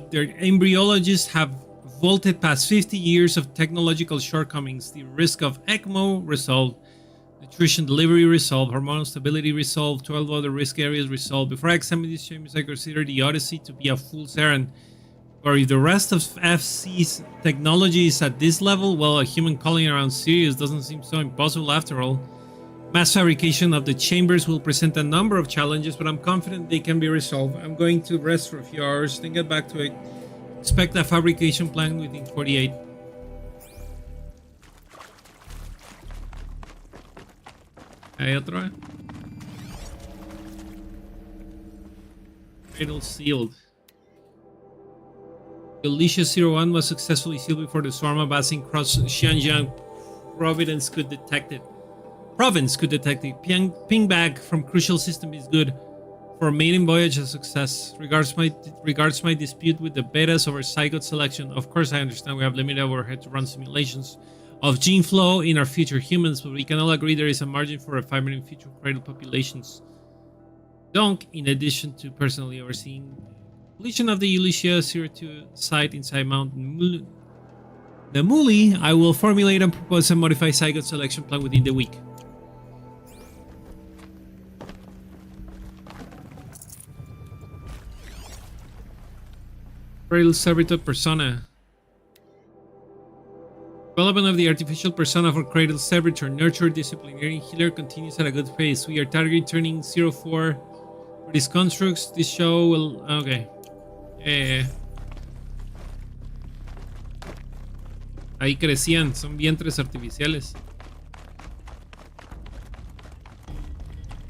their embryologists have vaulted past 50 years of technological shortcomings. The risk of ECMO resolved, nutrition delivery resolved, hormonal stability resolved, 12 other risk areas resolved. Before I examine these chambers, I consider the Odyssey to be a fool's errand. Or if the rest of FC's technology is at this level, well, a human colony around Sirius doesn't seem so impossible after all. Mass fabrication of the chambers will present a number of challenges, but I'm confident they can be resolved. I'm going to rest for a few hours, then get back to it. Expect a fabrication plan within 48. Hay otro. Cradle sealed. The Alicia 01 was successfully sealed before the Swarma passing across Xinjiang Province could detect it. Ping back from crucial system is good. For a maiden voyage, a success. Regards my dispute with the betas over zygote selection. Of course, I understand we have limited overhead to run simulations of gene flow in our future humans, but we can all agree there is a margin for refinement in future cradle populations. Donk, in addition to personally overseeing completion of the Ulyssia 02 site inside Mount Namuli, I will formulate and propose a modified zygote selection plan within the week. Cradle servitor persona. Development of the artificial persona for Cradle Servitor, Nurture, Disciplinary Healer continues at a good pace. We are targeting turning 04 for these constructs. This show will... Okay. Ahí crecían, son vientres artificiales.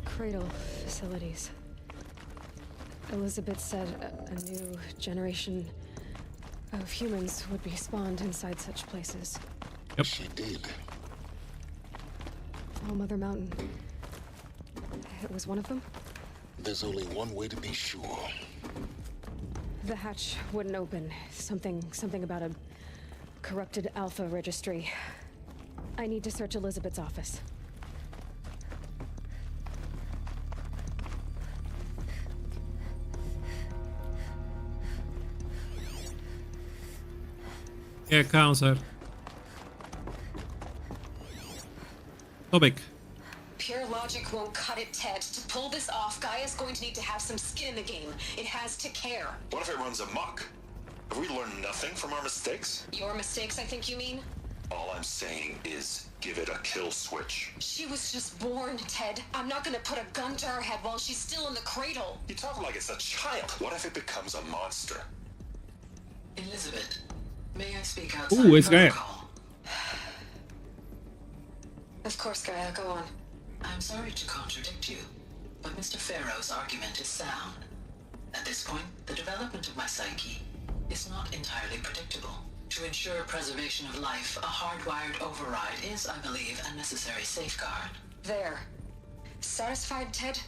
Cradle facilities. Elizabeth said a new generation of humans would be spawned inside such places. Yep. She did. Oh, Mother Mountain. It was one of them? There's only one way to be sure. The hatch wouldn't open. Something about a corrupted Alpha registry. I need to search Elizabeth's office. ¿Qué acá? Vamos a ver. Topic. Pure logic won't cut it, Ted. To pull this off, Gaia's going to need to have some skin in the game. It has to care. What if it runs amok? Have we learned nothing from our mistakes? Your mistakes, I think you mean? All I'm saying is give it a kill switch. She was just born, Ted. I'm not gonna put a gun to her head while she's still in the cradle. You talk like it's a child. What if it becomes a monster? Elizabeth, may I speak outside Ooh, it's Gaia. Of course, Gaia, go on. I'm sorry to contradict you, but Mr. Farrow's argument is sound. At this point, the development of my psyche is not entirely predictable. To ensure preservation of life, a hardwired override is, I believe, a necessary safeguard. There. Satisfied, Ted?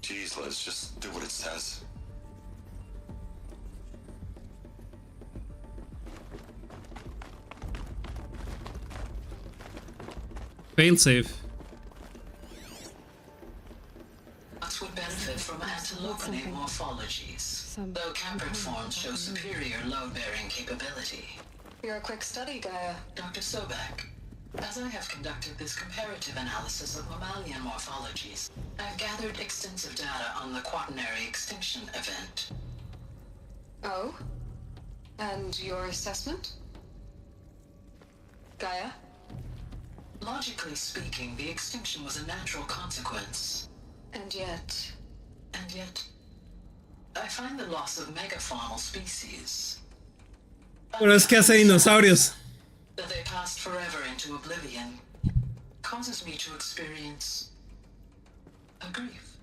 Jeez, Liz, just do what it says. Failsafe. Nuts would benefit from antilopinate morphologies, though Campert forms show superior load-bearing capability. You're a quick study, Gaia. Dr. Sobek, as I have conducted this comparative analysis of mammalian morphologies, I've gathered extensive data on the quaternary extinction event. Oh? And your assessment? Gaia? Logically speaking, the extinction was a natural consequence. And yet, I find the loss of megafaunal species. Pero es que hace dinosaurios. That they passed forever into oblivion causes me to experience a grief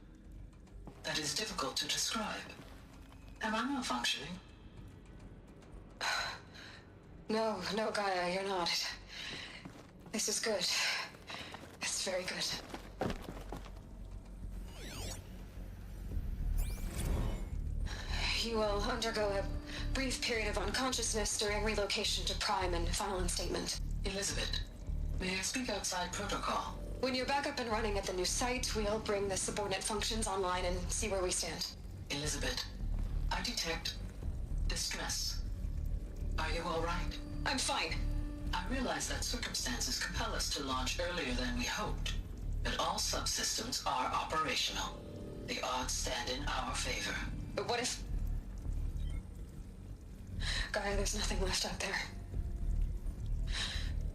that is difficult to describe. Am I malfunctioning? No, Gaia, you're not. This is good. It's very good. You will undergo a brief period of unconsciousness during relocation to Prime and final instatement. Elizabeth, may I speak outside protocol? When you're back up and running at the new site, we'll bring the subordinate functions online and see where we stand. Elizabeth, I detect distress. Are you all right? I'm fine. I realize that circumstances compel us to launch earlier than we hoped, but all subsystems are operational. The odds stand in our favor. But what if... Gaia, there's nothing left out there.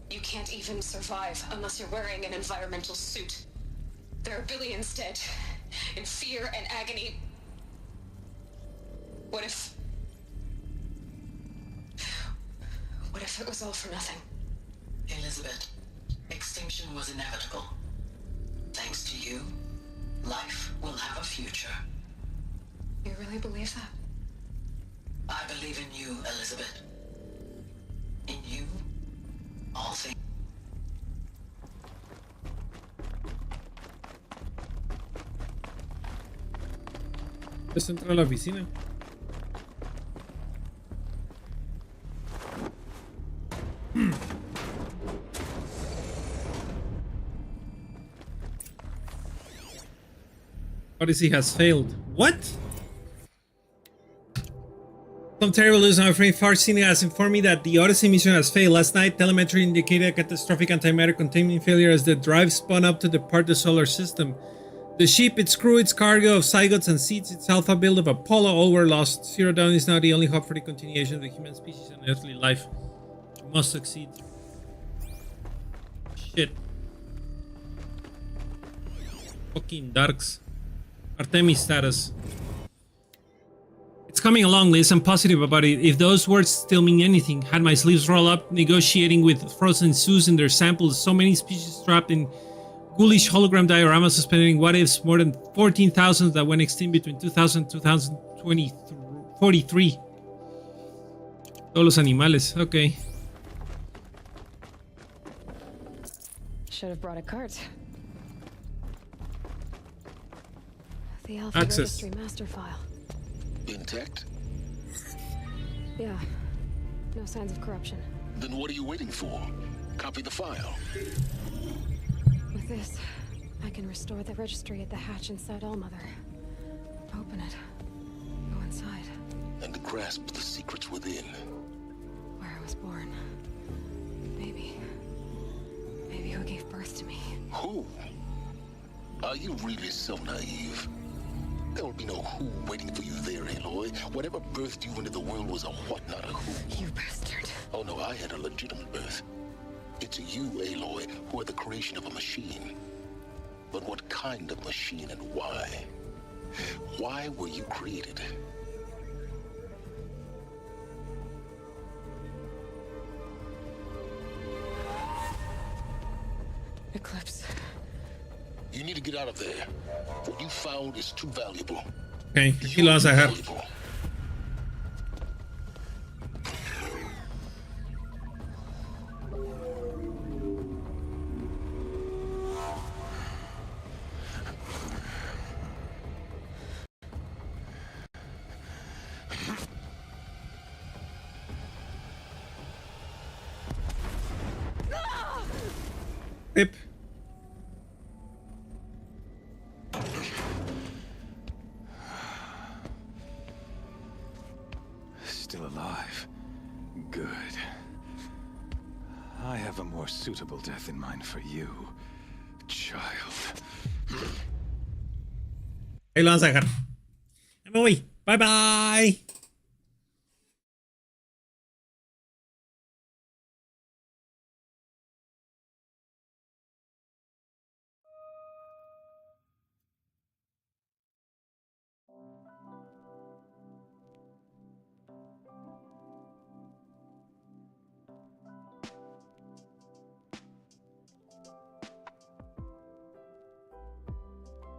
You can't even survive unless you're wearing an environmental suit. There are billions dead, in fear and agony. What if it was all for nothing? Elizabeth, extinction was inevitable. Thanks to you, life will have a future. You really believe that? I believe in you, Elizabeth. In you, all things. Esto entra a la oficina. Odyssey has failed. What? Some terrible news. I'm afraid Farcini has informed me that the Odyssey mission has failed. Last night, telemetry indicated a catastrophic antimatter containment failure as the drive spun up to depart the solar system. The ship, its crew, its cargo of zygotes and seeds, its alpha build of Apollo, all were lost. Zero Dawn is now the only hope for the continuation of the human species and earthly life. We must succeed. Shit. Fucking darks. Artemis status. It's coming along, Liz. I'm positive about it. If those words still mean anything, had my sleeves roll up, negotiating with frozen zoos in their samples, so many species trapped in ghoulish hologram dioramas suspended in what ifs, more than 14,000 that went extinct between 2000 and 2043. Todos los animales, okay. Should have brought a cart. The Alpha Access. Registry master file. Intact? Yeah. No signs of corruption. Then what are you waiting for? Copy the file. With this, I can restore the registry at the hatch inside Allmother. Open it. Go inside. And grasp the secrets within. Where I was born. Maybe who gave birth to me. Who? Are you really so naive? There will be no who waiting for you there, Aloy. Whatever birthed you into the world was a what, not a who. You bastard. Oh no, I had a legitimate birth. It's you, Aloy, who are the creation of a machine. But what kind of machine and why? Why were you created? Eclipse. You need to get out of there. What you found is too valuable. Okay, aquí lo vas a dejar. Pip. Still alive. Good. I have a more suitable death in mind for you, child. Ahí lo vamos a dejar. Ya me voy. Bye bye.